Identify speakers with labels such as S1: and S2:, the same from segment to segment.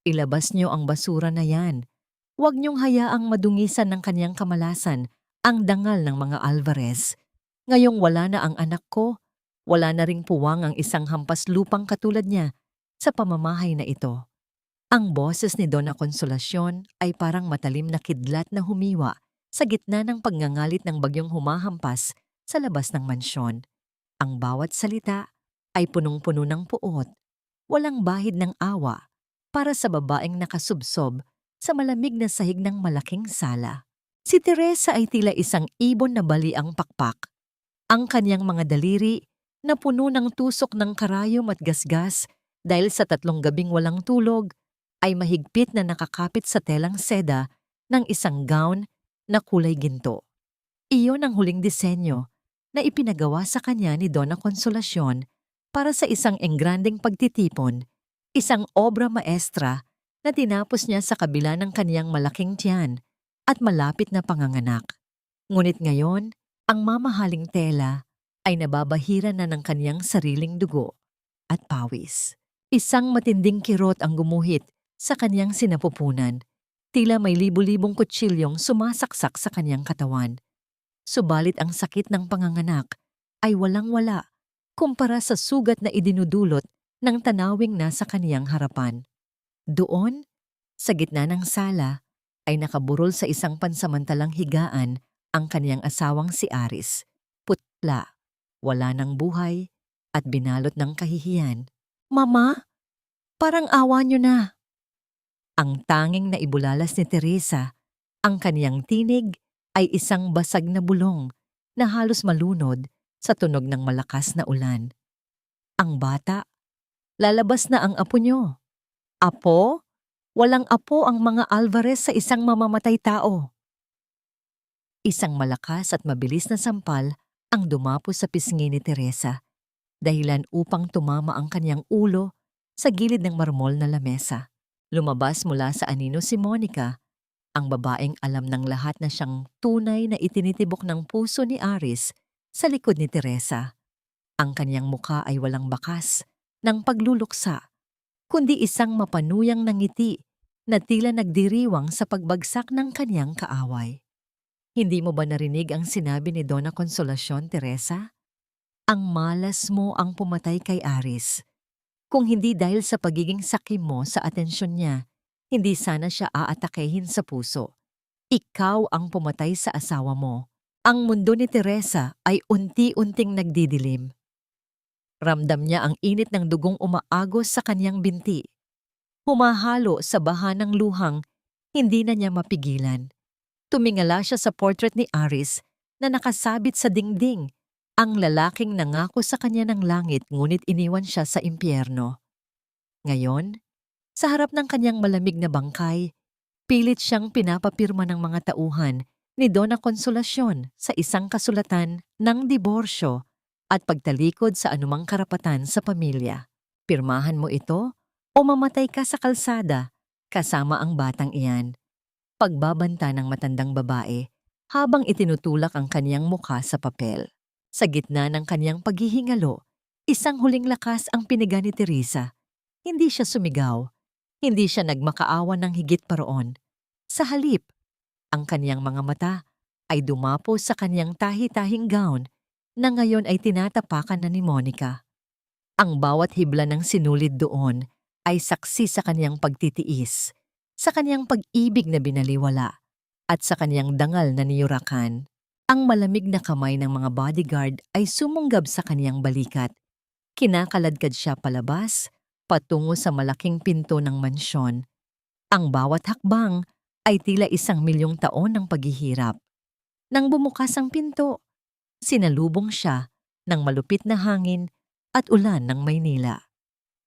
S1: Ilabas niyo ang basura na yan. Huwag niyong hayaang madungisan ng kanyang kamalasan ang dangal ng mga Alvarez. Ngayong wala na ang anak ko, wala na ring puwang ang isang hampas lupang katulad niya sa pamamahay na ito. Ang boses ni Donna Consolacion ay parang matalim na kidlat na humiwa sa gitna ng pagngangalit ng bagyong humahampas sa labas ng mansyon. Ang bawat salita ay punong-puno ng puot, walang bahid ng awa para sa babaeng nakasubsob sa malamig na sahig ng malaking sala. Si Teresa ay tila isang ibon na bali ang pakpak. Ang kanyang mga daliri na puno ng tusok ng karayom at gasgas dahil sa 3 gabing walang tulog ay mahigpit na nakakapit sa telang seda ng isang gown na kulay ginto. Iyon ang huling disenyo na ipinagawa sa kanya ni Donna Consolacion para sa isang engrandeng pagtitipon, isang obra maestra na tinapos niya sa kabila ng kaniyang malaking tiyan at malapit na panganganak. Ngunit ngayon, ang mamahaling tela ay nababahira na ng kaniyang sariling dugo at pawis. Isang matinding kirot ang gumuhit sa kaniyang sinapupunan. Tila may libu-libong kutsilyong sumasaksak sa kaniyang katawan. Subalit ang sakit ng panganganak ay walang-wala kumpara sa sugat na idinudulot ng tanawing nasa kaniyang harapan. Doon, sa gitna ng sala, ay nakaburol sa isang pansamantalang higaan ang kaniyang asawang si Aris. Putla, wala ng buhay, at binalot ng kahihiyan. "Mama, parang awa niyo na." Ang tanging naibulalas ni Teresa, ang kaniyang tinig ay isang basag na bulong na halos malunod sa tunog ng malakas na ulan. Ang bata, "Lalabas na ang apo niyo." "Apo? Walang apo ang mga Alvarez sa isang mamamatay tao." Isang malakas at mabilis na sampal ang dumapo sa pisngi ni Teresa, dahilan upang tumama ang kanyang ulo sa gilid ng marmol na lamesa. Lumabas mula sa anino si Monica, ang babaeng alam ng lahat na siyang tunay na itinitibok ng puso ni Aris sa likod ni Teresa. Ang kanyang mukha ay walang bakas ng pagluluksa, kundi isang mapanuyang na ngiti na tila nagdiriwang sa pagbagsak ng kanyang kaaway. "Hindi mo ba narinig ang sinabi ni Donna Consolacion, Teresa? Ang malas mo ang pumatay kay Aris. Kung hindi dahil sa pagiging sakim mo sa atensyon niya, hindi sana siya aatakehin sa puso. Ikaw ang pumatay sa asawa mo." Ang mundo ni Teresa ay unti-unting nagdidilim. Ramdam niya ang init ng dugong umaagos sa kanyang binti. Humahalo sa baha ng luhang, hindi na niya mapigilan. Tumingala siya sa portrait ni Aris na nakasabit sa dingding, ang lalaking nangako sa kanya ng langit ngunit iniwan siya sa impyerno. Ngayon, sa harap ng kanyang malamig na bangkay, pilit siyang pinapapirma ng mga tauhan ni Donna Consolacion sa isang kasulatan ng diborsyo at pagtalikod sa anumang karapatan sa pamilya. Pirmahan mo ito o mamatay ka sa kalsada kasama ang batang iyan. Pagbabanta ng matandang babae habang itinutulak ang kaniyang mukha sa papel. Sa gitna ng kaniyang paghihingalo, isang huling lakas ang piniga ni Teresa. Hindi siya sumigaw, hindi siya nagmakaawa ng higit pa roon. Sa halip, ang kaniyang mga mata ay dumapo sa kaniyang tahi-tahing gown na ngayon ay tinatapakan na ni Monica. Ang bawat hibla ng sinulid doon ay saksi sa kaniyang pagtitiis, sa kaniyang pag-ibig na binaliwala, at sa kaniyang dangal na niyurakan. Ang malamig na kamay ng mga bodyguard ay sumunggab sa kaniyang balikat. Kinakaladkad siya palabas, patungo sa malaking pinto ng mansyon. Ang bawat hakbang ay tila 1,000,000 taon ng paghihirap. Nang bumukas ang pinto, sinalubong siya ng malupit na hangin at ulan ng Maynila.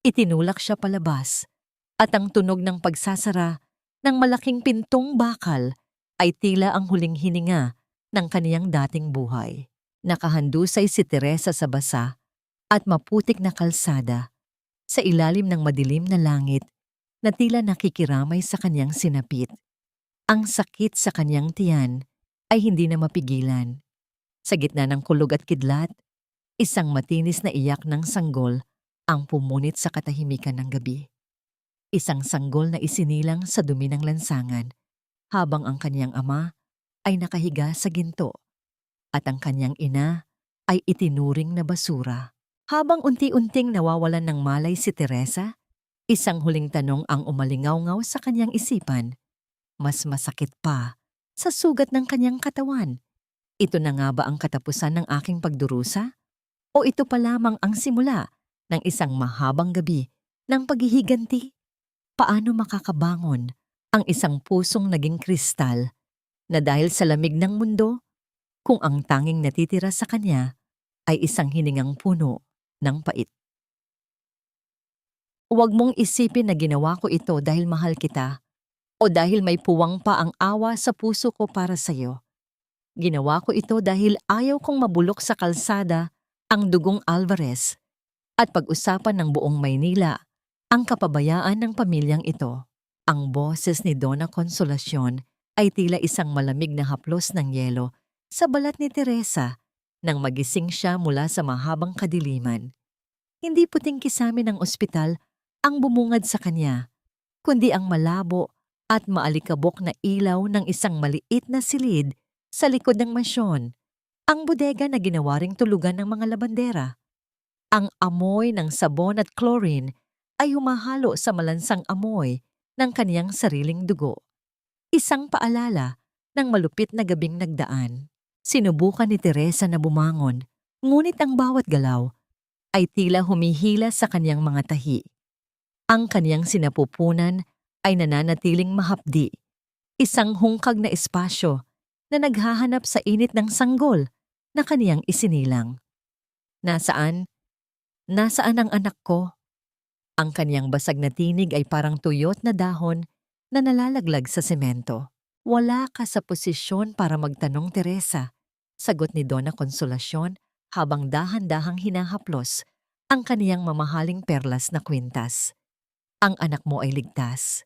S1: Itinulak siya palabas, at ang tunog ng pagsasara ng malaking pintong bakal ay tila ang huling hininga ng kaniyang dating buhay. Nakahandusay si Teresa sa basa at maputik na kalsada, sa ilalim ng madilim na langit na tila nakikiramay sa kaniyang sinapit. Ang sakit sa kaniyang tiyan ay hindi na mapigilan. Sa gitna ng kulog at kidlat, isang matinis na iyak ng sanggol ang pumunit sa katahimikan ng gabi. isang sanggol na isinilang sa dumi ng lansangan, habang ang kanyang ama ay nakahiga sa ginto at ang kanyang ina ay itinuring na basura. Habang unti-unting nawawalan ng malay si Teresa, isang huling tanong ang umalingaw-ngaw sa kanyang isipan. Mas masakit pa sa sugat ng kanyang katawan. Ito na nga ba ang katapusan ng aking pagdurusa? O ito pa lamang ang simula ng isang mahabang gabi ng paghihiganti? Paano makakabangon ang isang pusong naging kristal na dahil sa lamig ng mundo, kung ang tanging natitira sa kanya ay isang hiningang puno ng pait? Huwag mong isipin na ginawa ko ito dahil mahal kita o dahil may puwang pa ang awa sa puso ko para sa'yo. Ginawa ko ito dahil ayaw kong mabulok sa kalsada ang dugong Alvarez at pag-usapan ng buong Maynila ang kapabayaan ng pamilyang ito. Ang boses ni Donna Consolacion ay tila isang malamig na haplos ng yelo sa balat ni Teresa nang magising siya mula sa mahabang kadiliman. Hindi puting kisame ng ospital ang bumungad sa kanya, kundi ang malabo at maalikabok na ilaw ng isang maliit na silid sa likod ng mansyon, ang bodega na ginawa ring tulugan ng mga labandera. Ang amoy ng sabon at chlorine ay humahalo sa malansang amoy ng kaniyang sariling dugo. Isang paalala ng malupit na gabing nagdaan. Sinubukan ni Teresa na bumangon, ngunit ang bawat galaw ay tila humihila sa kaniyang mga tahi. Ang kaniyang sinapupunan ay nananatiling mahapdi, isang hungkag na espasyo na naghahanap sa init ng sanggol na kaniyang isinilang. Nasaan? Nasaan ang anak ko? Ang kaniyang basag na tinig ay parang tuyot na dahon na nalalaglag sa semento. Wala ka sa posisyon para magtanong, Teresa, sagot ni Donna Consolacion habang dahan-dahang hinahaplos ang kaniyang mamahaling perlas na kwintas. Ang anak mo ay ligtas.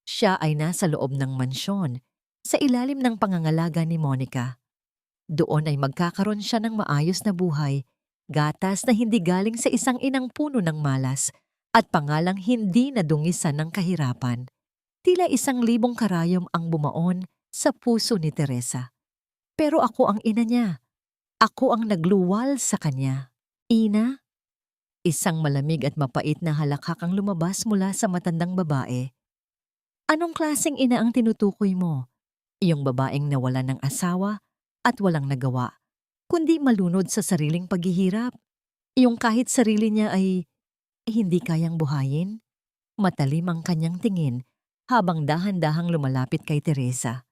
S1: Siya ay nasa loob ng mansyon, sa ilalim ng pangangalaga ni Monica. Doon ay magkakaroon siya ng maayos na buhay, gatas na hindi galing sa isang inang puno ng malas at pangalang hindi nadungisan ng kahirapan. Tila 1,000 karayom ang bumaon sa puso ni Teresa. Pero ako ang ina niya. Ako ang nagluwal sa kanya. Ina? Isang malamig at mapait na halakhak ang lumabas mula sa matandang babae. Anong klaseng ina ang tinutukoy mo? Iyong babaeng nawalan ng asawa at walang nagawa, kundi malunod sa sariling paghihirap. Iyong kahit sarili niya ay hindi kayang buhayin? Matalim ang kanyang tingin habang dahan-dahang lumalapit kay Teresa.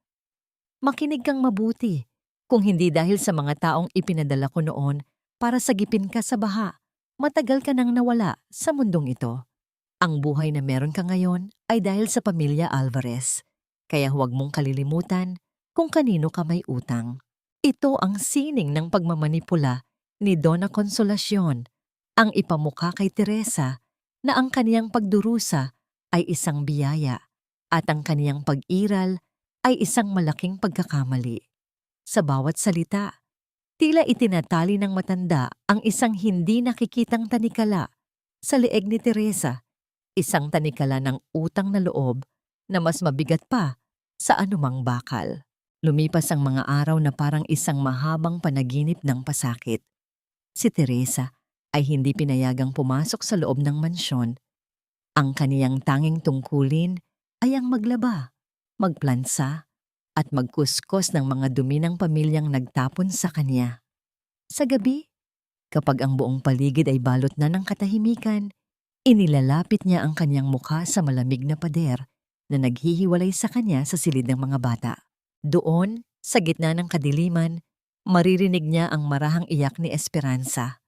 S1: Makinig kang mabuti, kung hindi dahil sa mga taong ipinadala ko noon para sagipin ka sa baha, matagal ka nang nawala sa mundong ito. Ang buhay na meron ka ngayon ay dahil sa pamilya Alvarez, kaya huwag mong kalilimutan kung kanino ka may utang. Ito ang sining ng pagmamanipula ni Donna Consolacion, ang ipamukha kay Teresa na ang kaniyang pagdurusa ay isang biyaya at ang kaniyang pag-iral ay isang malaking pagkakamali. Sa bawat salita, tila itinatali ng matanda ang isang hindi nakikitang tanikala sa leeg ni Teresa, isang tanikala ng utang na loob na mas mabigat pa sa anumang bakal. Lumipas ang mga araw na parang isang mahabang panaginip ng pasakit. Si Teresa ay hindi pinayagang pumasok sa loob ng mansyon. Ang kaniyang tanging tungkulin ay ang maglaba, magplansa, at magkuskos ng mga dumi ng pamilyang nagtapon sa kanya. Sa gabi, kapag ang buong paligid ay balot na ng katahimikan, inilalapit niya ang kanyang mukha sa malamig na pader na naghihiwalay sa kanya sa silid ng mga bata. Doon, sa gitna ng kadiliman, maririnig niya ang marahang iyak ni Esperanza.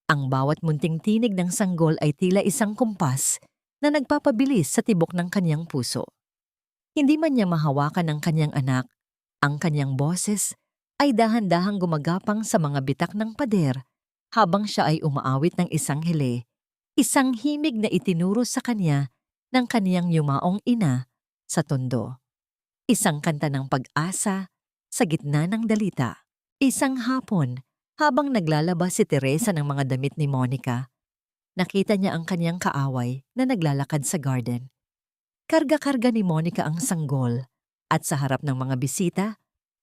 S1: Ang bawat munting tinig ng sanggol ay tila isang kumpas na nagpapabilis sa tibok ng kanyang puso. Hindi man niya mahawakan ang kanyang anak, ang kanyang boses ay dahan-dahang gumagapang sa mga bitak ng pader habang siya ay umaawit ng isang hele, isang himig na itinuro sa kanya ng kaniyang yumaong ina sa tondo. Isang kanta ng pag-asa sa gitna ng dalita. Isang hapon, habang naglalaba si Teresa ng mga damit ni Monica, nakita niya ang kaniyang kaaway na naglalakad sa garden. Karga-karga ni Monica ang sanggol at sa harap ng mga bisita,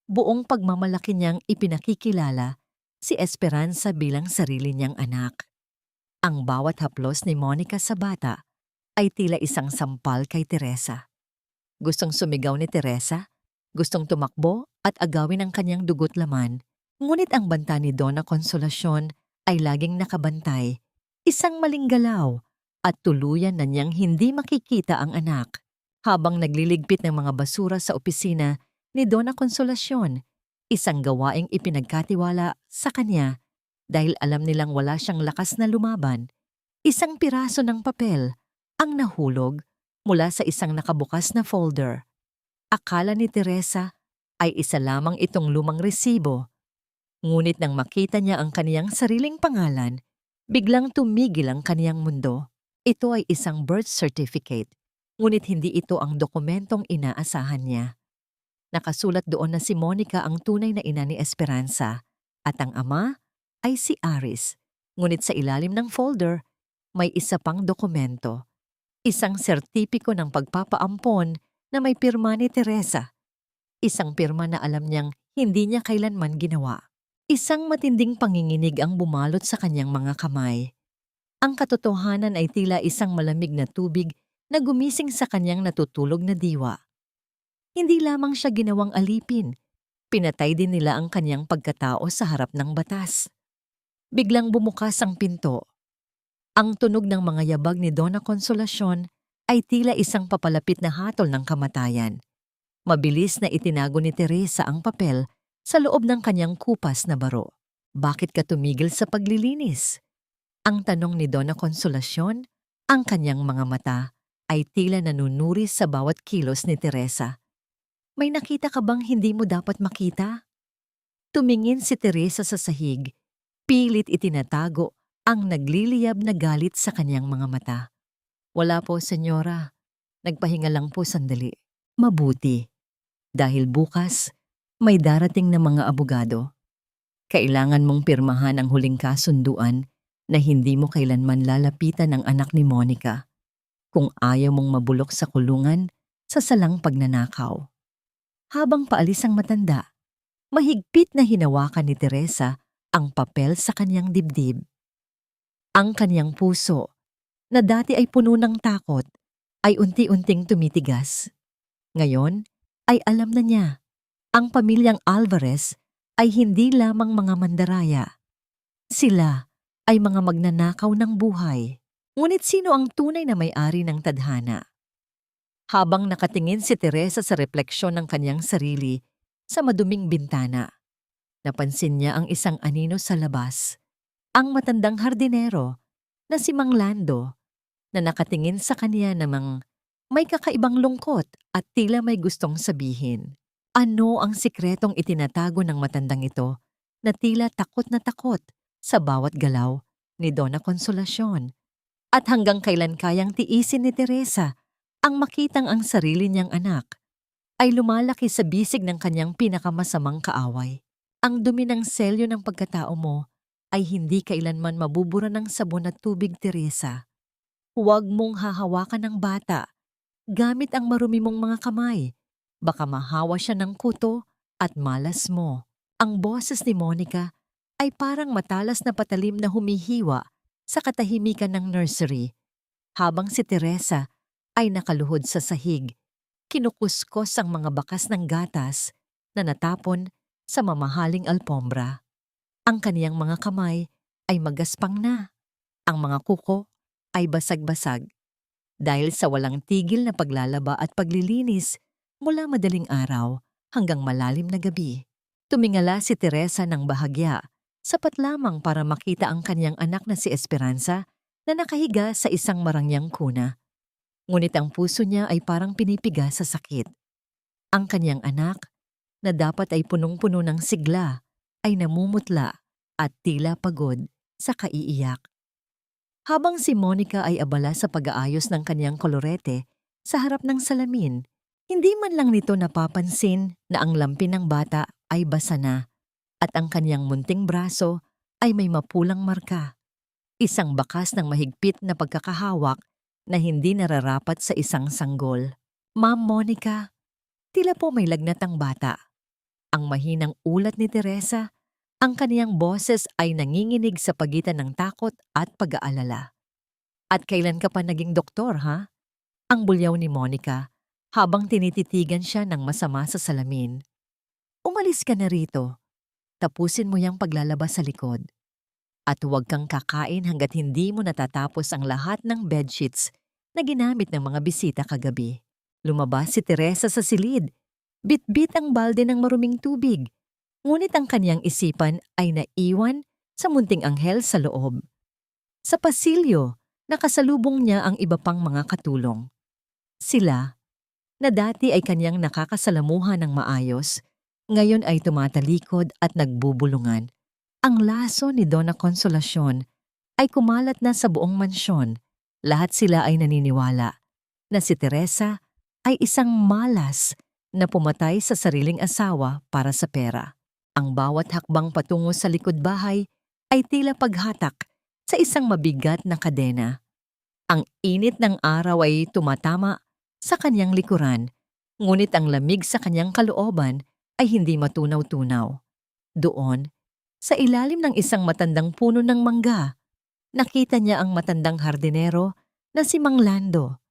S1: buong pagmamalaki niyang ipinakikilala si Esperanza bilang sarili niyang anak. Ang bawat haplos ni Monica sa bata ay tila isang sampal kay Teresa. Gustong sumigaw ni Teresa, gustong tumakbo at agawin ang kanyang dugot laman, ngunit ang banta ni Donna Consolacion ay laging nakabantay, isang maling galaw at tuluyan na niyang hindi makikita ang anak. Habang nagliligpit ng mga basura sa opisina ni Donna Consolacion, isang gawaing ipinagkatiwala sa kanya dahil alam nilang wala siyang lakas na lumaban, isang piraso ng papel ang nahulog mula sa isang nakabukas na folder. Akala ni Teresa ay isa lamang itong lumang resibo. Ngunit nang makita niya ang kaniyang sariling pangalan, biglang tumigil ang kaniyang mundo. Ito ay isang birth certificate, ngunit hindi ito ang dokumentong inaasahan niya. Nakasulat doon na si Monica ang tunay na ina ni Esperanza at ang ama ay si Aris. Ngunit sa ilalim ng folder, may isa pang dokumento. Isang sertipiko ng pagpapaampon na may pirma ni Teresa. Isang pirma na alam niyang hindi niya kailanman ginawa. Isang matinding panginginig ang bumalot sa kanyang mga kamay. Ang katotohanan ay tila isang malamig na tubig na gumising sa kanyang natutulog na diwa. Hindi lamang siya ginawang alipin, pinatay din nila ang kanyang pagkatao sa harap ng batas. Biglang bumukas ang pinto. Ang tunog ng mga yabag ni Donna Consolacion ay tila isang papalapit na hatol ng kamatayan. Mabilis na itinago ni Teresa ang papel sa loob ng kanyang kupas na baro. Bakit ka tumigil sa paglilinis? Ang tanong ni Donna Consolacion, ang kanyang mga mata ay tila nanunuris sa bawat kilos ni Teresa. May nakita ka bang hindi mo dapat makita? Tumingin si Teresa sa sahig, pilit itinatago ang nagliliyab na galit sa kanyang mga mata. Wala po, senyora. Nagpahinga lang po sandali. Mabuti. Dahil bukas, may darating na mga abogado. Kailangan mong pirmahan ang huling kasunduan na hindi mo kailanman lalapitan ang anak ni Monica kung ayaw mong mabulok sa kulungan sa salang pagnanakaw. Habang paalis ang matanda, mahigpit na hinawakan ni Teresa ang papel sa kanyang dibdib. Ang kanyang puso, na dati ay puno ng takot, ay unti-unting tumitigas. Ngayon ay alam na niya, ang pamilyang Alvarez ay hindi lamang mga mandaraya. Sila ay mga magnanakaw ng buhay. Ngunit sino ang tunay na may-ari ng tadhana? Habang nakatingin si Teresa sa refleksyon ng kanyang sarili sa maduming bintana, napansin niya ang isang anino sa labas, ang matandang hardinero na si Mang Lando na nakatingin sa kanya namang may kakaibang lungkot at tila may gustong sabihin. Ano ang sikretong itinatago ng matandang ito na tila takot na takot sa bawat galaw ni Donna Consolacion? At hanggang kailan kayang tiisin ni Teresa ang makitang ang sarili niyang anak ay lumalaki sa bisig ng kanyang pinakamasamang kaaway? Ang dumi ng selyo ng pagkatao mo ay hindi kailanman mabubura ng sabon at tubig, Teresa. Huwag mong hahawakan ng bata gamit ang marumi mong mga kamay. Baka mahawa siya ng kuto at malas mo. Ang boses ni Monica ay parang matalas na patalim na humihiwa sa katahimikan ng nursery, habang si Teresa ay nakaluhod sa sahig, kinukuskos ang mga bakas ng gatas na natapon sa mamahaling alpombra. Ang kaniyang mga kamay ay magaspang na. Ang mga kuko ay basag-basag dahil sa walang tigil na paglalaba at paglilinis mula madaling araw hanggang malalim na gabi. Tumingala si Teresa ng bahagya, sapat lamang para makita ang kanyang anak na si Esperanza na nakahiga sa isang marangyang kuna. Ngunit ang puso niya ay parang pinipiga sa sakit. Ang kanyang anak, na dapat ay punong-puno ng sigla, ay namumutla at tila pagod sa kaiiyak. Habang si Monica ay abala sa pag-aayos ng kanyang kolorete sa harap ng salamin, hindi man lang nito napapansin na ang lampin ng bata ay basa na at ang kanyang munting braso ay may mapulang marka. Isang bakas ng mahigpit na pagkakahawak na hindi nararapat sa isang sanggol. Ma'am Monica, tila po may lagnat ang bata. Ang mahinang ulat ni Teresa, ang kaniyang boses ay nanginginig sa pagitan ng takot at pag-aalala. At kailan ka pa naging doktor, ha? Ang bulyaw ni Monica habang tinititigan siya ng masama sa salamin. Umalis ka na rito. Tapusin mo yung paglalabas sa likod. At huwag kang kakain hanggat hindi mo natatapos ang lahat ng bedsheets na ginamit ng mga bisita kagabi. Lumabas si Teresa sa silid. Bit-bit ang balde ng maruming tubig. Ngunit ang kanyang isipan ay naiwan sa munting anghel sa loob. Sa pasilyo, nakasalubong niya ang iba pang mga katulong. Sila, na dati ay kanyang nakakasalamuhan ng maayos, ngayon ay tumatalikod at nagbubulungan. Ang laso ni Donna Consolacion ay kumalat na sa buong mansyon. Lahat sila ay naniniwala na si Teresa ay isang malas na pumatay sa sariling asawa para sa pera. Ang bawat hakbang patungo sa likod bahay ay tila paghatak sa isang mabigat na kadena. Ang init ng araw ay tumatama sa kanyang likuran, ngunit ang lamig sa kanyang kalooban ay hindi matunaw-tunaw. Doon, sa ilalim ng isang matandang puno ng mangga, nakita niya ang matandang hardinero na si Mang Lando.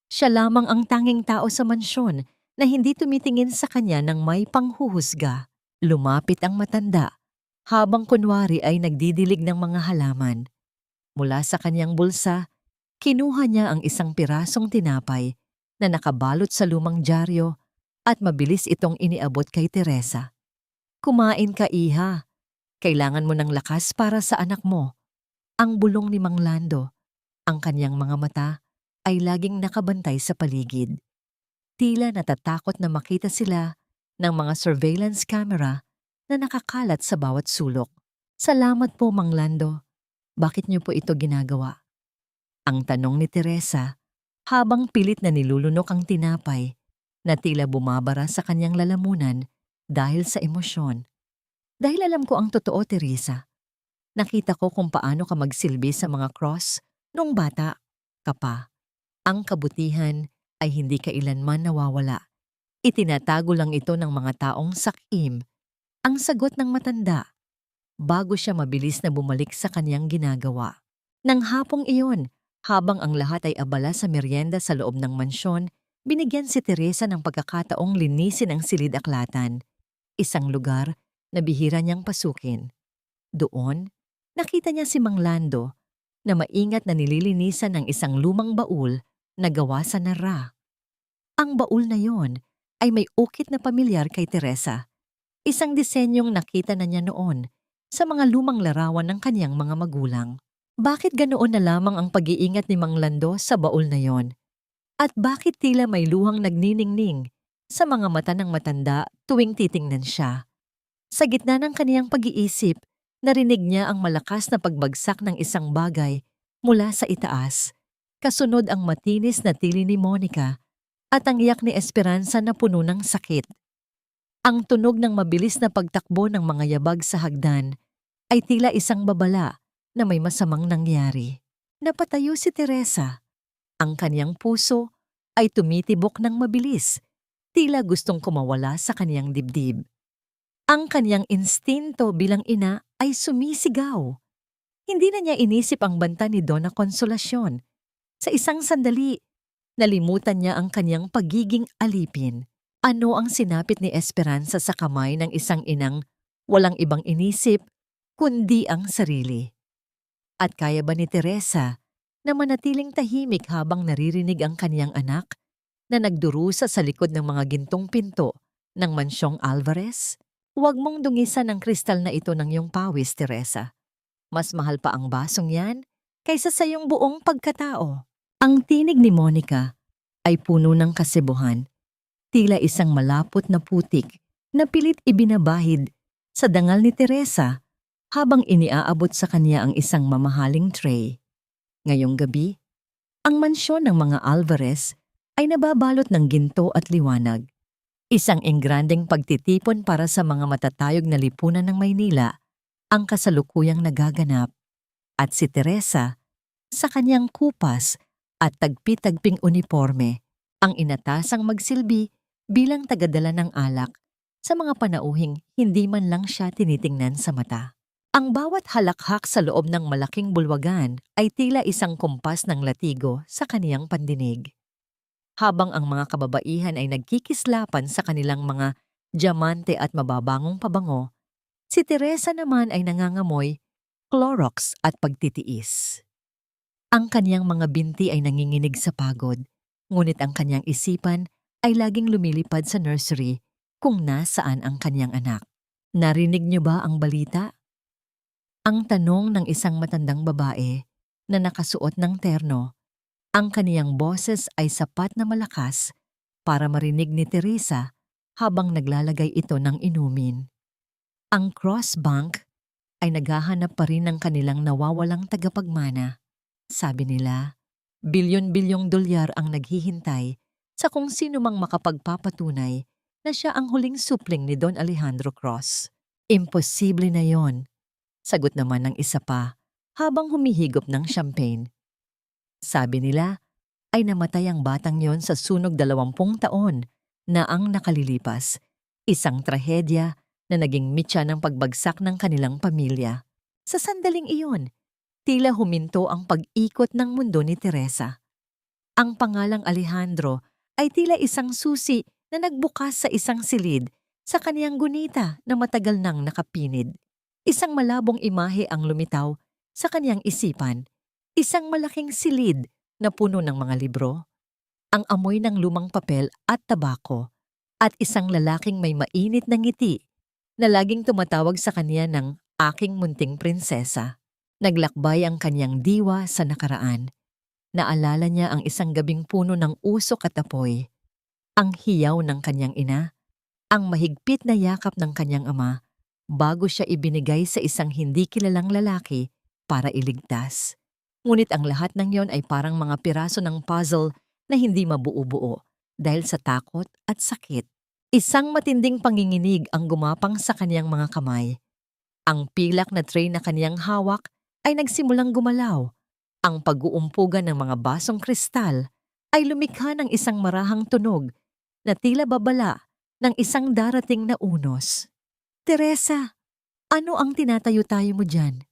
S1: Siya lamang ang tanging tao sa mansyon na hindi tumitingin sa kanya ng may panghuhusga. Lumapit ang matanda habang kunwari ay nagdidilig ng mga halaman. Mula sa kanyang bulsa, kinuha niya ang isang pirasong tinapay na nakabalot sa lumang dyaryo at mabilis itong iniabot kay Teresa. Kumain ka, iha. Kailangan mo ng lakas para sa anak mo. Ang bulong ni Mang Lando. Ang kanyang mga mata ay laging nakabantay sa paligid. Tila natatakot na makita sila ng mga surveillance camera na nakakalat sa bawat sulok. Salamat po, Mang Lando. Bakit niyo po ito ginagawa? Ang tanong ni Teresa habang pilit na nilulunok ang tinapay na tila bumabara sa kanyang lalamunan dahil sa emosyon. Dahil alam ko ang totoo, Teresa. Nakita ko kung paano ka magsilbi sa mga cross nung bata ka pa. Ang kabutihan ay hindi kailanman nawawala. Itinatago lang ito ng mga taong sakim. Ang sagot ng matanda, bago siya mabilis na bumalik sa kanyang ginagawa. Nang hapong iyon, habang ang lahat ay abala sa merienda sa loob ng mansyon, binigyan si Teresa ng pagkakataong linisin ang silid-aklatan, isang lugar na bihira niyang pasukin. Doon, nakita niya si Mang Lando na maingat na nililinisan ng isang lumang baul na gawa sa nara. Ang baul na yon ay may ukit na pamilyar kay Teresa. Isang disenyong nakita na niya noon sa mga lumang larawan ng kanyang mga magulang. Bakit ganoon na lamang ang pag-iingat ni Mang Lando sa baul na yon? At bakit tila may luhang nagniningning sa mga mata ng matanda tuwing titingnan siya? Sa gitna ng kaniyang pag-iisip, narinig niya ang malakas na pagbagsak ng isang bagay mula sa itaas. Kasunod ang matinis na tili ni Monica at ang iyak ni Esperanza na puno ng sakit. Ang tunog ng mabilis na pagtakbo ng mga yabag sa hagdan ay tila isang babala na may masamang nangyari. Napatayo si Teresa. Ang kaniyang puso ay tumitibok ng mabilis, tila gustong kumawala sa kaniyang dibdib. Ang kaniyang instinto bilang ina ay sumisigaw. Hindi na niya inisip ang banta ni Donna Consolacion. Sa isang sandali, nalimutan niya ang kaniyang pagiging alipin. Ano ang sinapit ni Esperanza sa kamay ng isang inang walang ibang inisip kundi ang sarili? At kaya ba ni Teresa na manatiling tahimik habang naririnig ang kaniyang anak na nagdurusa sa likod ng mga gintong pinto ng mansyong Alvarez? Huwag mong dungisan ang kristal na ito ng iyong pawis, Teresa. Mas mahal pa ang basong yan kaysa sa iyong buong pagkatao. Ang tinig ni Monica ay puno ng kasibuhan. Tila isang malapot na putik na pilit ibinabahid sa dangal ni Teresa habang iniaabot sa kanya ang isang mamahaling tray. Ngayong gabi, ang mansyon ng mga Alvarez ay nababalot ng ginto at liwanag. Isang engrandeng pagtitipon para sa mga matatayog na lipunan ng Maynila ang kasalukuyang nagaganap. At si Teresa, sa kanyang kupas at tagpi-tagping uniforme ang inatasang magsilbi bilang tagadala ng alak sa mga panauhing hindi man lang siya tinitingnan sa mata. Ang bawat halakhak sa loob ng malaking bulwagan ay tila isang kumpas ng latigo sa kaniyang pandinig. Habang ang mga kababaihan ay nagkikislapan sa kanilang mga diamante at mababangong pabango, si Teresa naman ay nangangamoy Clorox at pagtitiis. Ang kaniyang mga binti ay nanginginig sa pagod, ngunit ang kaniyang isipan ay laging lumilipad sa nursery kung nasaan ang kaniyang anak. Narinig niyo ba ang balita? Ang tanong ng isang matandang babae na nakasuot ng terno. Ang kaniyang boses ay sapat na malakas para marinig ni Teresa habang naglalagay ito ng inumin. Ang Cross Bank ay naghahanap pa rin ng kanilang nawawalang tagapagmana. Sabi nila, bilyon-bilyong dolyar ang naghihintay sa kung sino mang makapagpapatunay na siya ang huling supling ni Don Alejandro Cross. Imposible na yon, sagot naman ng isa pa habang humihigop ng champagne. Sabi nila ay namatay ang batang yon sa sunog 20 taon na ang nakalilipas, isang trahedya na naging mitya ng pagbagsak ng kanilang pamilya. Sa sandaling iyon, tila huminto ang pag-ikot ng mundo ni Teresa. Ang pangalang Alejandro ay tila isang susi na nagbukas sa isang silid sa kaniyang gunita na matagal nang nakapinid. Isang malabong imahe ang lumitaw sa kaniyang isipan, isang malaking silid na puno ng mga libro, ang amoy ng lumang papel at tabako, at isang lalaking may mainit na ngiti na laging tumatawag sa kaniya ng aking munting prinsesa. Naglakbay ang kanyang diwa sa nakaraan. Naalala niya ang isang gabing puno ng usok at apoy, ang hiyaw ng kanyang ina, ang mahigpit na yakap ng kanyang ama bago siya ibinigay sa isang hindi kilalang lalaki para iligtas. Ngunit ang lahat ng yon ay parang mga piraso ng puzzle na hindi mabuo-buo dahil sa takot at sakit. Isang matinding panginginig ang gumapang sa kaniyang mga kamay. Ang pilak na tray na kaniyang hawak ay nagsimulang gumalaw. Ang pag-uumpugan ng mga basong kristal ay lumikha ng isang marahang tunog na tila babala ng isang darating na unos. Teresa, ano ang tinatayo-tayo mo dyan?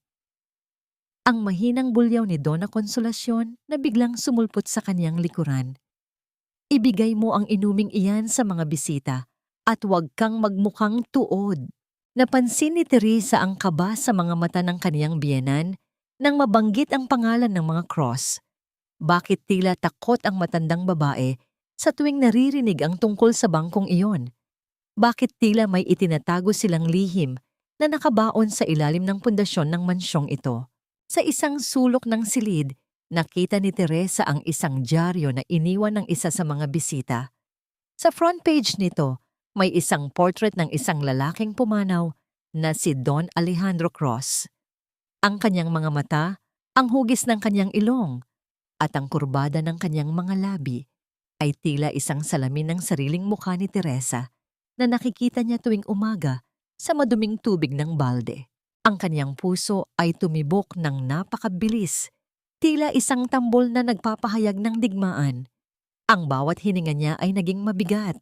S1: Ang mahinang bulyaw ni Donna Consolacion na biglang sumulpot sa kaniyang likuran. Ibigay mo ang inuming iyan sa mga bisita at huwag kang magmukhang tuod. Napansin ni Teresa ang kaba sa mga mata ng kaniyang biyenan nang mabanggit ang pangalan ng mga Cross. Bakit tila takot ang matandang babae sa tuwing naririnig ang tungkol sa bangkong iyon? Bakit tila may itinatago silang lihim na nakabaon sa ilalim ng pundasyon ng mansyong ito? Sa isang sulok ng silid, nakita ni Teresa ang isang dyaryo na iniwan ng isa sa mga bisita. Sa front page nito, may isang portrait ng isang lalaking pumanaw na si Don Alejandro Cross. Ang kanyang mga mata, ang hugis ng kanyang ilong, at ang kurbada ng kanyang mga labi ay tila isang salamin ng sariling mukha ni Teresa na nakikita niya tuwing umaga sa maduming tubig ng balde. Ang kanyang puso ay tumibok ng napakabilis, tila isang tambol na nagpapahayag ng digmaan. Ang bawat hininga niya ay naging mabigat.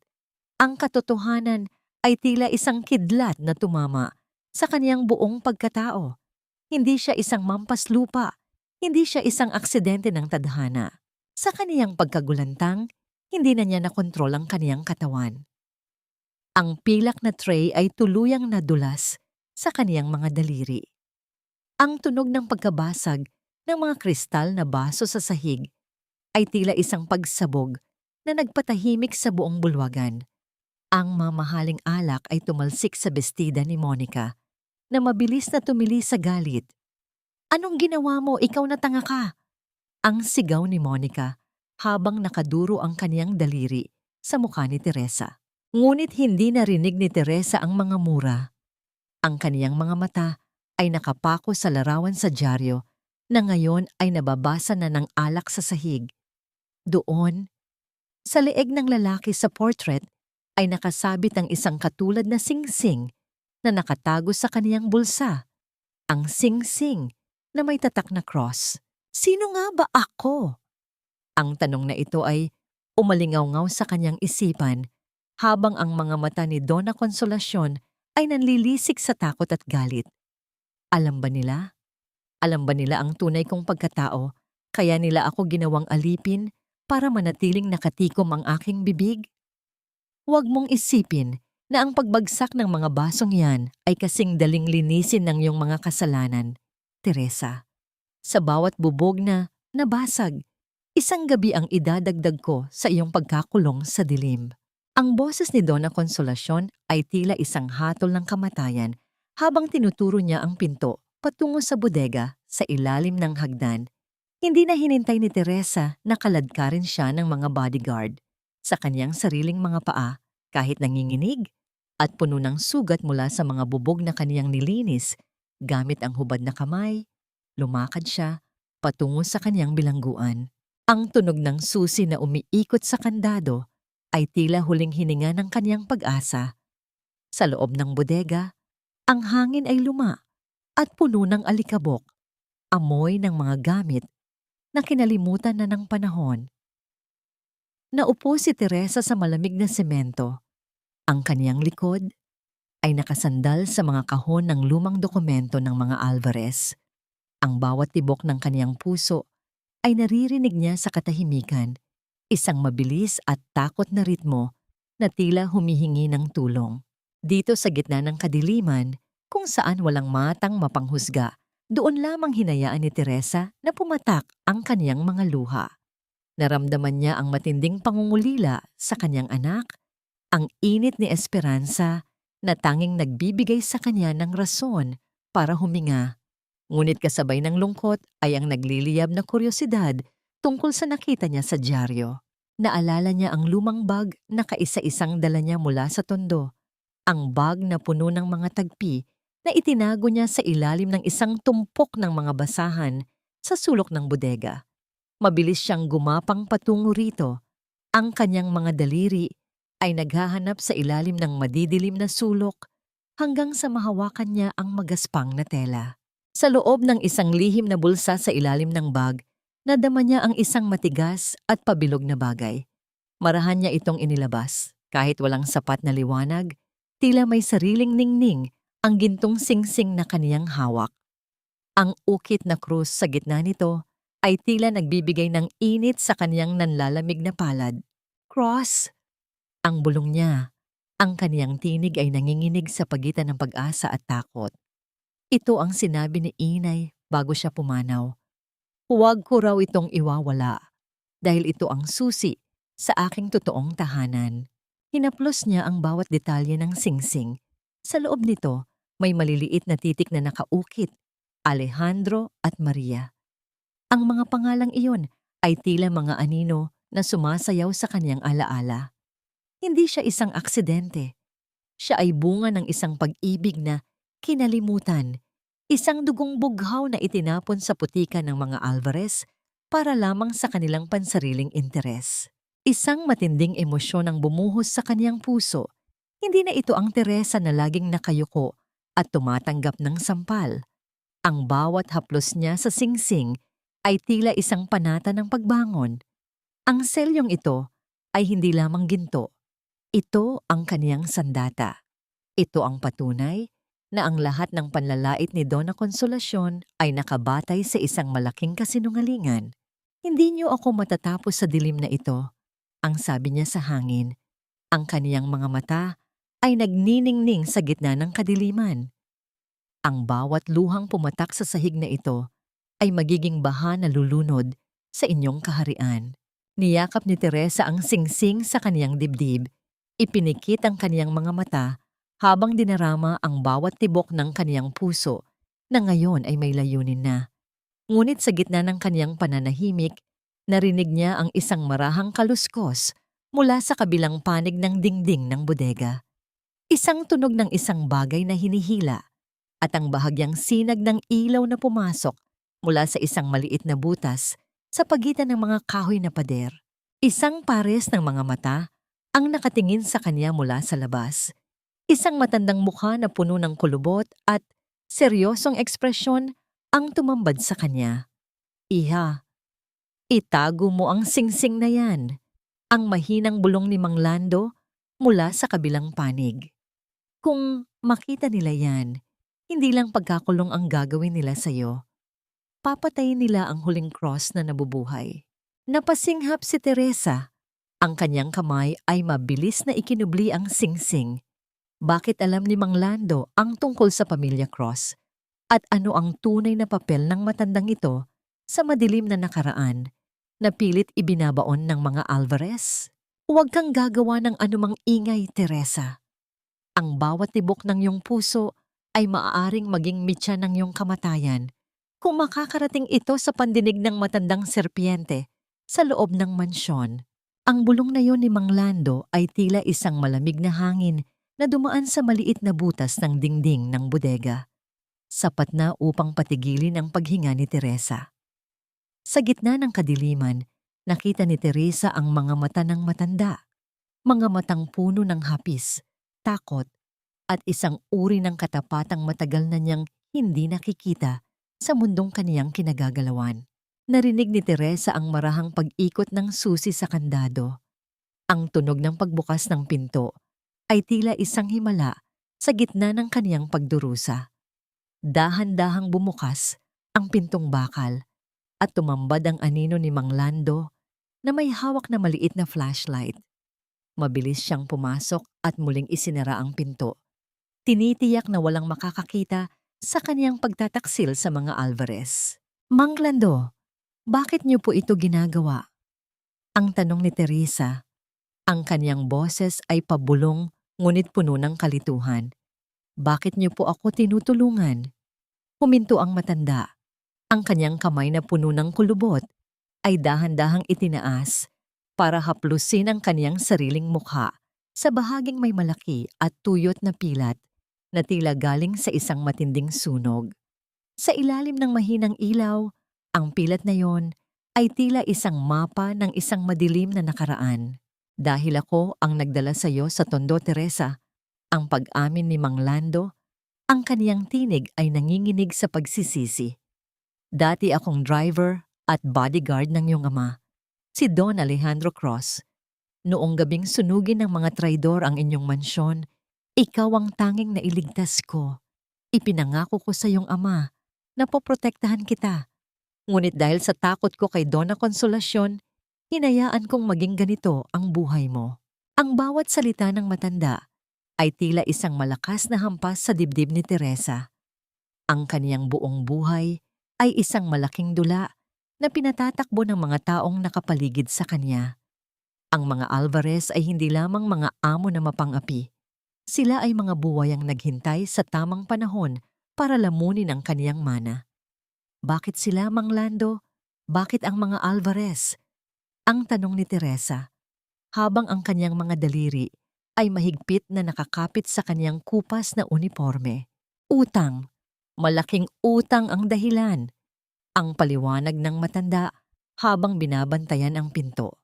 S1: Ang katotohanan ay tila isang kidlat na tumama sa kanyang buong pagkatao. Hindi siya isang mampas lupa, hindi siya isang aksidente ng tadhana. Sa kaniyang pagkagulantang, hindi na niya nakontrol ang kaniyang katawan. Ang pilak na tray ay tuluyang nadulas sa kaniyang mga daliri. Ang tunog ng pagkabasag ng mga kristal na baso sa sahig ay tila isang pagsabog na nagpatahimik sa buong bulwagan. Ang mamahaling alak ay tumalsik sa bestida ni Monica na mabilis na tumili sa galit. "Anong ginawa mo? Ikaw na tanga ka!" Ang sigaw ni Monica habang nakaduro ang kaniyang daliri sa mukha ni Teresa. Ngunit hindi narinig ni Teresa ang mga mura. Ang kaniyang mga mata ay nakapako sa larawan sa dyaryo na ngayon ay nababasa na ng alak sa sahig. Doon, sa leeg ng lalaki sa portrait, ay nakasabit ang isang katulad na singsing na nakatago sa kaniyang bulsa. Ang singsing na may tatak na cross. Sino nga ba ako? Ang tanong na ito ay umalingaw-ngaw sa kanyang isipan habang ang mga mata ni Donna Consolacion ay nanlilisik sa takot at galit. Alam ba nila? Alam ba nila ang tunay kong pagkatao, kaya nila ako ginawang alipin para manatiling nakatikom ang aking bibig? Huwag mong isipin na ang pagbagsak ng mga basong yan ay kasing daling linisin ng iyong mga kasalanan, Teresa. Sa bawat bubog na nabasag, isang gabi ang idadagdag ko sa iyong pagkakulong sa dilim. Ang boses ni Donna Consolacion ay tila isang hatol ng kamatayan habang tinuturo niya ang pinto patungo sa bodega sa ilalim ng hagdan. Hindi na hinintay ni Teresa na kaladkarin siya ng mga bodyguard sa kanyang sariling mga paa kahit nanginginig at puno ng sugat mula sa mga bubog na kaniyang nilinis gamit ang hubad na kamay. Lumakad siya patungo sa kanyang bilangguan. Ang tunog ng susi na umiikot sa kandado ay tila huling hininga ng kanyang pag-asa. Sa loob ng bodega, ang hangin ay luma at puno ng alikabok, amoy ng mga gamit na kinalimutan na ng panahon. Naupo si Teresa sa malamig na semento. Ang kaniyang likod ay nakasandal sa mga kahon ng lumang dokumento ng mga Alvarez. Ang bawat tibok ng kaniyang puso ay naririnig niya sa katahimikan, isang mabilis at takot na ritmo na tila humihingi ng tulong. Dito sa gitna ng kadiliman, kung saan walang matang mapanghusga, doon lamang hinayaan ni Teresa na pumatak ang kaniyang mga luha. Naramdaman niya ang matinding pangungulila sa kanyang anak, ang init ni Esperanza na tanging nagbibigay sa kanya ng rason para huminga. Ngunit kasabay ng lungkot ay ang nagliliyab na kuryosidad tungkol sa nakita niya sa dyaryo. Naalala niya ang lumang bag na kaisa-isang dala niya mula sa tondo. Ang bag na puno ng mga tagpi na itinago niya sa ilalim ng isang tumpok ng mga basahan sa sulok ng bodega. Mabilis siyang gumapang patungo rito. Ang kanyang mga daliri ay naghahanap sa ilalim ng madidilim na sulok hanggang sa mahawakan niya ang magaspang na tela. Sa loob ng isang lihim na bulsa sa ilalim ng bag, nadama niya ang isang matigas at pabilog na bagay. Marahan niya itong inilabas. Kahit walang sapat na liwanag, tila may sariling ningning ang gintong singsing na kaniyang hawak. Ang ukit na krus sa gitna nito ay tila nagbibigay ng init sa kaniyang nanlalamig na palad. Cross! Ang bulong niya. Ang kaniyang tinig ay nanginginig sa pagitan ng pag-asa at takot. Ito ang sinabi ni Inay bago siya pumanaw. Huwag ko raw itong iwawala dahil ito ang susi sa aking totoong tahanan. Hinaplos niya ang bawat detalye ng singsing. Sa loob nito, may maliliit na titik na nakaukit, Alejandro at Maria. Ang mga pangalang iyon ay tila mga anino na sumasayaw sa kanyang alaala. Hindi siya isang aksidente. Siya ay bunga ng isang pag-ibig na kinalimutan, isang dugong bughaw na itinapon sa putika ng mga Alvarez para lamang sa kanilang pansariling interes. Isang matinding emosyon ang bumuhos sa kaniyang puso. Hindi na ito ang Teresa na laging nakayuko at tumatanggap ng sampal. Ang bawat haplos niya sa singsing ay tila isang panata ng pagbangon. Ang selyong ito ay hindi lamang ginto. Ito ang kaniyang sandata. Ito ang patunay na ang lahat ng panlalait ni Donna Consolacion ay nakabatay sa isang malaking kasinungalingan. Hindi niyo ako matatapos sa dilim na ito, ang sabi niya sa hangin. Ang kaniyang mga mata ay nagniningning sa gitna ng kadiliman. Ang bawat luhang pumatak sa sahig na ito ay magiging baha na lulunod sa inyong kaharian. Niyakap ni Teresa ang singsing sa kaniyang dibdib. Ipinikit ang kaniyang mga mata habang dinarama ang bawat tibok ng kaniyang puso na ngayon ay may layunin na. Ngunit sa gitna ng kaniyang pananahimik, narinig niya ang isang marahang kaluskos mula sa kabilang panig ng dingding ng bodega. Isang tunog ng isang bagay na hinihila at ang bahagyang sinag ng ilaw na pumasok mula sa isang maliit na butas sa pagitan ng mga kahoy na pader. Isang pares ng mga mata ang nakatingin sa kanya mula sa labas. Isang matandang mukha na puno ng kulubot at seryosong ekspresyon ang tumambad sa kanya. Iha, Itago mo ang singsing na yan. Ang mahinang bulong ni Mang Lando mula sa kabilang panig. Kung makita nila yan, hindi lang pagkakulong ang gagawin nila sa'yo. Papatayin nila ang huling cross na nabubuhay. Napasinghap si Teresa. Ang kanyang kamay ay mabilis na ikinubli ang singsing. Bakit alam ni Mang Lando ang tungkol sa Pamilya Cross? At ano ang tunay na papel ng matandang ito sa madilim na nakaraan na pilit ibinabaon ng mga Alvarez? Huwag kang gagawa ng anumang ingay, Teresa. Ang bawat tibok ng iyong puso ay maaaring maging mitya ng iyong kamatayan kung makakarating ito sa pandinig ng matandang serpiente sa loob ng mansyon. Ang bulong na yon ni Mang Lando ay tila isang malamig na hangin na dumaan sa maliit na butas ng dingding ng bodega. Sapat na upang patigilin ang paghinga ni Teresa. Sa gitna ng kadiliman, nakita ni Teresa ang mga mata ng matanda. Mga matang puno ng hapis, takot, at isang uri ng katapatang matagal na niyang hindi nakikita sa mundong kaniyang kinagagalawan. Narinig ni Teresa ang marahang pag-ikot ng susi sa kandado. Ang tunog ng pagbukas ng pinto ay tila isang himala sa gitna ng kaniyang pagdurusa. Dahan-dahang bumukas ang pintong bakal at tumambad ang anino ni Mang Lando na may hawak na maliit na flashlight. Mabilis siyang pumasok at muling isinara ang pinto. Tinitiyak na walang makakakita sa kaniyang pagtataksil sa mga Alvarez. Mang Lando, bakit niyo po ito ginagawa? Ang tanong ni Teresa. Ang kaniyang boses ay pabulong ngunit puno ng kalituhan. Bakit niyo po ako tinutulungan? Huminto ang matanda. Ang kanyang kamay na puno ng kulubot ay dahan-dahang itinaas para haplusin ang kaniyang sariling mukha sa bahaging may malaki at tuyot na pilat na tila galing sa isang matinding sunog. Sa ilalim ng mahinang ilaw, ang pilat na yon ay tila isang mapa ng isang madilim na nakaraan. Dahil ako ang nagdala sa iyo sa tondo, Teresa, ang pag-amin ni Mang Lando, ang kaniyang tinig ay nanginginig sa pagsisisi. Dati akong driver at bodyguard ng iyong ama, si Don Alejandro Cross. Noong gabing sunugin ng mga traidor ang inyong mansyon, ikaw ang tanging nailigtas ko. Ipinangako ko sa iyong ama na poprotektahan kita. Ngunit dahil sa takot ko kay Donna Consolacion, hinayaan kong maging ganito ang buhay mo. Ang bawat salita ng matanda ay tila isang malakas na hampas sa dibdib ni Teresa. Ang kaniyang buong buhay ay isang malaking dula na pinatatakbo ng mga taong nakapaligid sa kanya. Ang mga Alvarez ay hindi lamang mga amo na mapang-api. Sila ay mga buwayang naghintay sa tamang panahon para lamunin ang kaniyang mana. Bakit sila, Mang Lando? Bakit ang mga Alvarez? Ang tanong ni Teresa, habang ang kanyang mga daliri ay mahigpit na nakakapit sa kanyang kupas na uniforme. Utang. Malaking utang ang dahilan. Ang paliwanag ng matanda habang binabantayan ang pinto.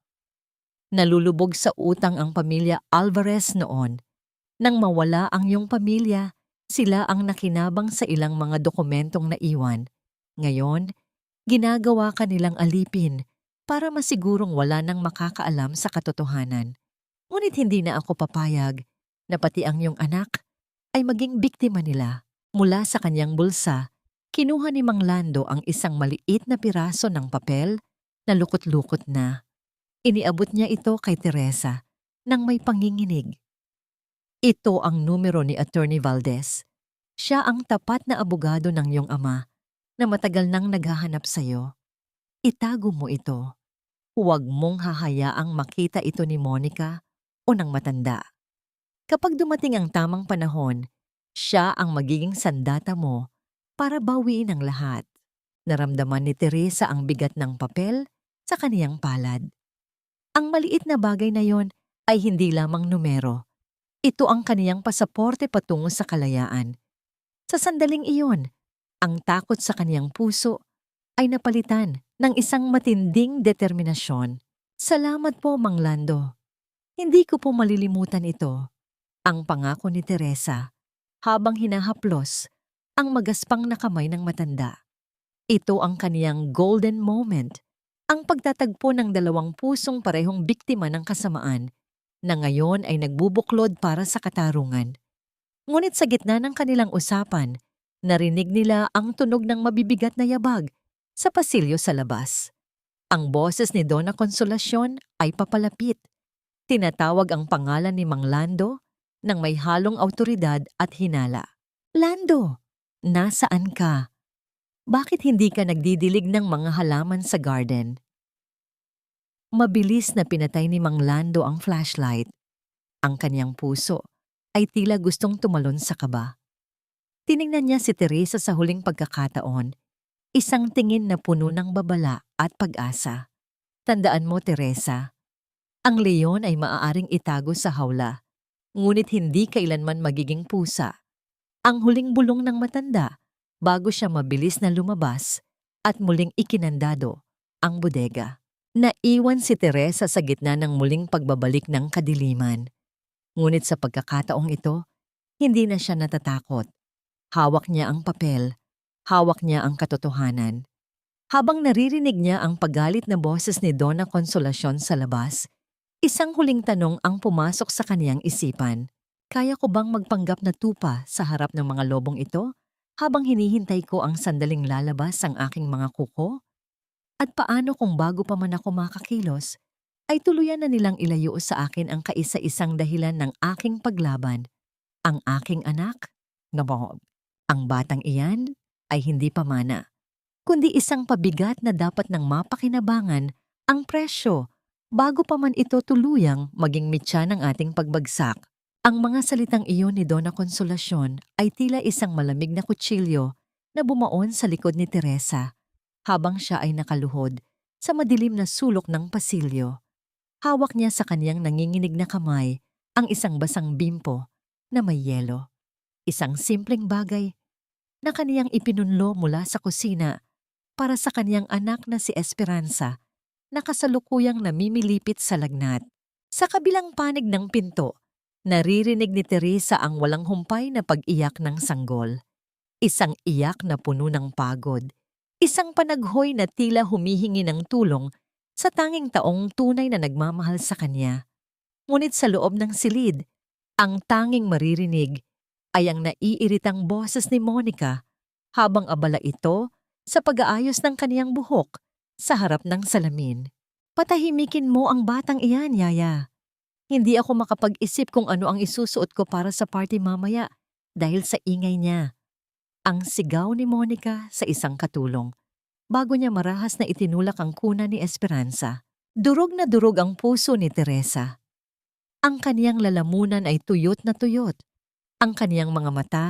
S1: Nalulubog sa utang ang pamilya Alvarez noon. Nang mawala ang iyong pamilya, sila ang nakinabang sa ilang mga dokumentong naiwan. Ngayon, ginagawa ka nilang alipin para masigurong wala nang makakaalam sa katotohanan. Ngunit hindi na ako papayag na pati ang iyong anak ay maging biktima nila. Mula sa kanyang bulsa, kinuha ni Mang Lando ang isang maliit na piraso ng papel na lukot-lukot na. Iniabot niya ito kay Teresa nang may panginginig. Ito ang numero ni Attorney Valdez. Siya ang tapat na abogado ng iyong ama na matagal nang naghahanap sa iyo. Itago mo ito. Huwag mong hahayaang makita ito ni Monica o ng matanda. Kapag dumating ang tamang panahon, siya ang magiging sandata mo para bawiin ang lahat. Naramdaman ni Teresa ang bigat ng papel sa kaniyang palad. Ang maliit na bagay na yon ay hindi lamang numero. Ito ang kaniyang pasaporte patungo sa kalayaan. Sa sandaling iyon, ang takot sa kaniyang puso ay napalitan ng isang matinding determinasyon. Salamat po, Mang Lando. Hindi ko po malilimutan ito. Ang pangako ni Teresa habang hinahaplos ang magaspang na kamay ng matanda. Ito ang kaniyang golden moment Ang pagtatagpo ng dalawang pusong parehong biktima ng kasamaan na ngayon ay nagbubuklod para sa katarungan. Ngunit sa gitna ng kanilang usapan, narinig nila ang tunog ng mabibigat na yabag sa pasilyo sa labas. Ang boses ni Donna Consolacion ay papalapit. Tinatawag ang pangalan ni Mang Lando ng may halong awtoridad at hinala. Lando, nasaan ka? Bakit hindi ka nagdidilig ng mga halaman sa garden? Mabilis na pinatay ni Mang Lando ang flashlight. Ang kanyang puso ay tila gustong tumalon sa kaba. Tiningnan niya si Teresa sa huling pagkakataon, isang tingin na puno ng babala at pag-asa. Tandaan mo, Teresa, ang leon ay maaaring itago sa hawla, ngunit hindi kailanman magiging pusa. Ang huling bulong ng matanda bago siya mabilis na lumabas at muling ikinandado ang bodega. Naiwan si Teresa sa gitna ng muling pagbabalik ng kadiliman. Ngunit sa pagkakataong ito, hindi na siya natatakot. Hawak niya ang papel, hawak niya ang katotohanan. Habang naririnig niya ang pagalit na boses ni Donna Consolacion sa labas, isang huling tanong ang pumasok sa kaniyang isipan. Kaya ko bang magpanggap na tupa sa harap ng mga lobong ito habang hinihintay ko ang sandaling lalabas ang aking mga kuko? At paano kung bago pa man ako makakilos, ay tuluyan na nilang ilayo sa akin ang kaisa-isang dahilan ng aking paglaban, ang aking anak? Ngabo, ang batang iyan ay hindi pamana, kundi isang pabigat na dapat nang mapakinabangan ang presyo bago pa man ito tuluyang maging mitya ng ating pagbagsak. Ang mga salitang iyon ni Donna Consolacion ay tila isang malamig na kutsilyo na bumaon sa likod ni Teresa habang siya ay nakaluhod sa madilim na sulok ng pasilyo. Hawak niya sa kaniyang nanginginig na kamay ang isang basang bimpo na may yelo. Isang simpleng bagay na kaniyang ipinunlo mula sa kusina para sa kaniyang anak na si Esperanza na kasalukuyang namimilipit sa lagnat. Sa kabilang panig ng pinto, naririnig ni Teresa ang walang humpay na pag-iyak ng sanggol. Isang iyak na puno ng pagod. Isang panaghoy na tila humihingi ng tulong sa tanging taong tunay na nagmamahal sa kanya. Ngunit sa loob ng silid, ang tanging maririnig ay ang naiiritang boses ni Monica habang abala ito sa pag-aayos ng kaniyang buhok sa harap ng salamin. Patahimikin mo ang batang iyan, Yaya. Hindi ako makapag-isip kung ano ang isusuot ko para sa party mamaya dahil sa ingay niya. Ang sigaw ni Monica sa isang katulong bago niya marahas na itinulak ang kuna ni Esperanza. Durog na durog ang puso ni Teresa. Ang kaniyang lalamunan ay tuyot na tuyot. Ang kaniyang mga mata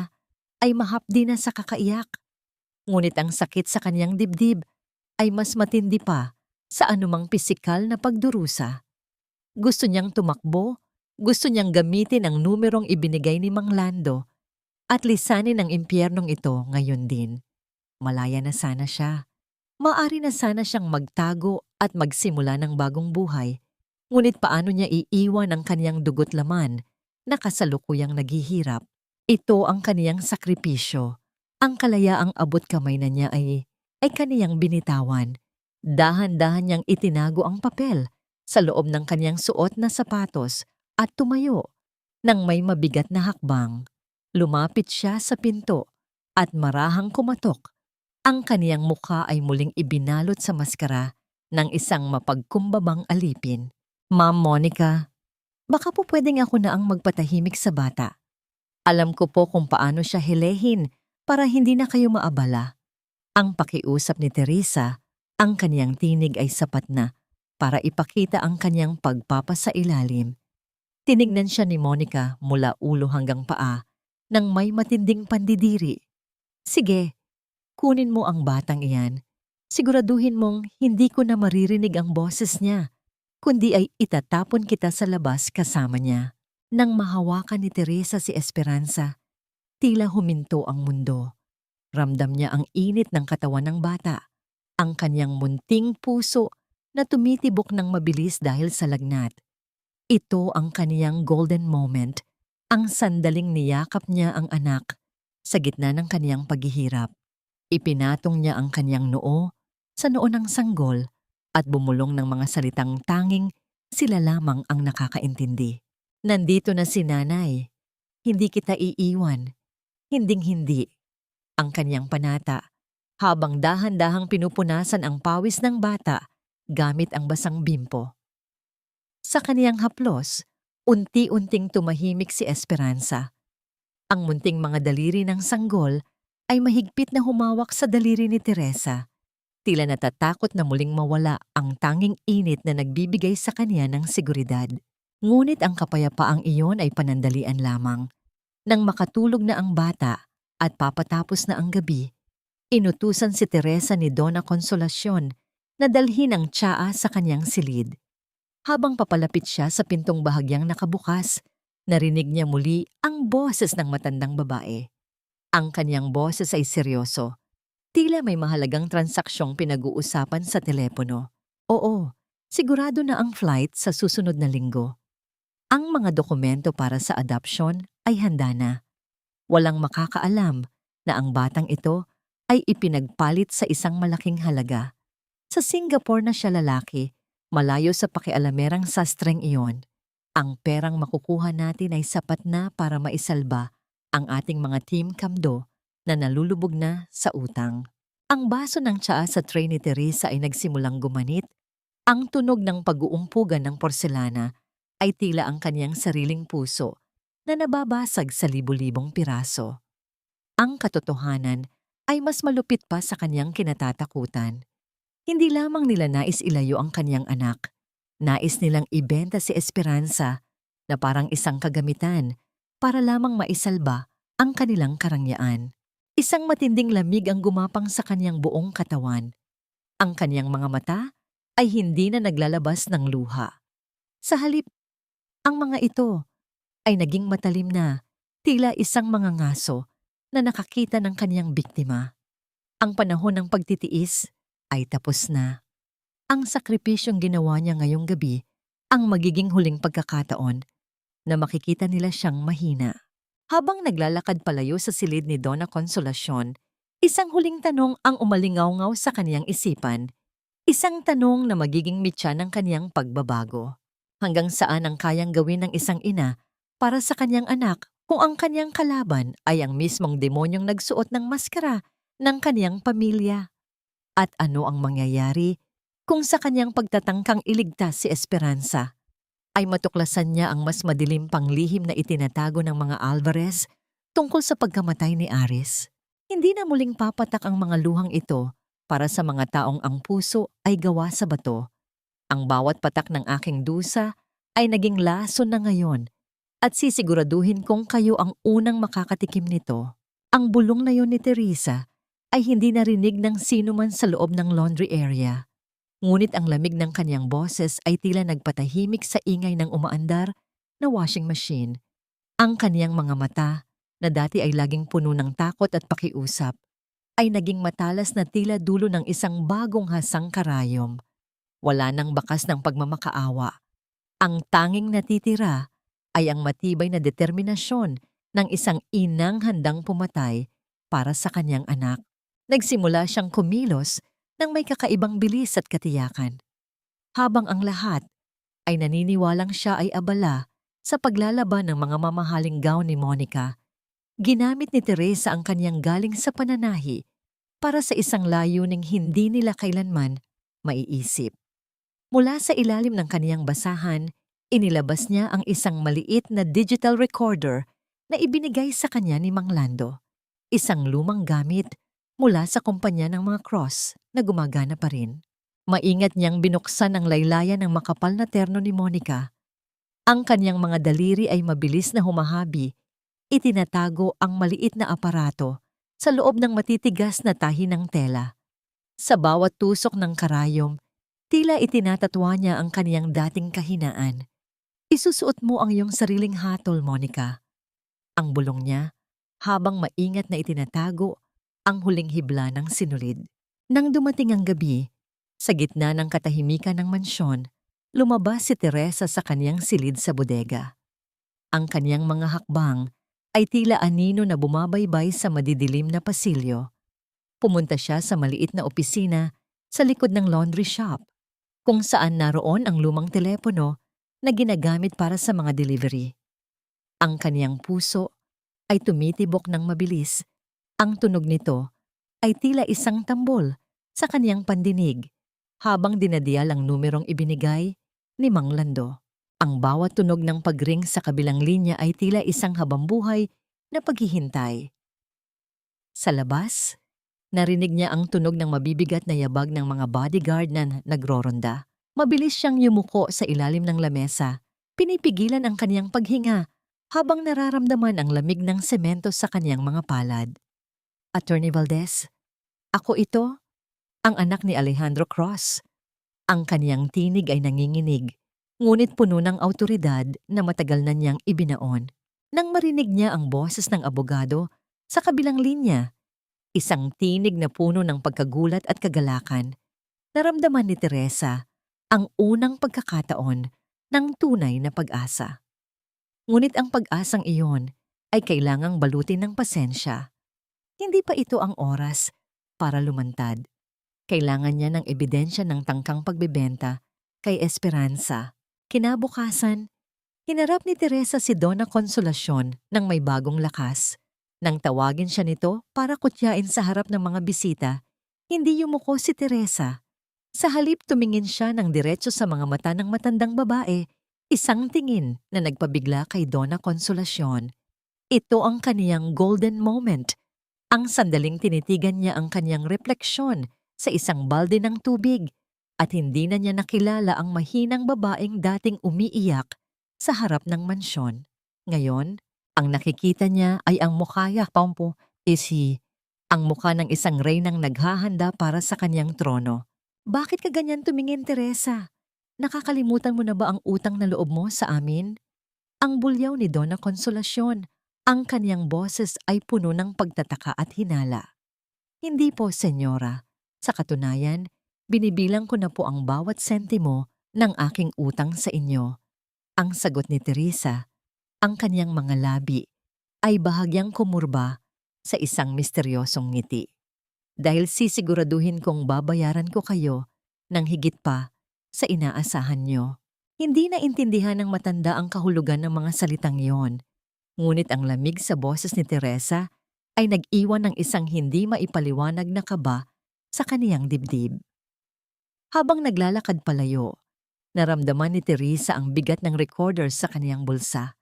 S1: ay mahapdi na sa kakaiyak. Ngunit ang sakit sa kaniyang dibdib ay mas matindi pa sa anumang pisikal na pagdurusa. Gusto niyang tumakbo, gusto niyang gamitin ang numerong ibinigay ni Mang Lando at lisanin ang impyernong ito ngayon din. Malaya na sana siya. Maaari na sana siyang magtago at magsimula ng bagong buhay. Ngunit paano niya iiwan ang kaniyang dugot laman na kasalukuyang naghihirap? Ito ang kaniyang sakripisyo. Ang kalayaang abot kamay na niya ay kaniyang binitawan. Dahan-dahan niyang itinago ang papel sa loob ng kaniyang suot na sapatos at tumayo. Nang may mabigat na hakbang, lumapit siya sa pinto at marahang kumatok. Ang kaniyang mukha ay muling ibinalot sa maskara ng isang mapagkumbabang alipin. Ma'am Monica, baka po pwedeng ako na ang magpatahimik sa bata. Alam ko po kung paano siya hilehin para hindi na kayo maabala. Ang pakiusap ni Teresa, ang kaniyang tinig ay sapat na para ipakita ang kaniyang pagpapasailalim. Tinignan siya ni Monica mula ulo hanggang paa nang may matinding pandidiri. Sige, kunin mo ang batang iyan. Siguraduhin mong hindi ko na maririnig ang boses niya, kundi ay itatapon kita sa labas kasama niya. Nang mahawakan ni Teresa si Esperanza, tila huminto ang mundo. Ramdam niya ang init ng katawan ng bata, ang kanyang munting puso na tumitibok ng mabilis dahil sa lagnat. Ito ang kaniyang golden moment, ang sandaling niyakap niya ang anak sa gitna ng kaniyang paghihirap. Ipinatong niya ang kaniyang noo sa noo ng sanggol at bumulong ng mga salitang tanging sila lamang ang nakakaintindi. Nandito na si nanay. Hindi kita iiwan. Hinding-hindi. Ang kanyang panata, habang dahan-dahang pinupunasan ang pawis ng bata gamit ang basang bimpo. Sa kaniyang haplos, unti-unting tumahimik si Esperanza. Ang munting mga daliri ng sanggol ay mahigpit na humawak sa daliri ni Teresa. Tila natatakot na muling mawala ang tanging init na nagbibigay sa kanya ng seguridad. Ngunit ang kapayapaang iyon ay panandalian lamang. Nang makatulog na ang bata at papatapos na ang gabi, inutusan si Teresa ni Donna Consolacion na dalhin ang tsaa sa kanyang silid. Habang papalapit siya sa pintong bahagyang nakabukas, narinig niya muli ang boses ng matandang babae. Ang kanyang boses ay seryoso. Tila may mahalagang transaksyong pinag-uusapan sa telepono. Oo, sigurado na ang flight sa susunod na linggo. Ang mga dokumento para sa adoption ay handa na. Walang makakaalam na ang batang ito ay ipinagpalit sa isang malaking halaga. Sa Singapore na siya lalaki, malayo sa pakialamerang sastreng iyon. Ang perang makukuha natin ay sapat na para maisalba ang ating mga team kamdo na nalulubog na sa utang. Ang baso ng tsaa sa tray ni Teresa ay nagsimulang gumanit. Ang tunog ng pag-uumpugan ng porselana ay tila ang kanyang sariling puso na nababasag sa libu-libong piraso. Ang katotohanan ay mas malupit pa sa kanyang kinatatakutan. Hindi lamang nila nais ilayo ang kanyang anak. Nais nilang ibenta si Esperanza na parang isang kagamitan para lamang maisalba ang kanilang karangyaan. Isang matinding lamig ang gumapang sa kanyang buong katawan. Ang kanyang mga mata ay hindi na naglalabas ng luha. Sa halip, ang mga ito ay naging matalim na, tila isang mga ngaso na nakakita ng kanyang biktima. Ang panahon ng pagtitiis ay tapos na. Ang sakripisyong ginawa niya ngayong gabi ang magiging huling pagkakataon na makikita nila siyang mahina. Habang naglalakad palayo sa silid ni Donna Consolacion, isang huling tanong ang umalingaw-ngaw sa kaniyang isipan. Isang tanong na magiging mitya ng kaniyang pagbabago. Hanggang saan ang kayang gawin ng isang ina para sa kaniyang anak kung ang kaniyang kalaban ay ang mismong demonyong nagsuot ng maskara ng kaniyang pamilya? At ano ang mangyayari kung sa kanyang pagtatangkang iligtas si Esperanza ay matuklasan niya ang mas madilim pang lihim na itinatago ng mga Alvarez tungkol sa pagkamatay ni Aris? Hindi na muling papatak ang mga luhang ito para sa mga taong ang puso ay gawa sa bato. Ang bawat patak ng aking dusa ay naging lason na ngayon at sisiguraduhin kong kayo ang unang makakatikim nito. Ang bulong na yon ni Teresa ay hindi narinig ng sino man sa loob ng laundry area. Ngunit ang lamig ng kanyang boses ay tila nagpatahimik sa ingay ng umaandar na washing machine. Ang kaniyang mga mata, na dati ay laging puno ng takot at pakiusap, ay naging matalas na tila dulo ng isang bagong hasang karayom. Wala nang bakas ng pagmamakaawa. Ang tanging natitira ay ang matibay na determinasyon ng isang inang handang pumatay para sa kanyang anak. Nagsimula siyang kumilos ng may kakaibang bilis at katiyakan. Habang ang lahat ay naniniwalang siya ay abala sa paglalaban ng mga mamahaling gown ni Monica, ginamit ni Teresa ang kanyang galing sa pananahi para sa isang layuning hindi nila kailanman maiisip. Mula sa ilalim ng kaniyang basahan, inilabas niya ang isang maliit na digital recorder na ibinigay sa kanya ni Mang Lando. Isang lumang gamit mula sa kumpanya ng mga cross na gumagana pa rin. Maingat niyang binuksan ang laylayan ng makapal na terno ni Monica. Ang kanyang mga daliri ay mabilis na humahabi. Itinatago ang maliit na aparato sa loob ng matitigas na tahi ng tela. Sa bawat tusok ng karayom, tila itinatatwa niya ang kaniyang dating kahinaan. Isusuot mo ang iyong sariling hatol, Monica. Ang bulong niya, habang maingat na itinatago ang huling hibla ng sinulid. Nang dumating ang gabi, sa gitna ng katahimikan ng mansyon, lumabas si Teresa sa kaniyang silid sa bodega. Ang kaniyang mga hakbang ay tila anino na bumabaybay sa madidilim na pasilyo. Pumunta siya sa maliit na opisina sa likod ng laundry shop. kung saan naroon ang lumang telepono na ginagamit para sa mga delivery. Ang kaniyang puso ay tumitibok ng mabilis. Ang tunog nito ay tila isang tambol sa kaniyang pandinig habang dinadial ang numerong ibinigay ni Mang Lando. Ang bawat tunog ng pagring sa kabilang linya ay tila isang habambuhay na paghihintay. Sa labas, narinig niya ang tunog ng mabibigat na yabag ng mga bodyguard na nagroronda. Mabilis siyang yumuko sa ilalim ng lamesa. Pinipigilan ang kaniyang paghinga habang nararamdaman ang lamig ng semento sa kaniyang mga palad. Attorney Valdez, ako ito, ang anak ni Alejandro Cross. Ang kaniyang tinig ay nanginginig, ngunit puno ng awtoridad na matagal na niyang ibinaon. Nang marinig niya ang boses ng abogado sa kabilang linya, isang tinig na puno ng pagkagulat at kagalakan, naramdaman ni Teresa ang unang pagkakataon ng tunay na pag-asa. Ngunit ang pag-asang iyon ay kailangang balutin ng pasensya. Hindi pa ito ang oras para lumantad. Kailangan niya ng ebidensya ng tangkang pagbebenta kay Esperanza. Kinabukasan, hinarap ni Teresa si Donna Consolacion ng may bagong lakas. Nang tawagin siya nito para kutyain sa harap ng mga bisita, hindi yumuko si Teresa. Sa halip tumingin siya ng diretso sa mga mata ng matandang babae, isang tingin na nagpabigla kay Donna Consolacion. Ito ang kaniyang golden moment. Ang sandaling tinitigan niya ang kaniyang refleksyon sa isang balde ng tubig at hindi na niya nakilala ang mahinang babaeng dating umiiyak sa harap ng mansyon. Ngayon, ang nakikita niya ay ang mukha Pompo ang mukha ng isang reynang naghahanda para sa kaniyang trono. Bakit ka ganyan tumingin, Teresa? Nakakalimutan mo na ba ang utang na loob mo sa amin? Ang bulyaw ni Donna Consolacion. Ang kaniyang boses ay puno ng pagtataka at hinala. Hindi po, senyora. Sa katunayan, binibilang ko na po ang bawat sentimo ng aking utang sa inyo. Ang sagot ni Teresa, ang kaniyang mga labi, ay bahagyang kumurba sa isang misteryosong ngiti. Dahil sisiguraduhin kong babayaran ko kayo ng higit pa sa inaasahan nyo. Hindi na intindihan ng matanda ang kahulugan ng mga salitang yon. Ngunit ang lamig sa boses ni Teresa ay nag-iwan ng isang hindi maipaliwanag na kaba sa kaniyang dibdib. Habang naglalakad palayo, naramdaman ni Teresa ang bigat ng recorder sa kaniyang bulsa.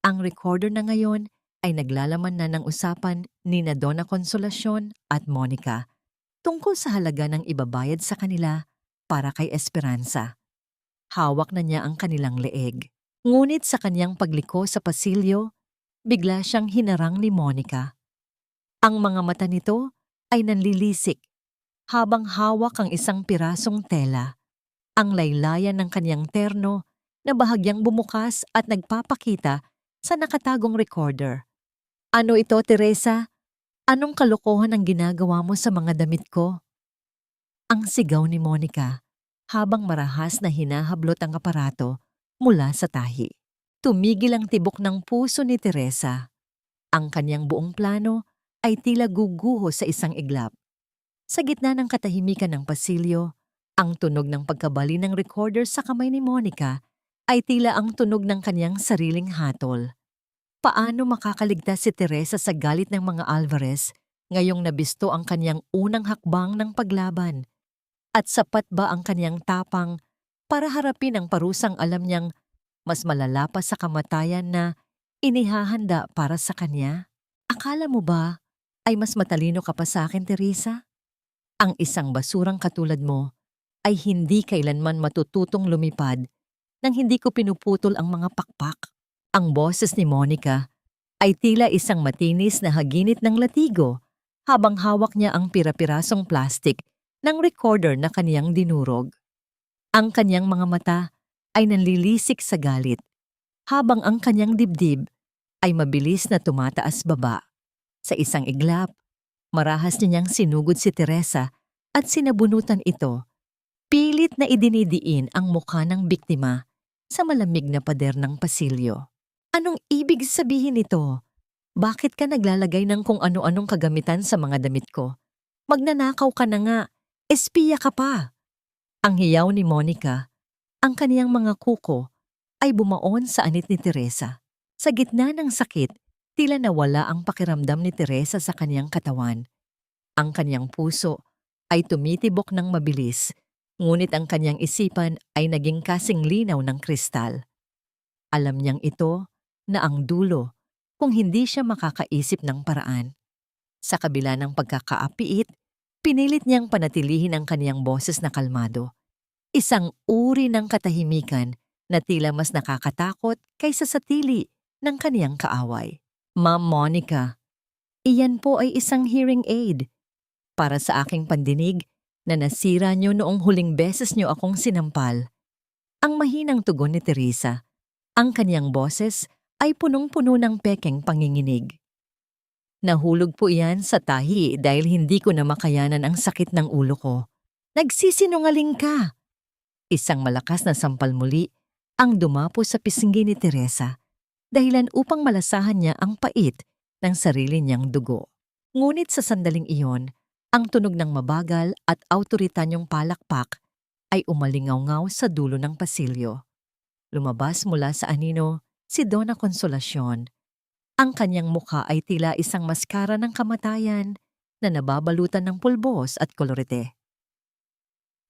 S1: Ang recorder na ngayon ay naglalaman na ng usapan ni Donna Consolacion at Monica tungkol sa halaga ng ibabayad sa kanila para kay Esperanza. Hawak na niya ang kanilang leeg. Ngunit sa kaniyang pagliko sa pasilyo, bigla siyang hinarang ni Monica. Ang mga mata nito ay nanlilisik habang hawak ang isang pirasong tela. Ang laylayan ng kaniyang terno na bahagyang bumukas at nagpapakita sa nakatagong recorder. Ano ito, Teresa? Anong kalokohan ang ginagawa mo sa mga damit ko? Ang sigaw ni Monica habang marahas na hinahablot ang aparato mula sa tahi. Tumigil ang tibok ng puso ni Teresa. Ang kanyang buong plano ay tila guguho sa isang iglap. Sa gitna ng katahimikan ng pasilyo, ang tunog ng pagkabali ng recorder sa kamay ni Monica ay tila ang tunog ng kanyang sariling hatol. Paano makakaligtas si Teresa sa galit ng mga Alvarez ngayong nabisto ang kanyang unang hakbang ng paglaban? At sapat ba ang kanyang tapang para harapin ang parusang alam niyang mas malala pa sa kamatayan na inihahanda para sa kanya? Akala mo ba ay mas matalino ka pa sa akin, Teresa? Ang isang basurang katulad mo ay hindi kailanman matututong lumipad nang hindi ko pinuputol ang mga pakpak. Ang boses ni Monica ay tila isang matinis na haginit ng latigo habang hawak niya ang pira-pirasong plastik ng recorder na kaniyang dinurog. Ang kaniyang mga mata ay nanlilisik sa galit, habang ang kanyang dibdib ay mabilis na tumataas baba. Sa isang iglap, marahas niyang sinugod si Teresa at sinabunutan ito. Pilit na idinidiin ang mukha ng biktima sa malamig na pader ng pasilyo. Anong ibig sabihin nito? Bakit ka naglalagay ng kung ano-anong kagamitan sa mga damit ko? Magnanakaw ka na nga, espiya ka pa. Ang hiyaw ni Monica, ang kaniyang mga kuko, ay bumaon sa anit ni Teresa. Sa gitna ng sakit, tila nawala ang pakiramdam ni Teresa sa kaniyang katawan. Ang kaniyang puso ay tumitibok ng mabilis, ngunit ang kaniyang isipan ay naging kasing linaw ng kristal. Alam niyang ito na ang dulo kung hindi siya makakaisip ng paraan. Sa kabila ng pagkakaapiit, pinilit niyang panatilihin ang kaniyang boses na kalmado. Isang uri ng katahimikan na tila mas nakakatakot kaysa sa tili ng kaniyang kaaway. Ma'am Monica, iyan po ay isang hearing aid. Para sa aking pandinig na nasira niyo noong huling beses niyo akong sinampal. Ang mahinang tugon ni Teresa. Ang kaniyang boses ay punong-puno ng pekeng panginginig. Nahulog po iyan sa tahi dahil hindi ko na makayanan ang sakit ng ulo ko. Nagsisinungaling ka! Isang malakas na sampal muli ang dumapo sa pisngi ni Teresa, dahilan upang malasahan niya ang pait ng sarili niyang dugo. Ngunit sa sandaling iyon, ang tunog ng mabagal at awtoritanyong palakpak ay umalingaw-ngaw sa dulo ng pasilyo. Lumabas mula sa anino si Donna Consolacion. Ang kanyang mukha ay tila isang maskara ng kamatayan na nababalutan ng pulbos at kolorete.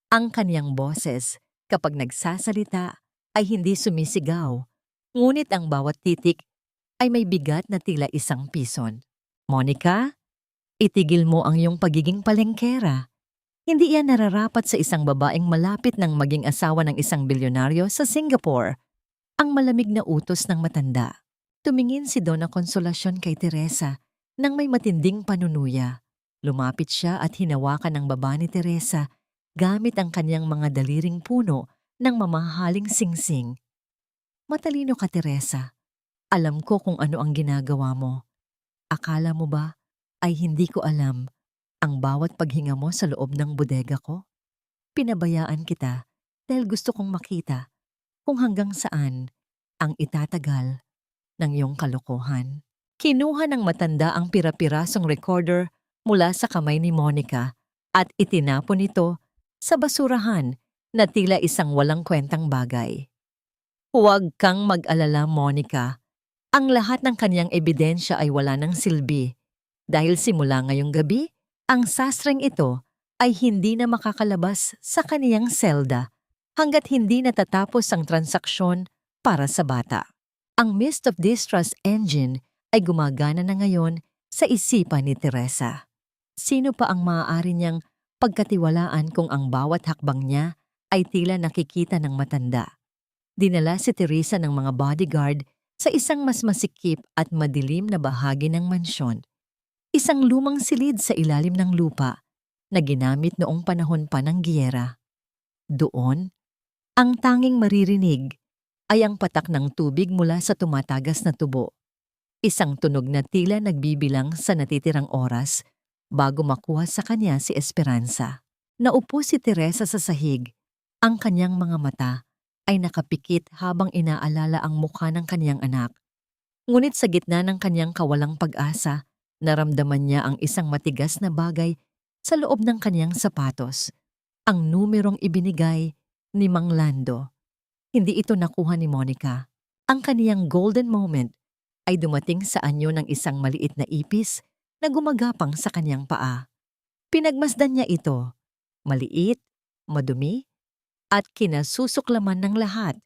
S1: Ang kaniyang boses, kapag nagsasalita, ay hindi sumisigaw, ngunit ang bawat titik ay may bigat na tila isang pison. Monica, itigil mo ang iyong pagiging palengkera. Hindi yan nararapat sa isang babaeng malapit ng maging asawa ng isang bilyonaryo sa Singapore. Ang malamig na utos ng matanda. Tumingin si Donna Consolacion kay Teresa nang may matinding panunuya. Lumapit siya at hinawakan ang baba ni Teresa gamit ang kanyang mga daliring puno ng mamahaling singsing. Matalino ka, Teresa. Alam ko kung ano ang ginagawa mo. Akala mo ba ay hindi ko alam ang bawat paghinga mo sa loob ng bodega ko? Pinabayaan kita dahil gusto kong makita kung hanggang saan ang itatagal ng iyong kalokohan. Kinuha ng matanda ang pira-pirasong recorder mula sa kamay ni Monica at itinapon ito sa basurahan na tila isang walang kwentang bagay. Huwag kang mag-alala, Monica. Ang lahat ng kanyang ebidensya ay wala ng silbi. Dahil simula ngayong gabi, ang sastreng ito ay hindi na makakalabas sa kaniyang selda hanggat hindi natatapos ang transaksyon para sa bata. Ang Mist of Distrust engine ay gumagana na ngayon sa isipan ni Teresa. Sino pa ang maaari niyang pagkatiwalaan kung ang bawat hakbang niya ay tila nakikita ng matanda? Dinala si Teresa ng mga bodyguard sa isang mas masikip at madilim na bahagi ng mansyon. Isang lumang silid sa ilalim ng lupa na ginamit noong panahon pa ng giyera. Doon, ang tanging maririnig ay ang patak ng tubig mula sa tumatagas na tubo. Isang tunog na tila nagbibilang sa natitirang oras bago makuha sa kanya si Esperanza. Naupo si Teresa sa sahig. Ang kanyang mga mata ay nakapikit habang inaalala ang mukha ng kanyang anak. Ngunit sa gitna ng kanyang kawalang pag-asa, naramdaman niya ang isang matigas na bagay sa loob ng kanyang sapatos. Ang numerong ibinigay ni Mang Lando. Hindi ito nakuha ni Monica. Ang kaniyang golden moment ay dumating sa anyo ng isang maliit na ipis na gumagapang sa kanyang paa. Pinagmasdan niya ito. Maliit, madumi, at kinasusuklaman ng lahat.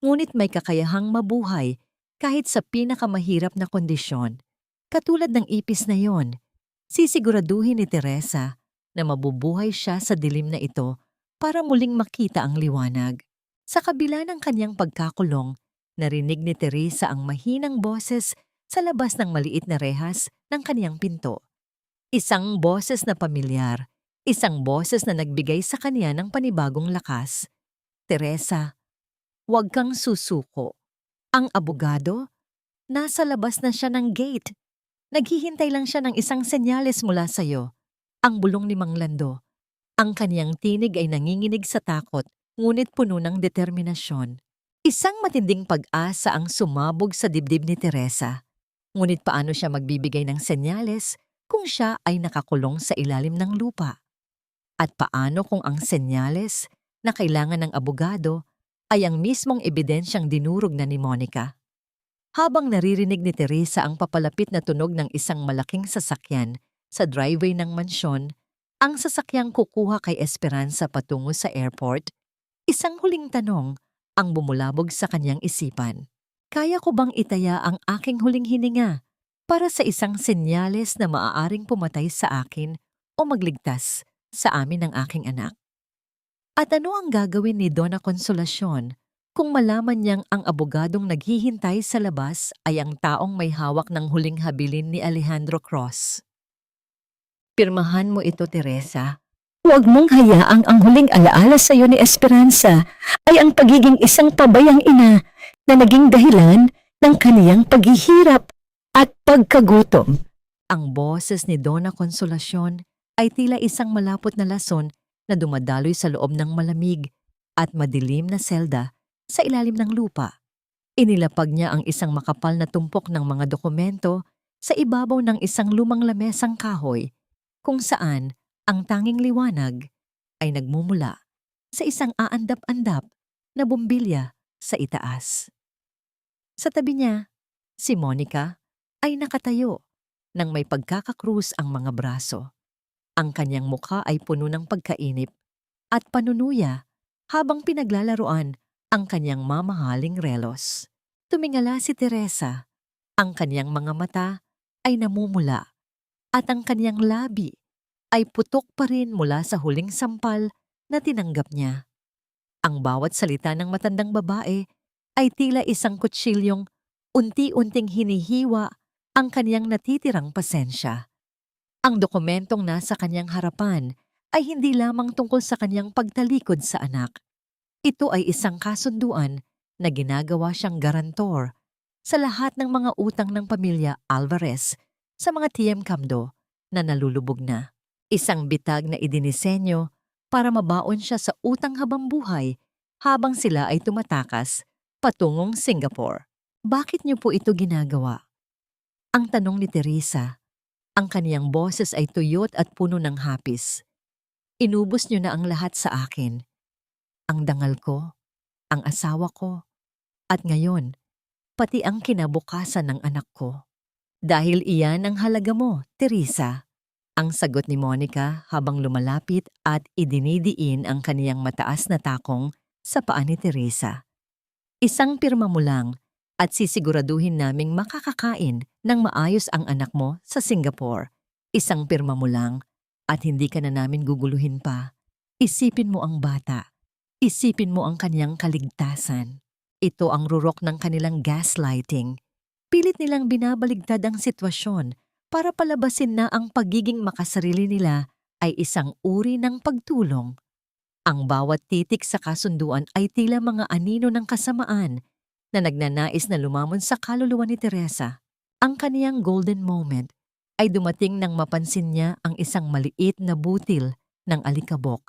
S1: Ngunit may kakayahang mabuhay kahit sa pinakamahirap na kondisyon. Katulad ng ipis na yon, sisiguraduhin ni Teresa na mabubuhay siya sa dilim na ito para muling makita ang liwanag. Sa kabila ng kanyang pagkakulong, narinig ni Teresa ang mahinang boses sa labas ng maliit na rehas ng kanyang pinto. Isang boses na pamilyar, isang boses na nagbigay sa kanya ng panibagong lakas. Teresa, huwag kang susuko. Ang abogado, nasa labas na siya ng gate. Naghihintay lang siya ng isang senyales mula sa iyo. Ang bulong ni Mang Lando. Ang kaniyang tinig ay nanginginig sa takot, ngunit puno ng determinasyon. Isang matinding pag-asa ang sumabog sa dibdib ni Teresa. Ngunit paano siya magbibigay ng senyales kung siya ay nakakulong sa ilalim ng lupa? At paano kung ang senyales na kailangan ng abogado ay ang mismong ebidensyang dinurog na ni Monica. Habang naririnig ni Teresa ang papalapit na tunog ng isang malaking sasakyan sa driveway ng mansyon, ang sasakyang kukuha kay Esperanza patungo sa airport, isang huling tanong ang bumulabog sa kanyang isipan. Kaya ko bang itaya ang aking huling hininga para sa isang senyales na maaaring pumatay sa akin o magligtas sa amin ng aking anak? At ano ang gagawin ni Donna Consolacion kung malaman niyang ang abogadong naghihintay sa labas ay ang taong may hawak ng huling habilin ni Alejandro Cross? Pirmahan mo ito, Teresa.
S2: Huwag mong hayaang ang huling alaala sa iyo ni Esperanza ay ang pagiging isang pabayang ina na naging dahilan ng kaniyang paghihirap at pagkagutom.
S1: Ang boses ni Donna Consolacion ay tila isang malapot na lason na dumadaloy sa loob ng malamig at madilim na selda sa ilalim ng lupa. Inilapag niya ang isang makapal na tumpok ng mga dokumento sa ibabaw ng isang lumang lamesang kahoy kung saan ang tanging liwanag ay nagmumula sa isang aandap-andap na bumbilya sa itaas. Sa tabi niya, si Monica ay nakatayo nang may pagkakakrus ang mga braso. Ang kanyang mukha ay puno ng pagkainip at panunuya habang pinaglalaruan ang kanyang mamahaling relos. Tumingala si Teresa. Ang kanyang mga mata ay namumula at ang kanyang labi ay putok pa rin mula sa huling sampal na tinanggap niya. Ang bawat salita ng matandang babae ay tila isang kutsilyong unti-unting hinihiwa ang kanyang natitirang pasensya. Ang dokumentong nasa kanyang harapan ay hindi lamang tungkol sa kanyang pagtalikod sa anak. Ito ay isang kasunduan na ginagawa siyang garantor sa lahat ng mga utang ng pamilya Alvarez sa mga TM Camdo na nalulubog na. Isang bitag na idinisenyo para mabaon siya sa utang habang buhay habang sila ay tumatakas patungong Singapore. Bakit niyo po ito ginagawa? Ang tanong ni Teresa. Ang kaniyang boses ay tuyot at puno ng hapis. Inubos niyo na ang lahat sa akin. Ang dangal ko, ang asawa ko, at ngayon, pati ang kinabukasan ng anak ko. Dahil iyan ang halaga mo, Teresa. Ang sagot ni Monica habang lumalapit at idinidiin ang kaniyang mataas na takong sa paa ni Teresa. Isang pirma mo lang at sisiguraduhin naming makakakain ng maayos ang anak mo sa Singapore. Isang pirma mo lang at hindi ka na namin guguluhin pa. Isipin mo ang bata. Isipin mo ang kanyang kaligtasan. Ito ang rurok ng kanilang gaslighting. Pilit nilang binabaligtad ang sitwasyon para palabasin na ang pagiging makasarili nila ay isang uri ng pagtulong. Ang bawat titik sa kasunduan ay tila mga anino ng kasamaan na nagnanais na lumamon sa kaluluwa ni Teresa. Ang kaniyang golden moment ay dumating nang mapansin niya ang isang maliit na butil ng alikabok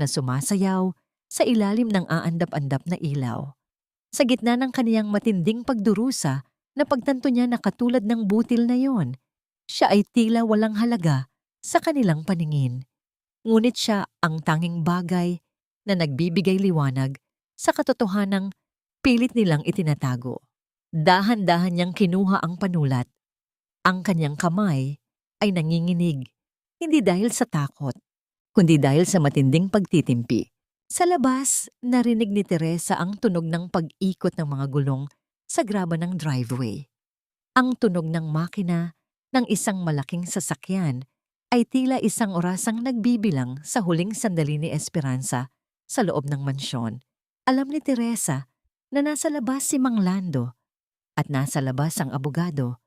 S1: na sumasayaw sa ilalim ng aandap-andap na ilaw. Sa gitna ng kaniyang matinding pagdurusa, napagtanto niya na katulad ng butil na yon, siya ay tila walang halaga sa kanilang paningin. Ngunit siya ang tanging bagay na nagbibigay liwanag sa katotohanang pilit nilang itinatago. Dahan-dahan niyang kinuha ang panulat. Ang kanyang kamay ay nanginginig, hindi dahil sa takot, kundi dahil sa matinding pagtitimpi. Sa labas, narinig ni Teresa ang tunog ng pag-ikot ng mga gulong sa graba ng driveway. Ang tunog ng makina ng isang malaking sasakyan ay tila isang orasang nagbibilang sa huling sandali ni Esperanza sa loob ng mansyon. Alam ni Teresa na nasa labas si Mang Lando at nasa labas ang abogado.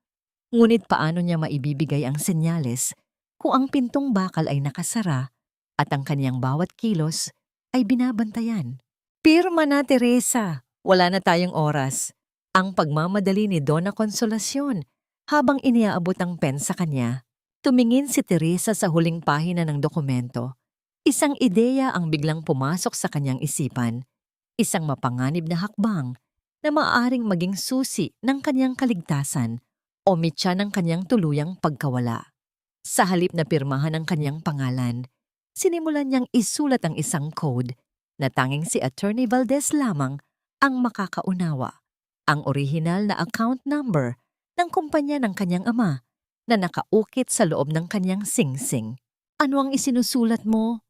S1: Ngunit paano niya maibibigay ang senyales kung ang pintong bakal ay nakasara at ang kaniyang bawat kilos ay binabantayan? Pirma na, Teresa! Wala na tayong oras. Ang pagmamadali ni Donna Consolacion habang iniaabot ang pen sa kanya. Tumingin si Teresa sa huling pahina ng dokumento. Isang ideya ang biglang pumasok sa kanyang isipan. Isang mapanganib na hakbang na maaaring maging susi ng kanyang kaligtasan o mitya ng kanyang tuluyang pagkawala. Sa halip na pirmahan ang kanyang pangalan, sinimulan niyang isulat ang isang code na tanging si Attorney Valdez lamang ang makakaunawa. Ang orihinal na account number ng kumpanya ng kanyang ama na nakaukit sa loob ng kanyang singsing. Ano ang isinusulat mo?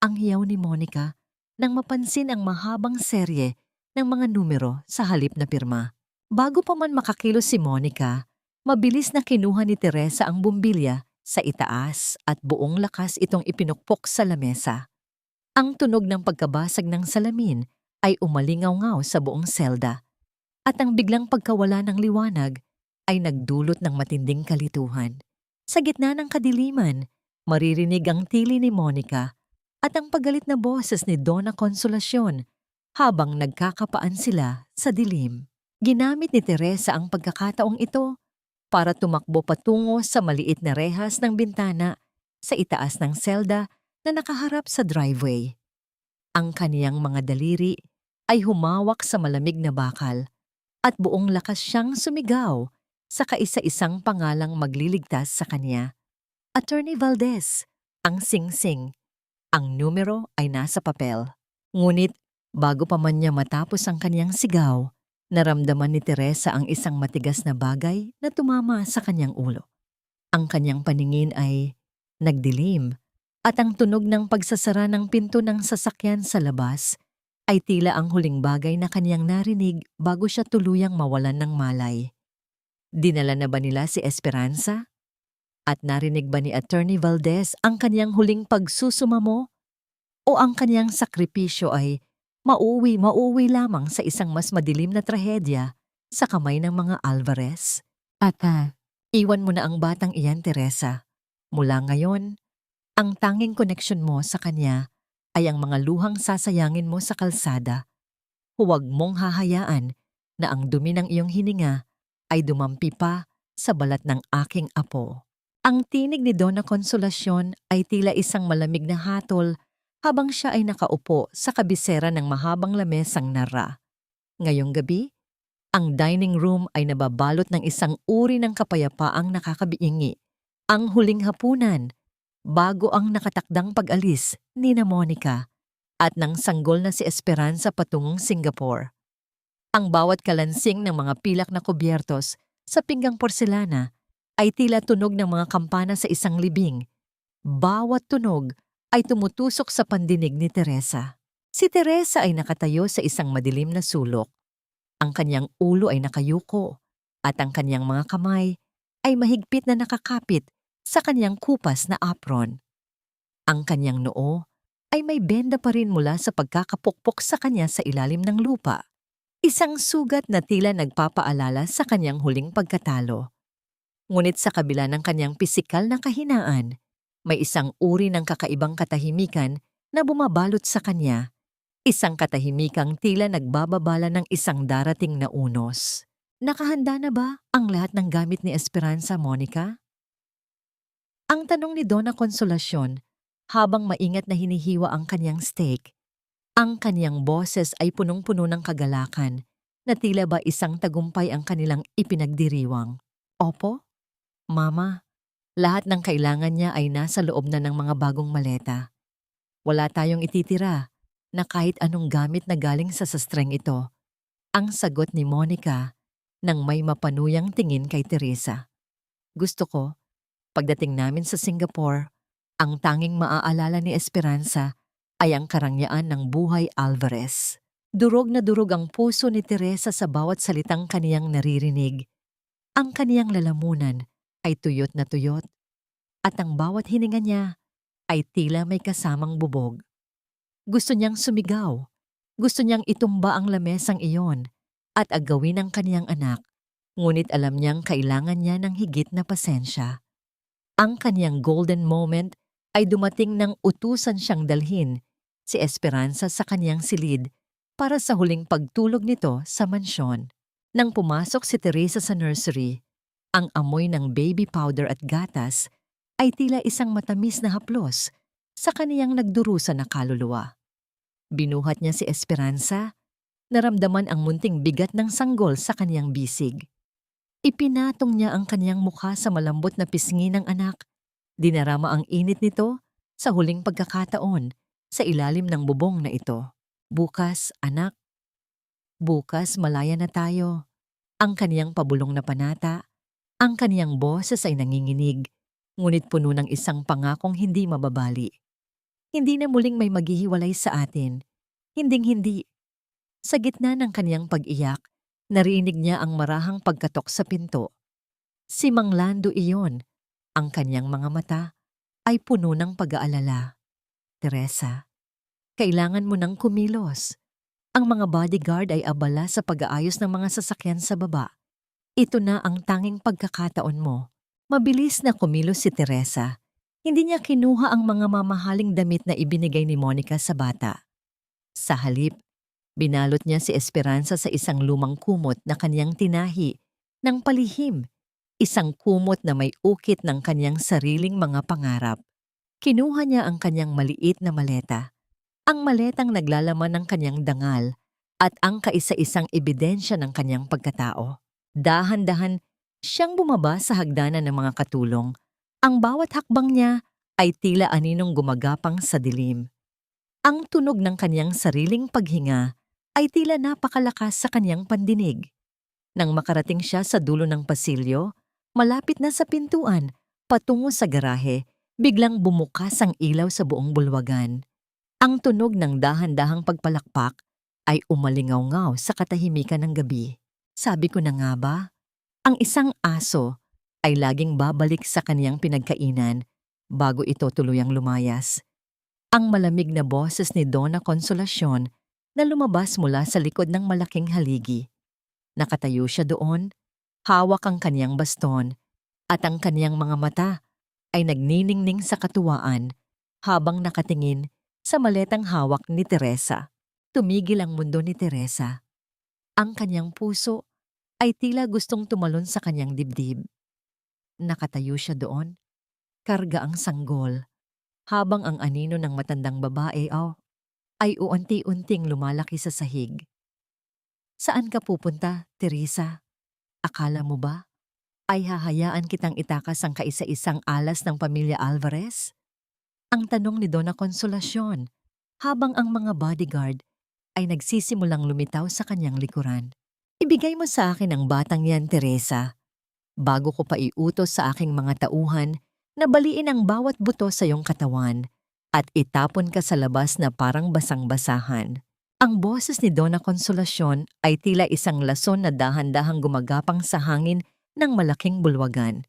S1: Ang hiyaw ni Monica nang mapansin ang mahabang serye ng mga numero sa halip na pirma. Bago pa man makakilos si Monica, mabilis na kinuha ni Teresa ang bumbilya sa itaas at buong lakas itong ipinukpok sa lamesa. Ang tunog ng pagkabasag ng salamin ay umalingaw-ngaw sa buong selda at ang biglang pagkawala ng liwanag ay nagdulot ng matinding kalituhan. Sa gitna ng kadiliman, maririnig ang tili ni Monica at ang paggalit na boses ni Donna Consolacion habang nagkakapaan sila sa dilim. Ginamit ni Teresa ang pagkakataong ito para tumakbo patungo sa maliit na rehas ng bintana sa itaas ng selda na nakaharap sa driveway. Ang kaniyang mga daliri ay humawak sa malamig na bakal at buong lakas siyang sumigaw sa kaisa-isang pangalang magliligtas sa kanya. Attorney Valdez, ang singsing. Ang numero ay nasa papel. Ngunit bago pa man niya matapos ang kaniyang sigaw, naramdaman ni Teresa ang isang matigas na bagay na tumama sa kanyang ulo. Ang kanyang paningin ay nagdilim at ang tunog ng pagsasara ng pinto ng sasakyan sa labas ay tila ang huling bagay na kaniyang narinig bago siya tuluyang mawalan ng malay. Dinala na ba nila si Esperanza? At narinig ba ni Attorney Valdez ang kaniyang huling pagsusumamo? O ang kaniyang sakripisyo ay mauwi lamang sa isang mas madilim na trahedya sa kamay ng mga Alvarez? At iwan mo na ang batang iyan, Teresa. Mula ngayon, ang tanging koneksyon mo sa kanya ay ang mga luhang sasayangin mo sa kalsada. Huwag mong hahayaan na ang dumi ng iyong hininga ay dumampi pa sa balat ng aking apo. Ang tinig ni Donna Consolacion ay tila isang malamig na hatol habang siya ay nakaupo sa kabisera ng mahabang lamesang nara. Ngayong gabi, ang dining room ay nababalot ng isang uri ng kapayapaang nakakabiingi. Ang huling hapunan, bago ang nakatakdang pag-alis ni na Monica at nang sanggol na si Esperanza patungong Singapore. Ang bawat kalansing ng mga pilak na kubyertos sa pinggang porselana ay tila tunog ng mga kampana sa isang libing. Bawat tunog ay tumutusok sa pandinig ni Teresa. Si Teresa ay nakatayo sa isang madilim na sulok. Ang kanyang ulo ay nakayuko at ang kanyang mga kamay ay mahigpit na nakakapit sa kanyang kupas na apron. Ang kanyang noo ay may benda pa rin mula sa pagkakapukpok sa kanya sa ilalim ng lupa. Isang sugat na tila nagpapaalala sa kanyang huling pagkatalo. Ngunit sa kabila ng kanyang pisikal na kahinaan, may isang uri ng kakaibang katahimikan na bumabalot sa kanya. Isang katahimikang tila nagbababala ng isang darating na unos. Nakahanda na ba ang lahat ng gamit ni Esperanza, Monica? Ang tanong ni Donna Consolacion habang maingat na hinihiwa ang kanyang steak. Ang kanyang boses ay punong-puno ng kagalakan na tila ba isang tagumpay ang kanilang ipinagdiriwang. Opo, Mama, lahat ng kailangan niya ay nasa loob na ng mga bagong maleta. Wala tayong ititira na kahit anong gamit na galing sa sastreng ito. Ang sagot ni Monica nang may mapanuyang tingin kay Teresa. Gusto ko, pagdating namin sa Singapore, ang tanging maaalala ni Esperanza ay ang karangyaan ng buhay Alvarez. Durog na durog ang puso ni Teresa sa bawat salitang kaniyang naririnig. Ang kaniyang lalamunan ay tuyot na tuyot at ang bawat hininga niya ay tila may kasamang bubog. Gusto niyang sumigaw, gusto niyang itumba ang lamesang iyon at agawin ang kaniyang anak, ngunit alam niyang kailangan niya ng higit na pasensya. Ang kaniyang golden moment ay dumating nang utusan siyang dalhin si Esperanza sa kaniyang silid para sa huling pagtulog nito sa mansyon. Nang pumasok si Teresa sa nursery, ang amoy ng baby powder at gatas ay tila isang matamis na haplos sa kaniyang nagdurusa na kaluluwa. Binuhat niya si Esperanza, naramdaman ang munting bigat ng sanggol sa kaniyang bisig. Ipinatong niya ang kaniyang mukha sa malambot na pisngi ng anak. Dinarama ang init nito sa huling pagkakataon sa ilalim ng bubong na ito. Bukas, anak, bukas malaya na tayo. Ang kaniyang pabulong na panata, ang kaniyang boses ay nanginginig, ngunit puno ng isang pangakong hindi mababali. Hindi na muling may maghihiwalay sa atin. Hinding-hindi. Sa gitna ng kaniyang pag-iyak, narinig niya ang marahang pagkatok sa pinto. Si Mang Lando iyon. Ang kaniyang mga mata ay puno ng pag-aalala. Teresa, kailangan mo nang kumilos. Ang mga bodyguard ay abala sa pag-aayos ng mga sasakyan sa baba. Ito na ang tanging pagkakataon mo. Mabilis na kumilos si Teresa. Hindi niya kinuha ang mga mamahaling damit na ibinigay ni Monica sa bata. Sa halip, binalot niya si Esperanza sa isang lumang kumot na kanyang tinahi ng palihim. Isang kumot na may ukit ng kanyang sariling mga pangarap. Kinuha niya ang kanyang maliit na maleta. Ang maletang naglalaman ng kanyang dangal at ang kaisa-isang ebidensya ng kanyang pagkatao. Dahan-dahan siyang bumaba sa hagdanan ng mga katulong. Ang bawat hakbang niya ay tila aninong gumagapang sa dilim. Ang tunog ng kanyang sariling paghinga ay tila napakalakas sa kanyang pandinig. Nang makarating siya sa dulo ng pasilyo, malapit na sa pintuan, patungo sa garahe, biglang bumukas ang ilaw sa buong bulwagan. Ang tunog ng dahan-dahang pagpalakpak ay umalingaw-ngaw sa katahimikan ng gabi. Sabi ko na nga ba, ang isang aso ay laging babalik sa kaniyang pinagkainan bago ito tuluyang lumayas. Ang malamig na boses ni Donna Consolacion na lumabas mula sa likod ng malaking haligi. Nakatayo siya doon, hawak ang kaniyang baston, at ang kaniyang mga mata ay nagniningning sa katuwaan habang nakatingin sa maletang hawak ni Teresa. Tumigil ang mundo ni Teresa. Ang kanyang puso ay tila gustong tumalon sa kanyang dibdib. Nakatayo siya doon, karga ang sanggol, habang ang anino ng matandang babae ay uunti-unting lumalaki sa sahig. Saan ka pupunta, Teresa? Akala mo ba ay hahayaan kitang itakas ang kaisa-isang alas ng pamilya Alvarez? Ang tanong ni Donna Consolacion, habang ang mga bodyguard ay nagsisimulang lumitaw sa kanyang likuran. Ibigay mo sa akin ang batang yan, Teresa, bago ko pa iutos sa aking mga tauhan na baliin ang bawat buto sa iyong katawan at itapon ka sa labas na parang basang-basahan. Ang boses ni Donna Consolacion ay tila isang lason na dahan-dahang gumagapang sa hangin ng malaking bulwagan.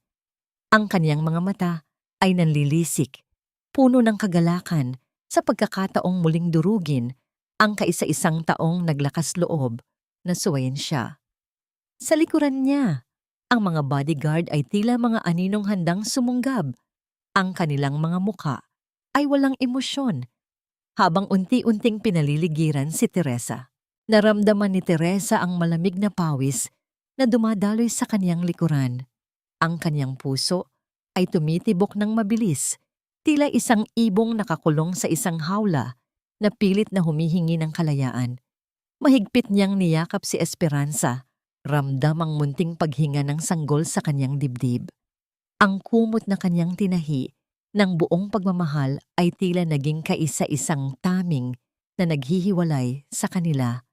S1: Ang kaniyang mga mata ay nanlilisik, puno ng kagalakan sa pagkakataong muling durugin ang kaisa-isang taong naglakas loob na suwayin siya. Sa likuran niya, ang mga bodyguard ay tila mga aninong handang sumunggab. Ang kanilang mga muka ay walang emosyon habang unti-unting pinaliligiran si Teresa. Naramdaman ni Teresa ang malamig na pawis na dumadaloy sa kaniyang likuran. Ang kaniyang puso ay tumitibok ng mabilis, tila isang ibong nakakulong sa isang hawla na pilit na humihingi ng kalayaan. Mahigpit niyang niyakap si Esperanza, ramdam ang munting paghinga ng sanggol sa kanyang dibdib. Ang kumot na kanyang tinahi ng buong pagmamahal ay tila naging kaisa-isang taming na naghihiwalay sa kanila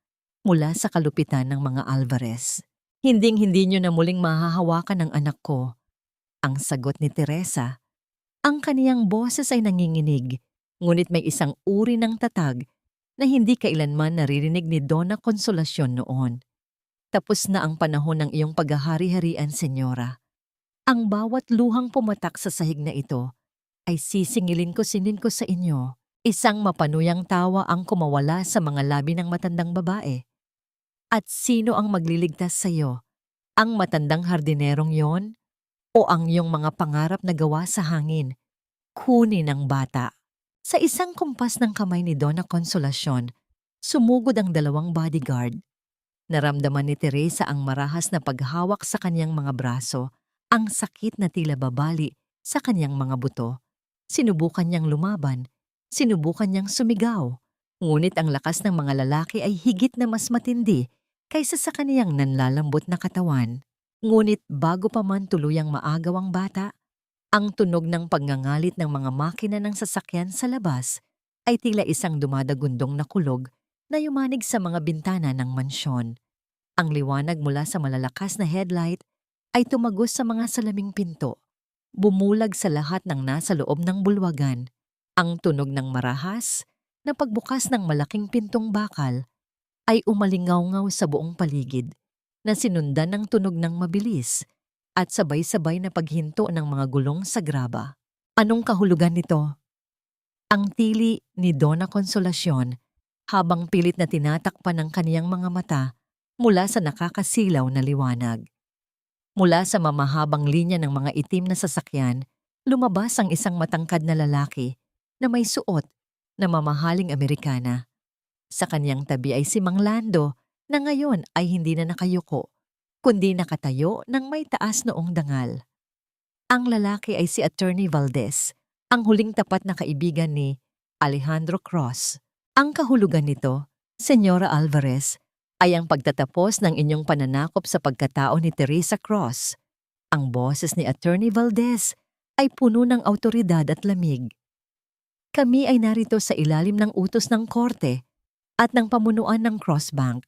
S1: mula sa kalupitan ng mga Alvarez. Hinding-hindi niyo na muling mahahawakan ang anak ko. Ang sagot ni Teresa. Ang kaniyang boses ay nanginginig, ngunit may isang uri ng tatag na hindi kailanman naririnig ni Donna Consolacion noon. Tapos na ang panahon ng iyong paghahari-harian, senyora. Ang bawat luhang pumatak sa sahig na ito ay sisingilin ko sa inyo. Isang mapanuyang tawa ang kumawala sa mga labi ng matandang babae. At sino ang magliligtas sa iyo? Ang matandang hardinerong yon? O ang iyong mga pangarap na gawa sa hangin? Kunin ang bata. Sa isang kumpas ng kamay ni Donna Consolacion, sumugod ang dalawang bodyguard. Naramdaman ni Teresa ang marahas na paghawak sa kanyang mga braso, ang sakit na tila babali sa kanyang mga buto. Sinubukan niyang lumaban, sinubukan niyang sumigaw, ngunit ang lakas ng mga lalaki ay higit na mas matindi kaysa sa kaniyang nanlalambot na katawan. Ngunit bago pa man tuluyang maagaw ang bata, ang tunog ng pagngangalit ng mga makina ng sasakyan sa labas ay tila isang dumadagundong na kulog na yumanig sa mga bintana ng mansyon. Ang liwanag mula sa malalakas na headlight ay tumagos sa mga salaming pinto, bumulag sa lahat ng nasa loob ng bulwagan. Ang tunog ng marahas na pagbukas ng malaking pintong bakal ay umalingaw-ngaw sa buong paligid na sinundan ng tunog ng mabilis at sabay-sabay na paghinto ng mga gulong sa graba. Anong kahulugan nito? Ang tili ni Donna Consolacion habang pilit na tinatakpan ng kaniyang mga mata mula sa nakakasilaw na liwanag. Mula sa mamahabang linya ng mga itim na sasakyan, lumabas ang isang matangkad na lalaki na may suot na mamahaling Amerikana. Sa kaniyang tabi ay si Mang Lando na ngayon ay hindi na nakayuko, kundi nakatayo ng may taas noong dangal. Ang lalaki ay si Attorney Valdez, ang huling tapat na kaibigan ni Alejandro Cross. Ang kahulugan nito, Senyora Alvarez, ay ang pagtatapos ng inyong pananakop sa pagkatao ni Teresa Cross. Ang boses ni Attorney Valdez ay puno ng awtoridad at lamig. Kami ay narito sa ilalim ng utos ng korte at ng pamunuan ng Cross Bank.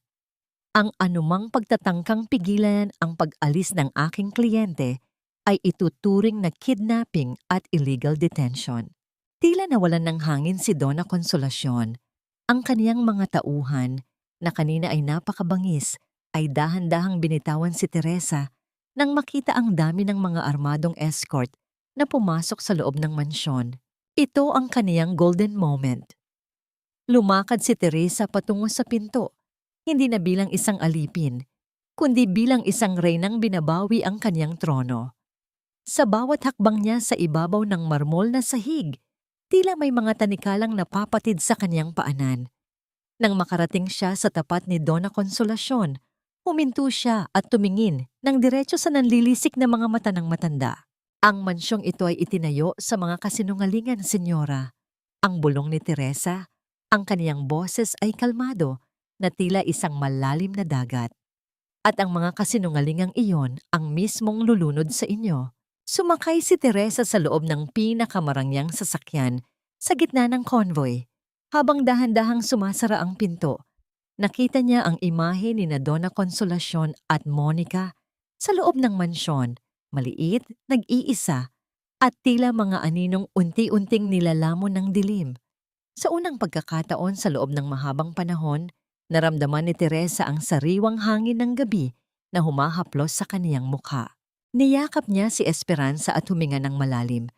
S1: Ang anumang pagtatangkang pigilan ang pag-alis ng aking kliyente ay ituturing na kidnapping at illegal detention. Tila nawalan ng hangin si Donna Consolacion. Ang kaniyang mga tauhan na kanina ay napakabangis ay dahan-dahang binitawan si Teresa nang makita ang dami ng mga armadong escort na pumasok sa loob ng mansyon. Ito ang kaniyang golden moment. Lumakad si Teresa patungo sa pinto, hindi na bilang isang alipin, kundi bilang isang reynang binabawi ang kaniyang trono. Sa bawat hakbang niya sa ibabaw ng marmol na sahig, tila may mga tanikalang napapatid sa kaniyang paanan. Nang makarating siya sa tapat ni Donna Consolacion, huminto siya at tumingin ng diretso sa nanlilisik na mga mata ng matanda. Ang mansyong ito ay itinayo sa mga kasinungalingan, senyora. Ang bulong ni Teresa, ang kaniyang boses ay kalmado na tila isang malalim na dagat. At ang mga kasinungalingang iyon ang mismong lulunod sa inyo. Sumakay si Teresa sa loob ng pinakamarangyang sasakyan sa gitna ng convoy. Habang dahan-dahang sumasara ang pinto, nakita niya ang imahe ni Donna Consolacion at Monica sa loob ng mansyon. Maliit, nag-iisa, at tila mga aninong unti-unting nilalamon ng dilim. Sa unang pagkakataon sa loob ng mahabang panahon, naramdaman ni Teresa ang sariwang hangin ng gabi na humahaplos sa kaniyang mukha. Niyakap niya si Esperanza at huminga ng malalim.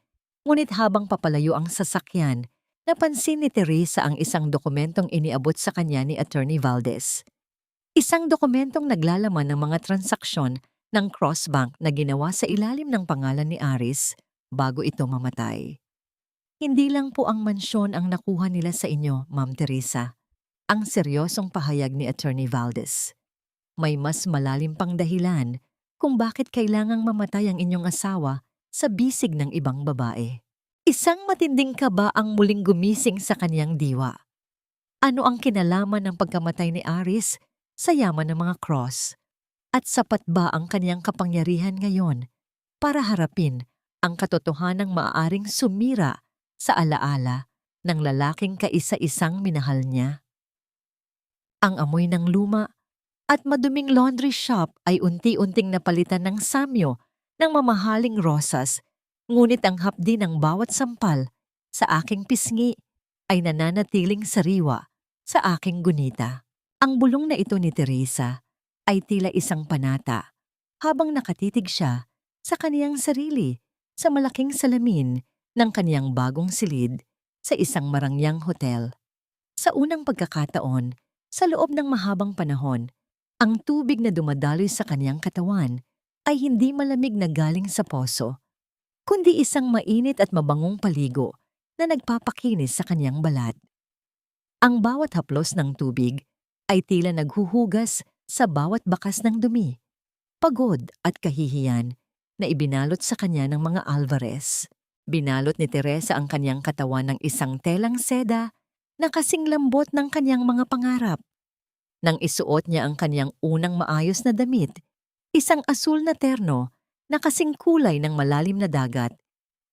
S1: Ngunit habang papalayo ang sasakyan, napansin ni Teresa ang isang dokumentong iniabot sa kanya ni Attorney Valdez. Isang dokumentong naglalaman ng mga transaksyon ng Cross Bank na ginawa sa ilalim ng pangalan ni Aris bago ito mamatay. Hindi lang po ang mansyon ang nakuha nila sa inyo, Ma'am Teresa. Ang seryosong pahayag ni Attorney Valdez. May mas malalim pang dahilan kung bakit kailangang mamatay ang inyong asawa sa bisig ng ibang babae. Isang matinding kaba ang muling gumising sa kaniyang diwa. Ano ang kinalaman ng pagkamatay ni Aris sa yaman ng mga Cross? At sapat ba ang kaniyang kapangyarihan ngayon para harapin ang katotohanang maaaring sumira sa alaala ng lalaking kaisa-isang minahal niya? Ang amoy ng luma at maduming laundry shop ay unti-unting napalitan ng samyo ng mamahaling rosas, ngunit ang hapdi ng bawat sampal sa aking pisngi ay nananatiling sariwa sa aking gunita. Ang bulong na ito ni Teresa ay tila isang panata habang nakatitig siya sa kaniyang sarili sa malaking salamin ng kaniyang bagong silid sa isang marangyang hotel. Sa unang pagkakataon, sa loob ng mahabang panahon, ang tubig na dumadaloy sa kaniyang katawan ay hindi malamig na galing sa poso, kundi isang mainit at mabangong paligo na nagpapakinis sa kaniyang balat. Ang bawat haplos ng tubig ay tila naghuhugas sa bawat bakas ng dumi, pagod at kahihiyan na ibinalot sa kanya ng mga Alvarez. Binalot ni Teresa ang kanyang katawan ng isang telang seda na kasing lambot ng kanyang mga pangarap. Nang isuot niya ang kanyang unang maayos na damit, isang asul na terno na kasing kulay ng malalim na dagat,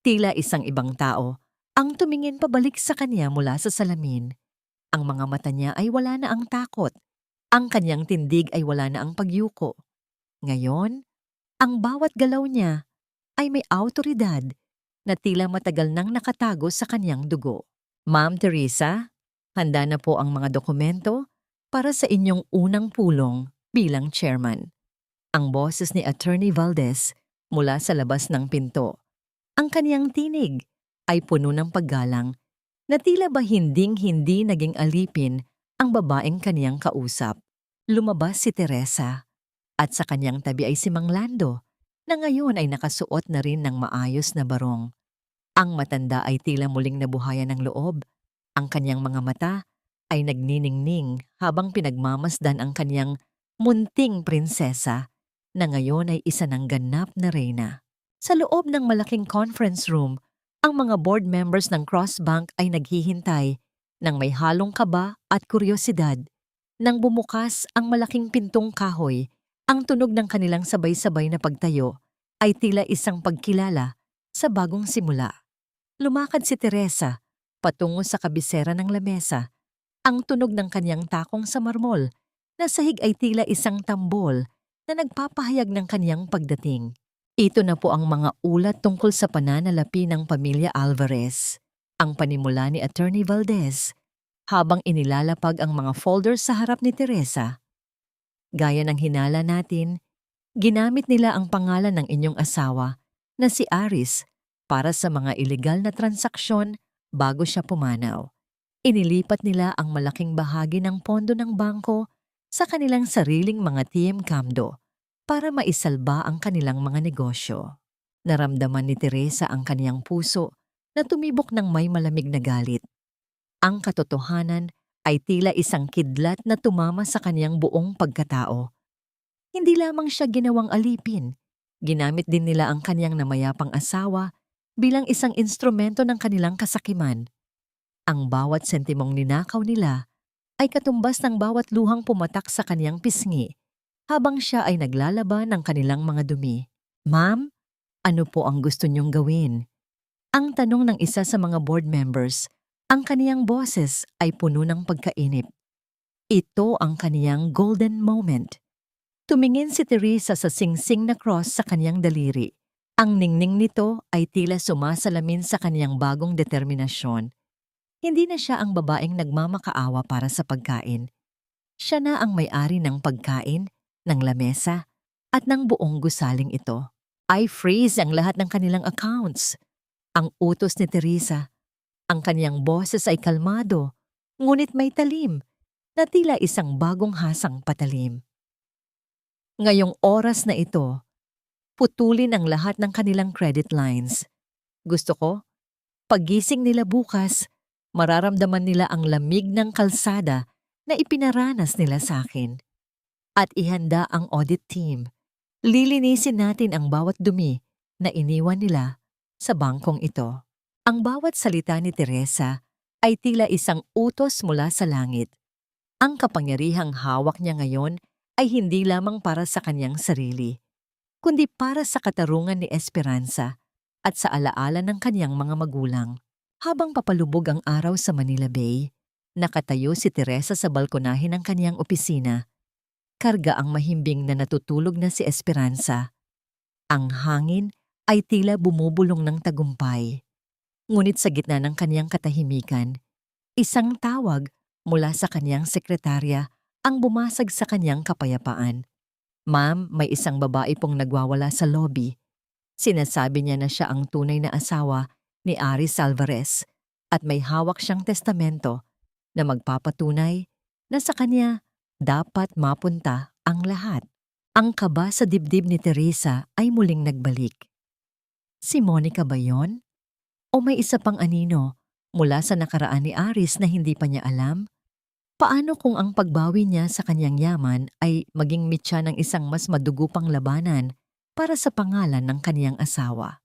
S1: tila isang ibang tao Ang tumingin pabalik sa kanya mula sa salamin. Ang mga mata niya ay wala na ang takot. Ang kanyang tindig ay wala na ang pagyuko. Ngayon, ang bawat galaw niya ay may awtoridad na tila matagal nang nakatago sa kanyang dugo. Ma'am Teresa, handa na po ang mga dokumento para sa inyong unang pulong bilang chairman. Ang boses ni Attorney Valdez mula sa labas ng pinto. Ang kaniyang tinig ay puno ng paggalang na tila ba hinding-hindi naging alipin ang babaeng kaniyang kausap. Lumabas si Teresa at sa kanyang tabi ay si Mang Lando na ngayon ay nakasuot na rin ng maayos na barong. Ang matanda ay tila muling nabuhayan ng loob. Ang kanyang mga mata ay nagniningning habang pinagmamasdan ang kanyang munting prinsesa na ngayon ay isa ng ganap na reyna. Sa loob ng malaking conference room, ang mga board members ng Crossbank ay naghihintay ng may halong kaba at kuryosidad. Nang bumukas ang malaking pintong kahoy, ang tunog ng kanilang sabay-sabay na pagtayo ay tila isang pagkilala sa bagong simula. Lumakad si Teresa patungo sa kabisera ng lamesa. Ang tunog ng kanyang takong sa marmol na sahig ay tila isang tambol na nagpapahayag ng kanyang pagdating. Ito na po ang mga ulat tungkol sa pananalapi ng pamilya Alvarez. Ang panimula ni Attorney Valdez habang inilalapag ang mga folders sa harap ni Teresa. Gaya ng hinala natin, ginamit nila ang pangalan ng inyong asawa na si Aris para sa mga ilegal na transaksyon bago siya pumanaw. Inilipat nila ang malaking bahagi ng pondo ng bangko sa kanilang sariling mga TM Camdo para maisalba ang kanilang mga negosyo. Naramdaman ni Teresa ang kaniyang puso na tumibok ng may malamig na galit. Ang katotohanan ay tila isang kidlat na tumama sa kaniyang buong pagkatao. Hindi lamang siya ginawang alipin, ginamit din nila ang kaniyang namayapang asawa bilang isang instrumento ng kanilang kasakiman. Ang bawat sentimong ninakaw nila ay katumbas ng bawat luhang pumatak sa kaniyang pisngi habang siya ay naglalaban ng kanilang mga dumi. Ma'am, ano po ang gusto niyong gawin? Ang tanong ng isa sa mga board members. Ang kaniyang boses ay puno ng pagkainip. Ito ang kaniyang golden moment. Tumingin si Teresa sa singsing na cross sa kaniyang daliri. Ang ningning nito ay tila sumasalamin sa kaniyang bagong determinasyon. Hindi na siya ang babaeng nagmamakaawa para sa pagkain. Siya na ang may-ari ng pagkain, ng lamesa, at ng buong gusaling ito. I freeze ang lahat ng kanilang accounts. Ang utos ni Teresa. Ang kaniyang boses ay kalmado, ngunit may talim, na tila isang bagong hasang patalim. Ngayong oras na ito, putulin ang lahat ng kanilang credit lines. Gusto ko, paggising nila bukas, mararamdaman nila ang lamig ng kalsada na ipinaranas nila sa akin. At ihanda ang audit team. Lilinisin natin ang bawat dumi na iniwan nila sa bangkong ito. Ang bawat salita ni Teresa ay tila isang utos mula sa langit. Ang kapangyarihang hawak niya ngayon ay hindi lamang para sa kanyang sarili, kundi para sa katarungan ni Esperanza at sa alaala ng kanyang mga magulang. Habang papalubog ang araw sa Manila Bay, nakatayo si Teresa sa balkonahe ng kanyang opisina. Karga ang mahimbing na natutulog na si Esperanza. Ang hangin ay tila bumubulong ng tagumpay. Ngunit sa gitna ng kaniyang katahimikan, isang tawag mula sa kaniyang sekretarya ang bumasag sa kaniyang kapayapaan. Ma'am, may isang babae pong nagwawala sa lobby. Sinasabi niya na siya ang tunay na asawa ni Aris Alvarez at may hawak siyang testamento na magpapatunay na sa kanya dapat mapunta ang lahat. Ang kaba sa dibdib ni Teresa ay muling nagbalik. Si Monica ba yon? O may isa pang anino mula sa nakaraan ni Aris na hindi pa niya alam? Paano kung ang pagbawi niya sa kanyang yaman ay maging mitya ng isang mas madugupang labanan para sa pangalan ng kaniyang asawa?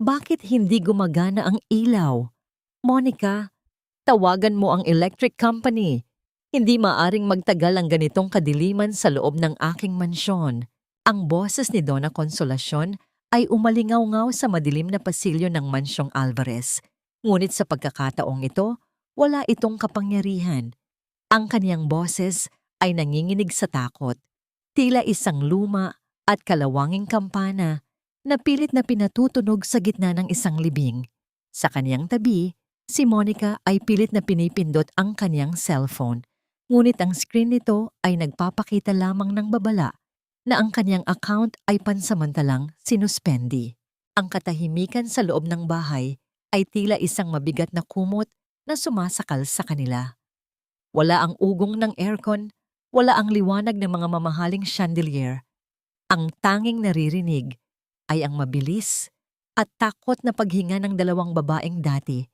S1: Bakit hindi gumagana ang ilaw? Monica, tawagan mo ang electric company. Hindi maaring magtagal ang ganitong kadiliman sa loob ng aking mansyon. Ang boses ni Donna Consolacion ay umalingaw-ngaw sa madilim na pasilyo ng mansyong Alvarez. Ngunit sa pagkakataong ito, wala itong kapangyarihan. Ang kaniyang boses ay nanginginig sa takot. Tila isang luma at kalawanging kampana na pilit na pinatutunog sa gitna ng isang libing. Sa kaniyang tabi, si Monica ay pilit na pinipindot ang kaniyang cellphone. Ngunit ang screen nito ay nagpapakita lamang ng babala na ang kanyang account ay pansamantalang sinuspendi. Ang katahimikan sa loob ng bahay ay tila isang mabigat na kumot na sumasakal sa kanila. Wala ang ugong ng aircon, wala ang liwanag ng mga mamahaling chandelier. Ang tanging naririnig ay ang mabilis at takot na paghinga ng dalawang babaeng dati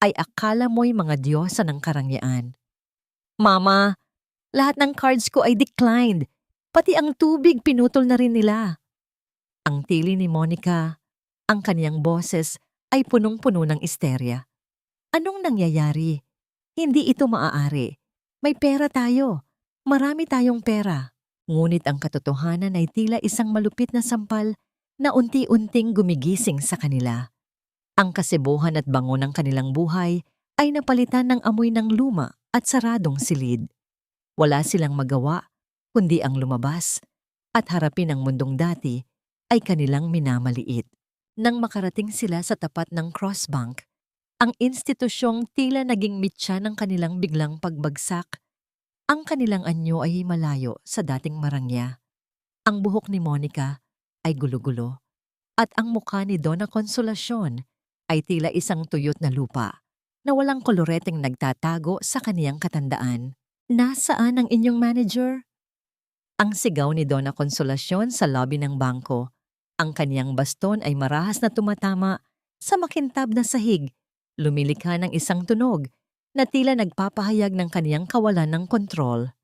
S1: ay akala mo'y mga diyosa ng karangyaan. Mama, lahat ng cards ko ay declined. Pati ang tubig pinutol na rin nila. Ang tili ni Monica, ang kaniyang boses ay punong-puno ng isterya. Anong nangyayari? Hindi ito maaari. May pera tayo. Marami tayong pera. Ngunit ang katotohanan ay tila isang malupit na sampal na unti-unting gumigising sa kanila. Ang kasibuhan at bango ng kanilang buhay ay napalitan ng amoy ng luma at saradong silid. Wala silang magawa kundi ang lumabas at harapin ang mundong dati ay kanilang minamaliit. Nang makarating sila sa tapat ng Crossbank, ang institusyong tila naging mitya ng kanilang biglang pagbagsak. Ang kanilang anyo ay malayo sa dating marangya. Ang buhok ni Monica ay gulo-gulo at ang mukha ni Donna Consolacion ay tila isang tuyot na lupa na walang koloreteng nagtatago sa kaniyang katandaan. Nasaan ang inyong manager? Ang sigaw ni Donna Consolacion sa lobby ng bangko. Ang kaniyang baston ay marahas na tumatama sa makintab na sahig. Lumilikha ng isang tunog na tila nagpapahayag ng kaniyang kawalan ng kontrol.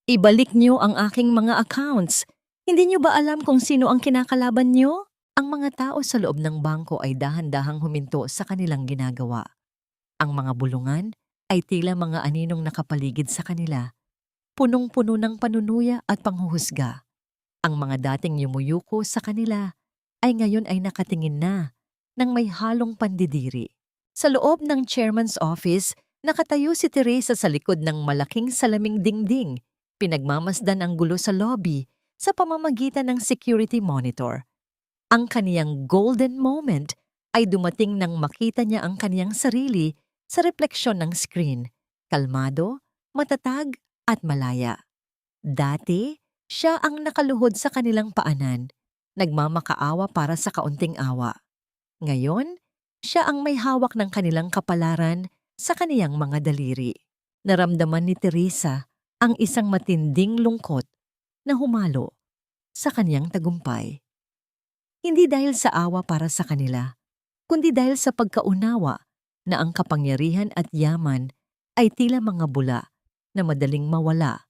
S1: Ibalik niyo ang aking mga accounts. Hindi niyo ba alam kung sino ang kinakalaban niyo? Ang mga tao sa loob ng bangko ay dahan-dahang huminto sa kanilang ginagawa. Ang mga bulungan ay tila mga aninong nakapaligid sa kanila. Punong-puno ng panunuya at panghuhusga. Ang mga dating yumuyuko sa kanila ay ngayon ay nakatingin na ng may halong pandidiri. Sa loob ng chairman's office, nakatayo si Teresa sa likod ng malaking salaming dingding. Pinagmamasdan ang gulo sa lobby sa pamamagitan ng security monitor. Ang kaniyang golden moment ay dumating nang makita niya ang kaniyang sarili sa refleksyon ng screen. Kalmado, matatag, at malaya. Dati, siya ang nakaluhod sa kanilang paanan, nagmamakaawa para sa kaunting awa. Ngayon, siya ang may hawak ng kanilang kapalaran sa kaniyang mga daliri. Naramdaman ni Teresa ang isang matinding lungkot na humalo sa kaniyang tagumpay. Hindi dahil sa awa para sa kanila, kundi dahil sa pagkaunawa na ang kapangyarihan at yaman ay tila mga bula na madaling mawala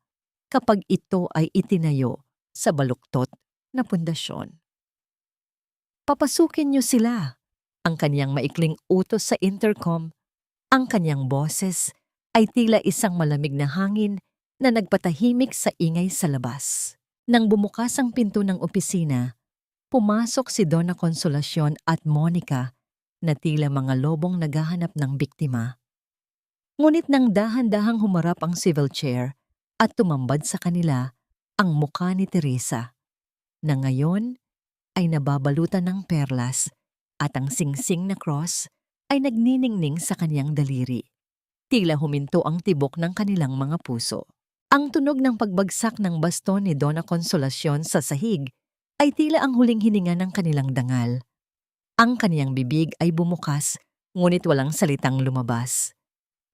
S1: kapag ito ay itinayo sa baluktot na pundasyon. Papasukin niyo sila. Ang kaniyang maikling utos sa intercom, ang kaniyang boses ay tila isang malamig na hangin na nagpatahimik sa ingay sa labas. Nang bumukas ang pinto ng opisina, pumasok si Donna Consolacion at Monica na tila mga lobong naghahanap ng biktima. Ngunit nang dahan-dahang humarap ang civil chair at tumambad sa kanila ang mukha ni Teresa, na ngayon ay nababalutan ng perlas at ang singsing na cross ay nagniningning sa kaniyang daliri. Tila huminto ang tibok ng kanilang mga puso. Ang tunog ng pagbagsak ng baston ni Donna Consolacion sa sahig ay tila ang huling hininga ng kanilang dangal. Ang kaniyang bibig ay bumukas, ngunit walang salitang lumabas.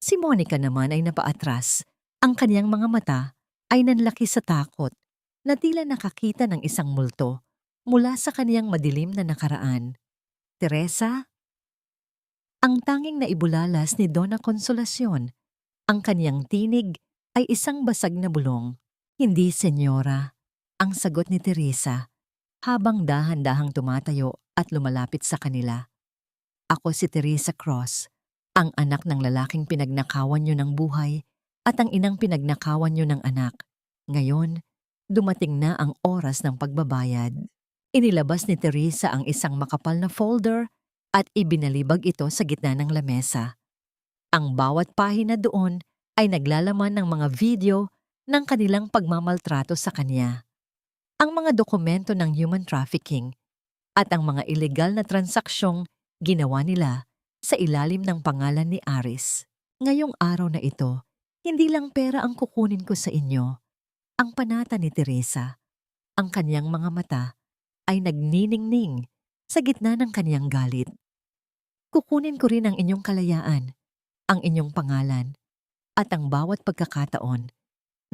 S1: Si Monica naman ay napaatras. Ang kaniyang mga mata ay nanlaki sa takot na tila nakakita ng isang multo mula sa kaniyang madilim na nakaraan. Teresa? Ang tanging naibulalas ni Donna Consolacion, ang kaniyang tinig ay isang basag na bulong. Hindi, senyora, ang sagot ni Teresa habang dahan-dahang tumatayo at lumalapit sa kanila. Ako si Teresa Cross, ang anak ng lalaking pinagnakawan niyo ng buhay at ang inang pinagnakawan niyo ng anak. Ngayon, dumating na ang oras ng pagbabayad. Inilabas ni Teresa ang isang makapal na folder at ibinalibag ito sa gitna ng lamesa. Ang bawat pahina doon ay naglalaman ng mga video ng kanilang pagmamaltrato sa kanya. Ang mga dokumento ng human trafficking at ang mga ilegal na transaksyong ginawa nila sa ilalim ng pangalan ni Aris. Ngayong araw na ito, hindi lang pera ang kukunin ko sa inyo. Ang panata ni Teresa, ang kanyang mga mata, ay nagniningning sa gitna ng kanyang galit. Kukunin ko rin ang inyong kalayaan, ang inyong pangalan, at ang bawat pagkakataon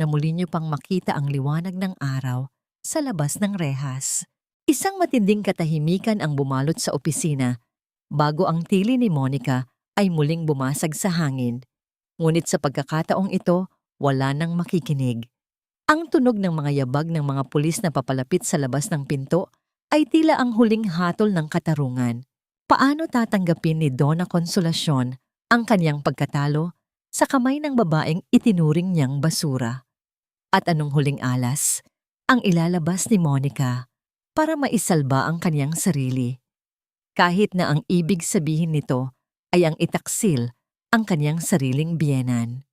S1: na muli niyo pang makita ang liwanag ng araw sa labas ng rehas. Isang matinding katahimikan ang bumalot sa opisina bago ang tili ni Monica ay muling bumasag sa hangin. Ngunit sa pagkakataong ito, wala nang makikinig. Ang tunog ng mga yabag ng mga pulis na papalapit sa labas ng pinto ay tila ang huling hatol ng katarungan. Paano tatanggapin ni Donna Consolacion ang kanyang pagkatalo sa kamay ng babaeng itinuring niyang basura? At anong huling alas ang ilalabas ni Monica para maisalba ang kanyang sarili? Kahit na ang ibig sabihin nito ay ang itaksil ang kanyang sariling biyenan.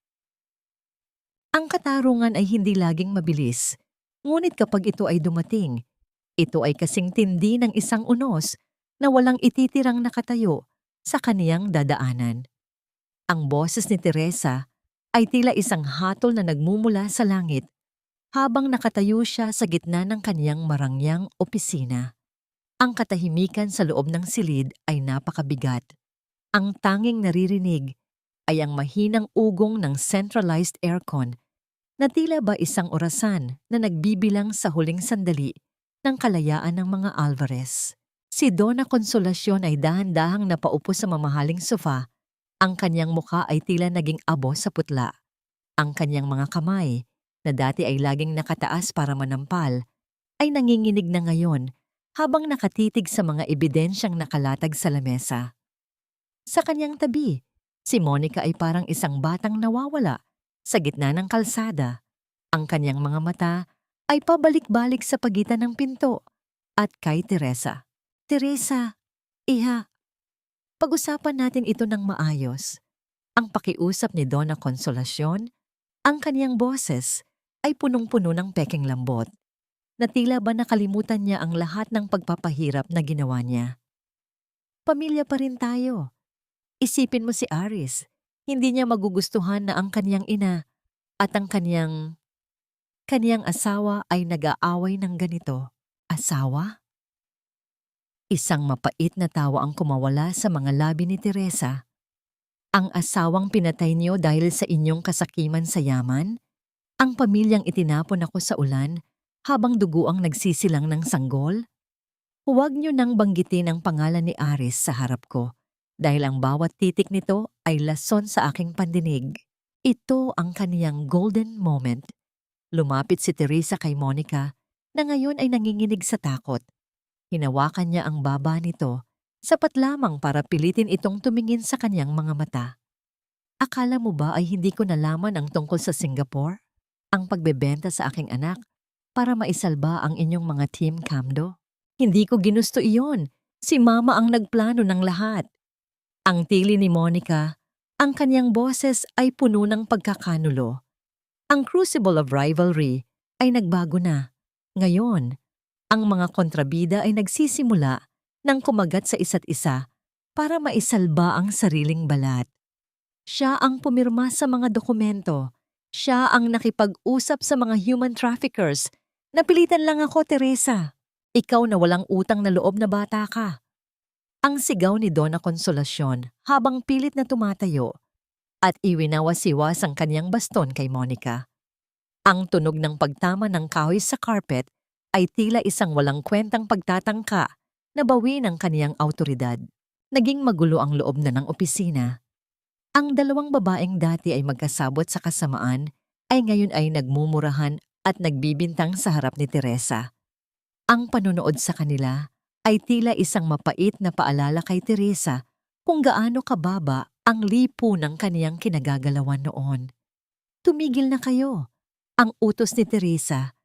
S1: Ang katarungan ay hindi laging mabilis, ngunit kapag ito ay dumating, ito ay kasing tindi ng isang unos na walang ititirang nakatayo sa kaniyang dadaanan. Ang boses ni Teresa ay tila isang hatol na nagmumula sa langit habang nakatayo siya sa gitna ng kaniyang marangyang opisina. Ang katahimikan sa loob ng silid ay napakabigat. Ang tanging naririnig ay ang mahinang ugong ng centralized aircon na tila ba isang orasan na nagbibilang sa huling sandali ng kalayaan ng mga Alvarez. Si Donna Consolacion ay dahan-dahang napaupo sa mamahaling sofa. Ang kanyang muka ay tila naging abo sa putla. Ang kanyang mga kamay, na dati ay laging nakataas para manampal, ay nanginginig na ngayon habang nakatitig sa mga ebidensyang nakalatag sa lamesa. Sa kanyang tabi, si Monica ay parang isang batang nawawala sa gitna ng kalsada. Ang kanyang mga mata ay pabalik-balik sa pagitan ng pinto at kay Teresa. Teresa, iha, pag-usapan natin ito ng maayos. Ang pakiusap ni Donna Consolacion, ang kaniyang boses ay punong-puno ng pekeng lambot, na tila ba nakalimutan niya ang lahat ng pagpapahirap na ginawa niya. Pamilya pa rin tayo. Isipin mo si Aris, hindi niya magugustuhan na ang kaniyang ina at ang kaniyang asawa ay nag-aaway ng ganito. Asawa? Isang mapait na tawa ang kumawala sa mga labi ni Teresa. Ang asawang pinatay niyo dahil sa inyong kasakiman sa yaman? Ang pamilyang itinapon ako sa ulan habang dugo ang nagsisilang ng sanggol? Huwag niyo nang banggitin ang pangalan ni Aris sa harap ko dahil ang bawat titik nito ay lason sa aking pandinig. Ito ang kaniyang golden moment. Lumapit si Teresa kay Monica na ngayon ay nanginginig sa takot. Hinawakan niya ang baba nito, sapat lamang para pilitin itong tumingin sa kanyang mga mata. Akala mo ba ay hindi ko nalaman ang tungkol sa Singapore? Ang pagbebenta sa aking anak para maisalba ang inyong mga Team Camdo? Hindi ko ginusto iyon. Si Mama ang nagplano ng lahat. Ang tili ni Monica, ang kanyang boses ay puno ng pagkakanulo. Ang crucible of rivalry ay nagbago na. Ngayon, ang mga kontrabida ay nagsisimula ng kumagat sa isa't isa para maisalba ang sariling balat. Siya ang pumirma sa mga dokumento. Siya ang nakipag-usap sa mga human traffickers. Napilitan lang ako, Teresa. Ikaw na walang utang na loob na bata ka. Ang sigaw ni Donna Consolacion habang pilit na tumatayo at iwinawas-iwas ang kanyang baston kay Monica. Ang tunog ng pagtama ng kahoy sa carpet ay tila isang walang kwentang pagtatangka na bawi ng kaniyang autoridad. Naging magulo ang loob na ng opisina. Ang dalawang babaeng dati ay magkasabot sa kasamaan ay ngayon ay nagmumurahan at nagbibintang sa harap ni Teresa. Ang panonood sa kanila ay tila isang mapait na paalala kay Teresa kung gaano kababa ang lipo ng kaniyang kinagagalawan noon. Tumigil na kayo. Ang utos ni Teresa.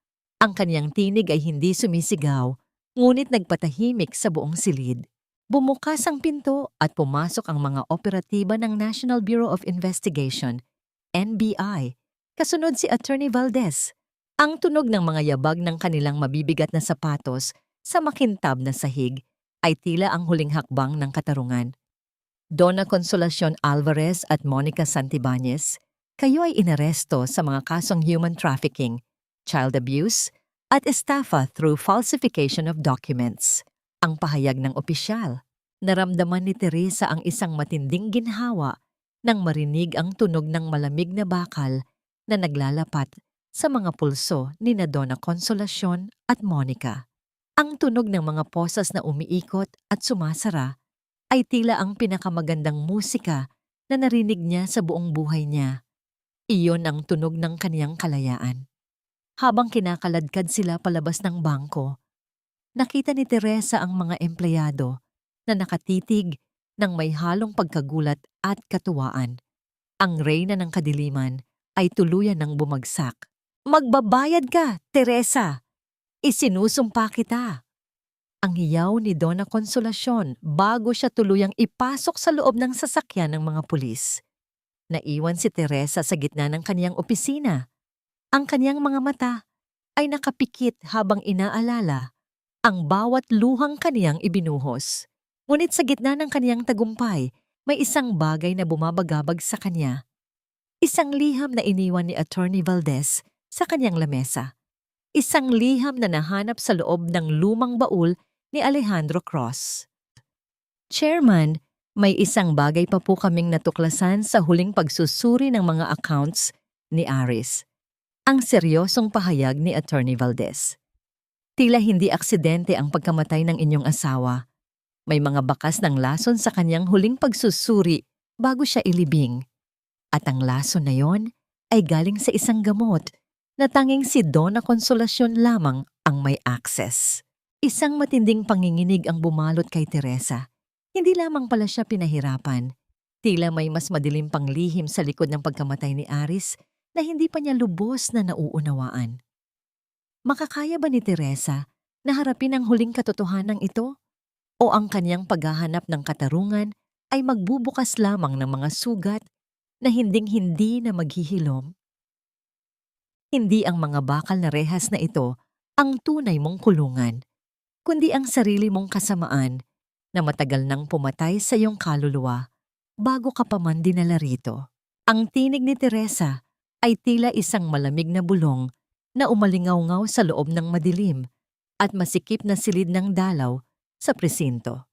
S1: Ang kaniyang tinig ay hindi sumisigaw, Ngunit nagpatahimik sa buong silid. Bumukas ang pinto at pumasok ang mga operatiba ng National Bureau of Investigation, NBI. Kasunod si Attorney Valdez. Ang tunog ng mga yabag ng kanilang mabibigat na sapatos sa makintab na sahig ay tila ang huling hakbang ng katarungan. Donna Consolacion Alvarez at Monica Santibanez, kayo ay inaresto sa mga kasong human trafficking, child abuse, at estafa through falsification of documents. Ang pahayag ng opisyal, naramdaman ni Teresa ang isang matinding ginhawa nang marinig ang tunog ng malamig na bakal na naglalapat sa mga pulso ni na Donna Consolacion at Monica. Ang tunog ng mga posas na umiikot at sumasara ay tila ang pinakamagandang musika na narinig niya sa buong buhay niya. Iyon ang tunog ng kaniyang kalayaan. Habang kinakaladkad sila palabas ng bangko, nakita ni Teresa ang mga empleyado na nakatitig ng may halong pagkagulat at katuwaan. Ang reyna ng kadiliman ay tuluyan ng bumagsak. "Magbabayad ka, Teresa! Isinusumpa kita!" Ang hiyaw ni Donna Consolacion bago siya tuluyang ipasok sa loob ng sasakyan ng mga pulis. Naiwan si Teresa sa gitna ng kaniyang opisina. Ang kaniyang mga mata ay nakapikit habang inaalala ang bawat luhang kaniyang ibinuhos. Ngunit sa gitna ng kaniyang tagumpay, may isang bagay na bumabagabag sa kanya. Isang liham na iniwan ni Attorney Valdez sa kaniyang lamesa. Isang liham na nahanap sa loob ng lumang baul ni Alejandro Cross. "Chairman, may isang bagay pa po kaming natuklasan sa huling pagsusuri ng mga accounts ni Aris." Ang seryosong pahayag ni Attorney Valdez. "Tila hindi aksidente ang pagkamatay ng inyong asawa. May mga bakas ng lason sa kanyang huling pagsusuri bago siya ilibing. At ang lason na yon ay galing sa isang gamot na tanging si Donna Consolacion lamang ang may access." Isang matinding panginginig ang bumalot kay Teresa. Hindi lamang pala siya pinahirapan. Tila may mas madilim pang lihim sa likod ng pagkamatay ni Aris na hindi pa niya lubos na nauunawaan. Makakaya ba ni Teresa na harapin ang huling katotohanan ito? O ang kanyang paghahanap ng katarungan ay magbubukas lamang ng mga sugat na hinding-hindi na maghihilom? Hindi ang mga bakal na rehas na ito ang tunay mong kulungan, kundi ang sarili mong kasamaan na matagal nang pumatay sa iyong kaluluwa bago ka pa man dinala rito. Ang tinig ni Teresa ay tila isang malamig na bulong na umalingaw-ngaw sa loob ng madilim at masikip na silid ng dalaw sa presinto.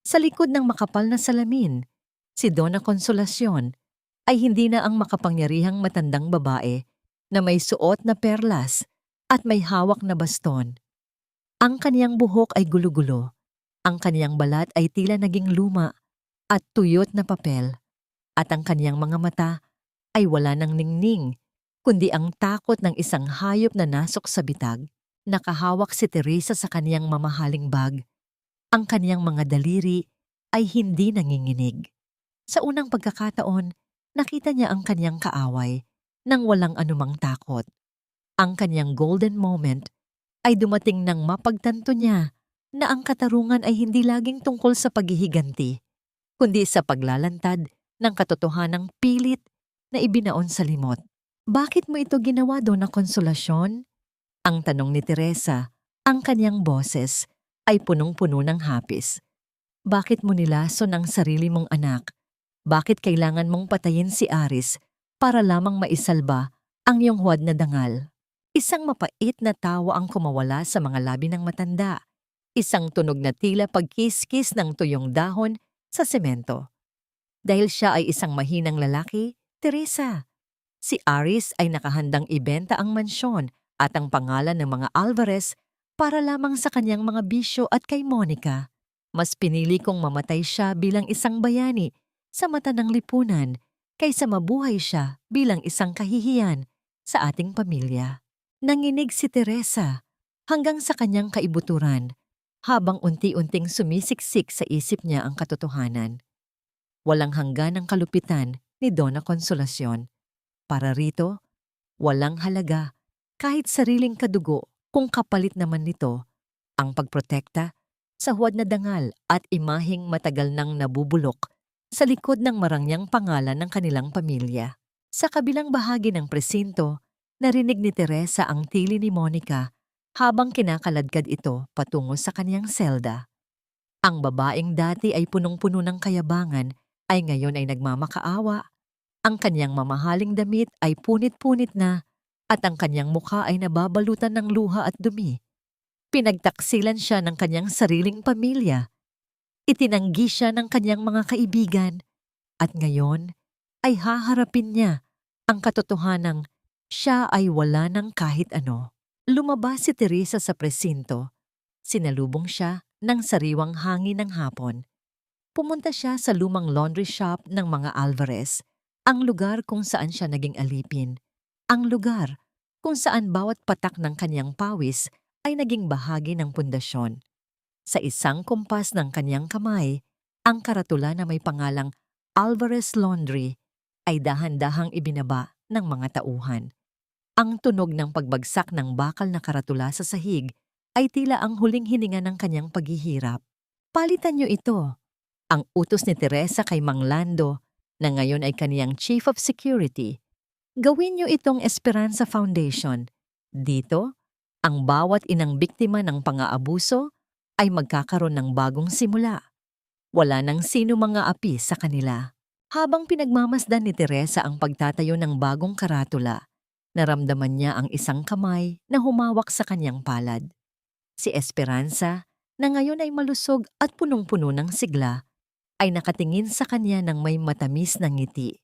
S1: Sa likod ng makapal na salamin, si Donna Consolacion ay hindi na ang makapangyarihang matandang babae na may suot na perlas at may hawak na baston. Ang kaniyang buhok ay gulo-gulo, ang kaniyang balat ay tila naging luma at tuyot na papel, at ang kaniyang mga mata ay wala ng ningning, kundi ang takot ng isang hayop na nasok sa bitag. Nakahawak si Teresa sa kaniyang mamahaling bag. Ang kaniyang mga daliri ay hindi nanginginig. Sa unang pagkakataon, nakita niya ang kaniyang kaaway nang walang anumang takot. Ang kaniyang golden moment ay dumating nang mapagtanto niya na ang katarungan ay hindi laging tungkol sa paghihiganti, kundi sa paglalantad ng katotohanang pilit na ibinaon sa limot. "Bakit mo ito ginawa, Donna Consolacion?" Ang tanong ni Teresa. Ang kaniyang boses ay punong-puno ng hapis. "Bakit mo nilason ang sarili mong anak? Bakit kailangan mong patayin si Aris para lamang maisalba ang iyong huwad na dangal?" Isang mapait na tawa ang kumawala sa mga labi ng matanda. Isang tunog na tila pagkiskis ng tuyong dahon sa semento. Dahil siya ay isang mahinang lalaki, Teresa, si Aris ay nakahandang ibenta ang mansyon at ang pangalan ng mga Alvarez para lamang sa kanyang mga bisyo at kay Monica. Mas pinili kong mamatay siya bilang isang bayani sa mata ng lipunan kaysa mabuhay siya bilang isang kahihiyan sa ating pamilya. Nanginig si Teresa hanggang sa kanyang kaibuturan habang unti-unting sumisiksik sa isip niya ang katotohanan. Walang hanggan ang kalupitan ni Donna Consolacion. Para rito, walang halaga kahit sariling kadugo kung kapalit naman nito ang pagprotekta sa huwad na dangal at imaheng matagal nang nabubulok sa likod ng marangyang pangalan ng kanilang pamilya. Sa kabilang bahagi ng presinto, narinig ni Teresa ang tili ni Monica habang kinakaladkad ito patungo sa kaniyang selda. Ang babaeng dati ay punong-puno ng kayabangan ay ngayon ay nagmamakaawa. Ang kanyang mamahaling damit ay punit-punit na at ang kanyang mukha ay nababalutan ng luha at dumi. Pinagtaksilan siya ng kanyang sariling pamilya. Itinanggi siya ng kanyang mga kaibigan at ngayon ay haharapin niya ang katotohanang siya ay wala ng kahit ano. Lumabas si Teresa sa presinto. Sinalubong siya ng sariwang hangin ng hapon. Pumunta siya sa lumang laundry shop ng mga Alvarez, ang lugar kung saan siya naging alipin. Ang lugar kung saan bawat patak ng kanyang pawis ay naging bahagi ng pundasyon. Sa isang kumpas ng kanyang kamay, ang karatula na may pangalang Alvarez Laundry ay dahan-dahang ibinaba ng mga tauhan. Ang tunog ng pagbagsak ng bakal na karatula sa sahig ay tila ang huling hininga ng kanyang paghihirap. Palitan niyo ito. Ang utos ni Teresa kay Mang Lando na ngayon ay kaniyang Chief of Security. Gawin niyo itong Esperanza Foundation. Dito, ang bawat inang biktima ng pang-aabuso ay magkakaroon ng bagong simula. Wala nang sino mga api sa kanila. Habang pinagmamasdan ni Teresa ang pagtatayo ng bagong karatula, naramdaman niya ang isang kamay na humawak sa kanyang palad. Si Esperanza, na ngayon ay malusog at punong-puno ng sigla, ay nakatingin sa kanya ng may matamis na ngiti.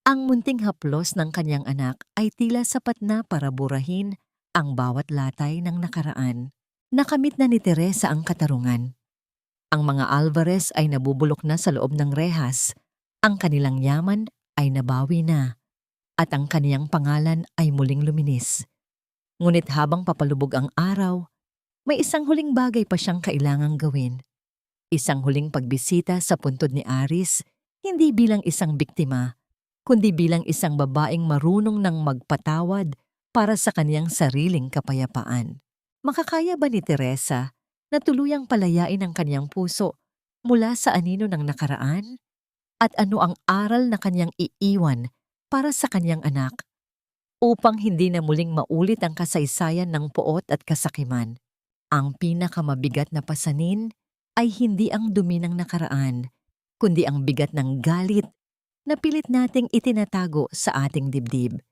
S1: Ang munting haplos ng kanyang anak ay tila sapat na para burahin ang bawat latay ng nakaraan. Nakamit na ni Teresa ang katarungan. Ang mga Alvarez ay nabubulok na sa loob ng rehas, ang kanilang yaman ay nabawi na, at ang kaniyang pangalan ay muling luminis. Ngunit habang papalubog ang araw, may isang huling bagay pa siyang kailangang gawin. Isang huling pagbisita sa puntod ni Aris, hindi bilang isang biktima, kundi bilang isang babaeng marunong ng magpatawad para sa kaniyang sariling kapayapaan. Makakaya ba ni Teresa na tuluyang palayain ang kaniyang puso mula sa anino ng nakaraan? At ano ang aral na kaniyang iiwan para sa kaniyang anak upang hindi na muling maulit ang kasaysayan ng poot at kasakiman? Ang pinakamabigat na pasanin ay hindi ang dumi ng nakaraan, kundi ang bigat ng galit na pilit nating itinatago sa ating dibdib,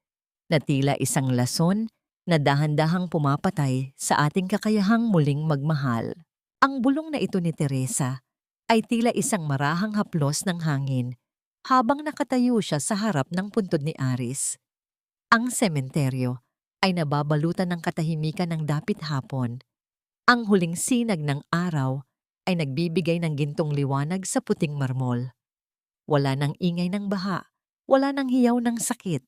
S1: na tila isang lason na dahan-dahang pumapatay sa ating kakayahang muling magmahal. Ang bulong na ito ni Teresa ay tila isang marahang haplos ng hangin habang nakatayo siya sa harap ng puntod ni Aris. Ang sementeryo ay nababalutan ng katahimikan ng dapit hapon. Ang huling sinag ng araw ay nagbibigay ng gintong liwanag sa puting marmol. Wala nang ingay ng baha, wala nang hiyaw ng sakit.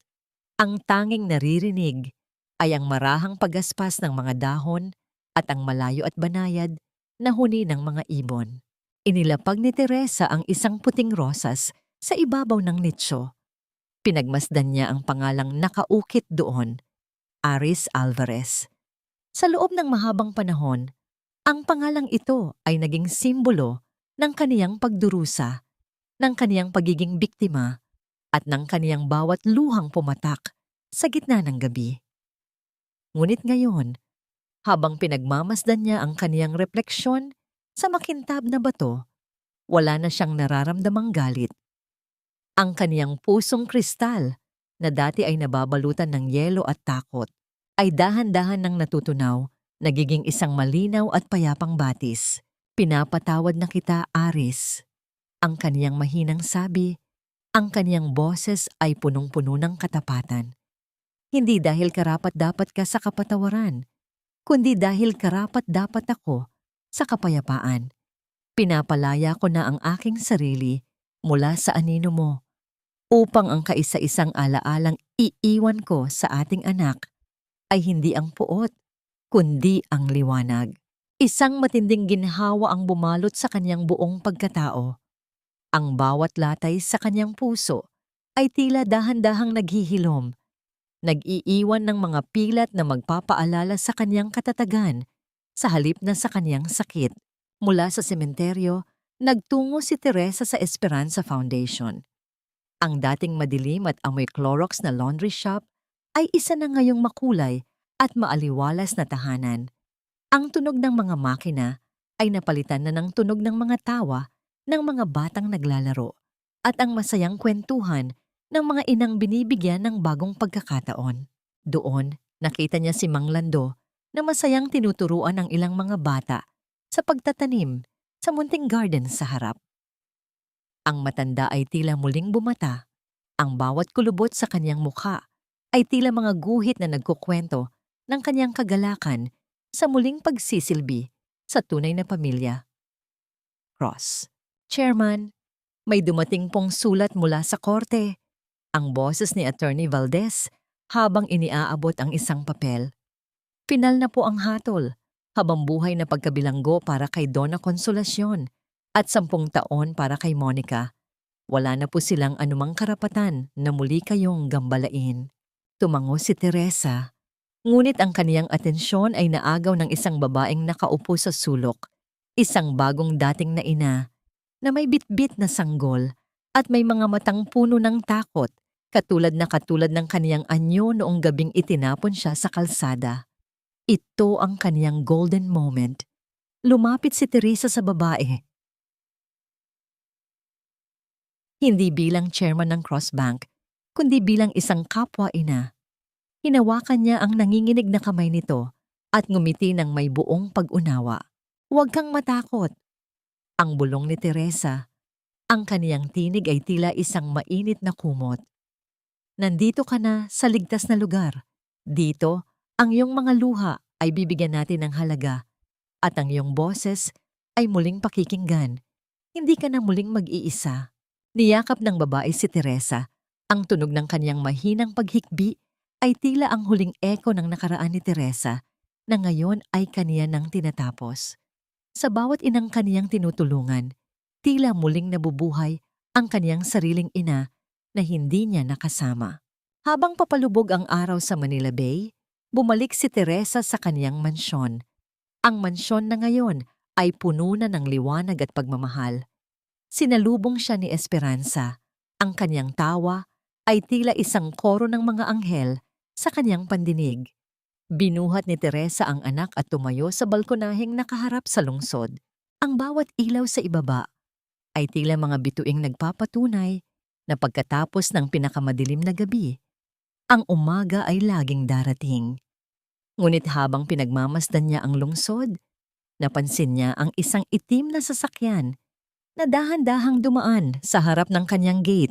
S1: Ang tanging naririnig ay ang marahang pagaspas ng mga dahon at ang malayo at banayad na huni ng mga ibon. Inilapag ni Teresa ang isang puting rosas sa ibabaw ng nitsyo. Pinagmasdan niya ang pangalang nakaukit doon, Aris Alvarez. Sa loob ng mahabang panahon, ang pangalang ito ay naging simbolo ng kaniyang pagdurusa, ng kaniyang pagiging biktima, at ng kaniyang bawat luhang pumatak sa gitna ng gabi. Ngunit ngayon, habang pinagmamasdan niya ang kaniyang refleksyon sa makintab na bato, wala na siyang nararamdamang galit. Ang kaniyang pusong kristal, na dati ay nababalutan ng yelo at takot, ay dahan-dahan nang natutunaw, nagiging isang malinaw at payapang batis. Pinapatawad na kita, Aris. Ang kaniyang mahinang sabi, ang kaniyang boses ay punong-puno ng katapatan. Hindi dahil karapat-dapat ka sa kapatawaran, kundi dahil karapat-dapat ako sa kapayapaan. Pinapalaya ko na ang aking sarili mula sa anino mo, upang ang kaisa-isang alaalang iiwan ko sa ating anak ay hindi ang puot, kundi ang liwanag. Isang matinding ginhawa ang bumalot sa kanyang buong pagkatao. Ang bawat latay sa kanyang puso ay tila dahan-dahang naghihilom, nag-iiwan ng mga pilat na magpapaalala sa kanyang katatagan Sa halip na sa kaniyang sakit, mula sa sementeryo, nagtungo si Teresa sa Esperanza Foundation. Ang dating madilim at amoy Clorox na laundry shop ay isa na ngayong makulay at maaliwalas na tahanan. Ang tunog ng mga makina ay napalitan na ng tunog ng mga tawa ng mga batang naglalaro at ang masayang kwentuhan ng mga inang binibigyan ng bagong pagkakataon. Doon, nakita niya si Mang Lando na masayang tinuturuan ng ilang mga bata sa pagtatanim sa munting garden sa harap. Ang matanda ay tila muling bumata. Ang bawat kulubot sa kanyang mukha ay tila mga guhit na nagkukwento ng kanyang kagalakan sa muling pagsisilbi sa tunay na pamilya. Cross. Chairman, may dumating pong sulat mula sa korte. Ang boses ni Attorney Valdez habang iniaabot ang isang papel. Final na po ang hatol, habang buhay na pagkabilanggo para kay Donna Consolacion at 10 taon para kay Monica. Wala na po silang anumang karapatan na muli kayong gambalain. Tumango si Teresa, ngunit ang kaniyang atensyon ay naagaw ng isang babaeng nakaupo sa sulok, isang bagong dating na ina na may bitbit na sanggol at may mga matang puno ng takot, katulad ng kaniyang anyo noong gabing itinapon siya sa kalsada. Ito ang kaniyang golden moment. Lumapit si Teresa sa babae. Hindi bilang chairman ng Cross Bank, kundi bilang isang kapwa-ina. Hinawakan niya ang nanginginig na kamay nito at ngumiti ng may buong pag-unawa. Huwag kang matakot. Ang bulong ni Teresa, ang kaniyang tinig ay tila isang mainit na kumot. Nandito ka na sa ligtas na lugar. Dito, ang iyong mga luha ay bibigyan natin ng halaga at ang iyong boses ay muling pakikinggan. Hindi ka na muling mag-iisa. Niyakap ng babae si Teresa. Ang tunog ng kaniyang mahinang paghikbi ay tila ang huling eko ng nakaraan ni Teresa na ngayon ay kaniya nang tinatapos. Sa bawat inang kaniyang tinutulungan, tila muling nabubuhay ang kaniyang sariling ina na hindi niya nakasama. Habang papalubog ang araw sa Manila Bay, bumalik si Teresa sa kaniyang mansyon. Ang mansyon na ngayon ay puno na ng liwanag at pagmamahal. Sinalubong siya ni Esperanza. Ang kaniyang tawa ay tila isang koro ng mga anghel sa kaniyang pandinig. Binuhat ni Teresa ang anak at tumayo sa balkonaheng nakaharap sa lungsod. Ang bawat ilaw sa ibaba ay tila mga bituing nagpapatunay na pagkatapos ng pinakamadilim na gabi, ang umaga ay laging darating. Ngunit habang pinagmamasdan niya ang lungsod, napansin niya ang isang itim na sasakyan na dahan-dahang dumaan sa harap ng kanyang gate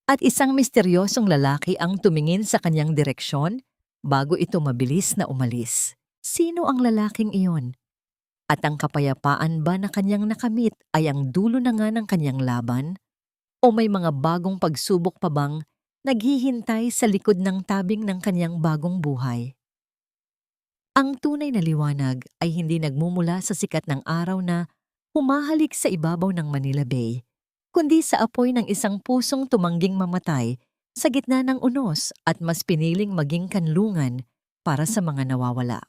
S1: at isang misteryosong lalaki ang tumingin sa kanyang direksyon bago ito mabilis na umalis. Sino ang lalaking iyon? At ang kapayapaan ba na kanyang nakamit ay ang dulo na nga ng kanyang laban? O may mga bagong pagsubok pa bang naghihintay sa likod ng tabing ng kanyang bagong buhay? Ang tunay na liwanag ay hindi nagmumula sa sikat ng araw na humahalik sa ibabaw ng Manila Bay, kundi sa apoy ng isang pusong tumangging mamatay sa gitna ng unos at mas piniling maging kanlungan para sa mga nawawala.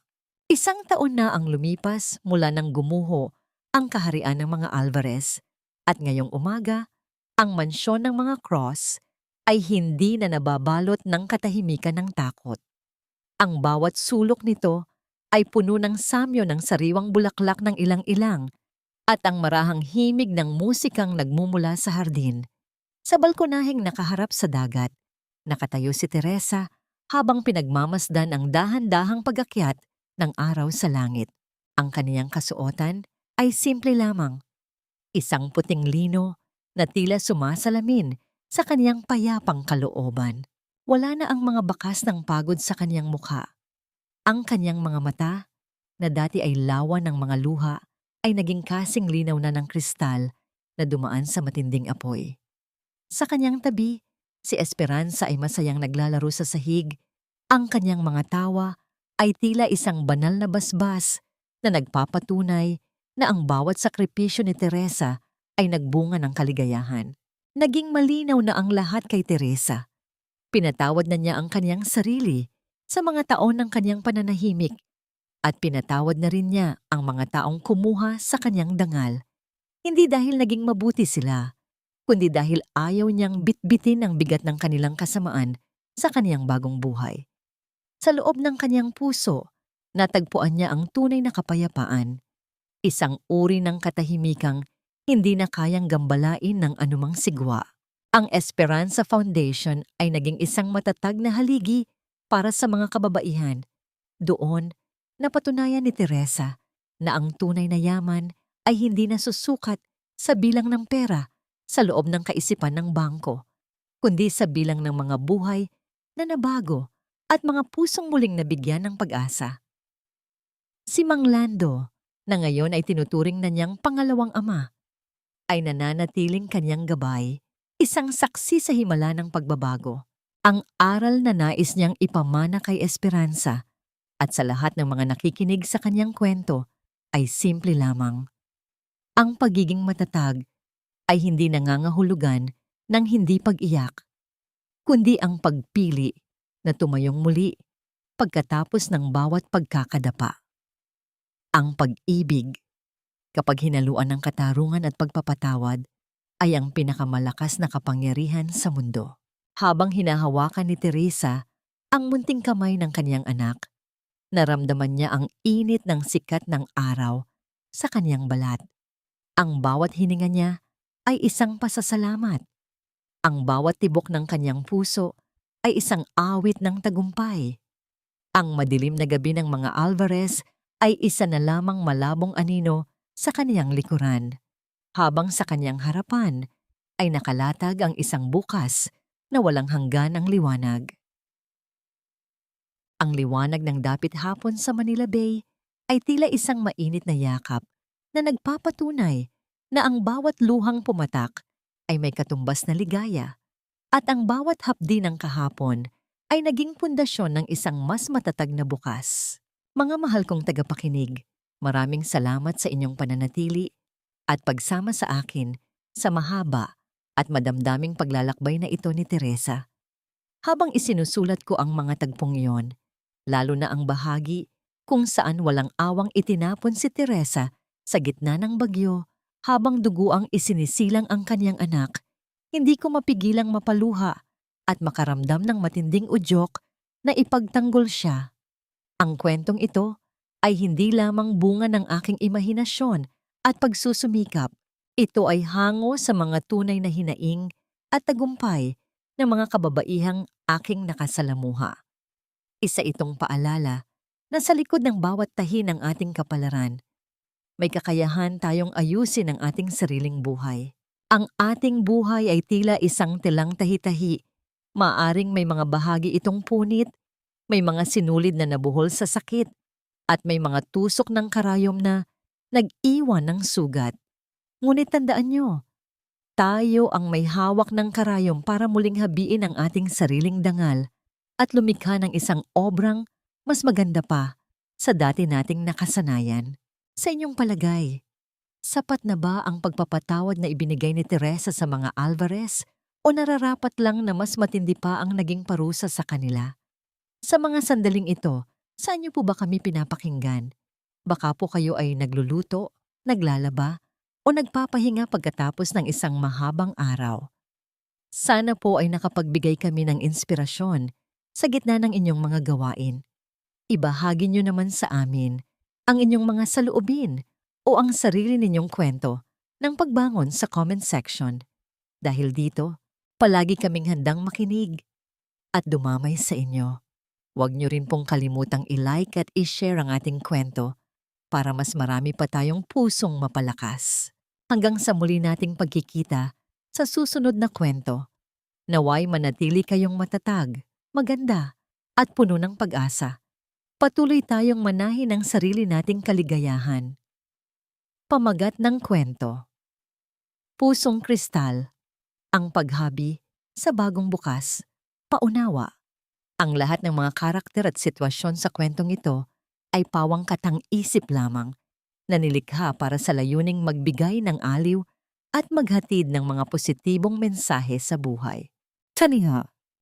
S1: 1 taon na ang lumipas mula nang gumuho ang kaharian ng mga Alvarez at ngayong umaga, ang mansyon ng mga Cross ay hindi na nababalot ng katahimikan ng takot. Ang bawat sulok nito ay puno ng samyo ng sariwang bulaklak ng ilang-ilang at ang marahang himig ng musikang nagmumula sa hardin. Sa balkonaheng nakaharap sa dagat, nakatayo si Teresa habang pinagmamasdan ang dahan-dahang pagakyat ng araw sa langit. Ang kaniyang kasuotan ay simple lamang. Isang puting lino na tila sumasalamin sa kaniyang payapang kalooban. Wala na ang mga bakas ng pagod sa kaniyang mukha. Ang kaniyang mga mata, na dati ay lawa ng mga luha, ay naging kasing linaw na ng kristal na dumaan sa matinding apoy. Sa kanyang tabi, si Esperanza ay masayang naglalaro sa sahig. Ang kanyang mga tawa ay tila isang banal na basbas na nagpapatunay na ang bawat sakripisyo ni Teresa ay nagbunga ng kaligayahan. Naging malinaw na ang lahat kay Teresa. Pinatawad na niya ang kanyang sarili sa mga taon ng kanyang pananahimik At pinatawad na rin niya ang mga taong kumuha sa kanyang dangal. Hindi dahil naging mabuti sila, kundi dahil ayaw niyang bitbitin ang bigat ng kanilang kasamaan sa kaniyang bagong buhay. Sa loob ng kaniyang puso, natagpuan niya ang tunay na kapayapaan, isang uri ng katahimikang hindi na kayang gambalain ng anumang sigwa. Ang Esperanza Foundation ay naging isang matatag na haligi para sa mga kababaihan. Doon, napatunayan ni Teresa na ang tunay na yaman ay hindi nasusukat sa bilang ng pera sa loob ng kaisipan ng bangko, kundi sa bilang ng mga buhay na nabago at mga pusong muling nabigyan ng pag-asa. Si Mang Lando, na ngayon ay tinuturing na niyang pangalawang ama, ay nananatiling kanyang gabay, isang saksi sa himala ng pagbabago. Ang aral na nais niyang ipamana kay Esperanza at sa lahat ng mga nakikinig sa kanyang kwento ay simple lamang. Ang pagiging matatag ay hindi nangangahulugan ng hindi pag-iyak, kundi ang pagpili na tumayong muli pagkatapos ng bawat pagkakadapa. Ang pag-ibig, kapag hinaluan ng katarungan at pagpapatawad, ay ang pinakamalakas na kapangyarihan sa mundo. Habang hinahawakan ni Teresa ang munting kamay ng kanyang anak, naramdaman niya ang init ng sikat ng araw sa kanyang balat. Ang bawat hininga niya ay isang pasasalamat. Ang bawat tibok ng kanyang puso ay isang awit ng tagumpay. Ang madilim na gabi ng mga Alvarez ay isa na lamang malabong anino sa kaniyang likuran, habang sa kanyang harapan ay nakalatag ang isang bukas na walang hanggan ang liwanag. Ang liwanag ng dapit hapon sa Manila Bay ay tila isang mainit na yakap na nagpapatunay na ang bawat luhang pumatak ay may katumbas na ligaya at ang bawat hapdi ng kahapon ay naging pundasyon ng isang mas matatag na bukas. Mga mahal kong tagapakinig, maraming salamat sa inyong pananatili at pagsama sa akin sa mahaba at madamdaming paglalakbay na ito ni Teresa. Habang isinusulat ko ang mga tagpong iyon, lalo na ang bahagi kung saan walang awang itinapon si Teresa sa gitna ng bagyo habang duguang isinisilang ang kanyang anak, hindi ko mapigilang mapaluha at makaramdam ng matinding udyok na ipagtanggol siya. Ang kwentong ito ay hindi lamang bunga ng aking imahinasyon at pagsusumikap. Ito ay hango sa mga tunay na hinaing at tagumpay ng mga kababaihang aking nakasalamuha. Isa itong paalala na sa likod ng bawat tahi ng ating kapalaran, may kakayahan tayong ayusin ang ating sariling buhay. Ang ating buhay ay tila isang tilang tahi-tahi. Maaring may mga bahagi itong punit, may mga sinulid na nabuhol sa sakit, at may mga tusok ng karayom na nag-iwan ng sugat. Ngunit tandaan nyo, tayo ang may hawak ng karayom para muling habiin ang ating sariling dangal at lumikha ng isang obrang mas maganda pa sa dati nating nakasanayan. Sa inyong palagay, sapat na ba ang pagpapatawad na ibinigay ni Teresa sa mga Alvarez o nararapat lang na mas matindi pa ang naging parusa sa kanila? Sa mga sandaling ito, saan niyo po ba kami pinapakinggan? Baka po kayo ay nagluluto, naglalaba, o nagpapahinga pagkatapos ng isang mahabang araw. Sana po ay nakapagbigay kami ng inspirasyon sa gitna ng inyong mga gawain. Ibahagi niyo naman sa amin ang inyong mga saloobin o ang sarili ninyong kwento ng pagbangon sa comment section. Dahil dito, palagi kaming handang makinig at dumamay sa inyo. Huwag niyo rin pong kalimutang i-like at i-share ang ating kwento para mas marami pa tayong pusong mapalakas. Hanggang sa muli nating pagkikita sa susunod na kwento, naway manatili kayong matatag, maganda, at puno ng pag-asa. Patuloy tayong manahin ang sarili nating kaligayahan. Pamagat ng kwento. Pusong Kristal, ang paghabi sa bagong bukas, paunawa. Ang lahat ng mga karakter at sitwasyon sa kwentong ito ay pawang katang-isip lamang na nilikha para sa layuning magbigay ng aliw at maghatid ng mga positibong mensahe sa buhay. Taniya.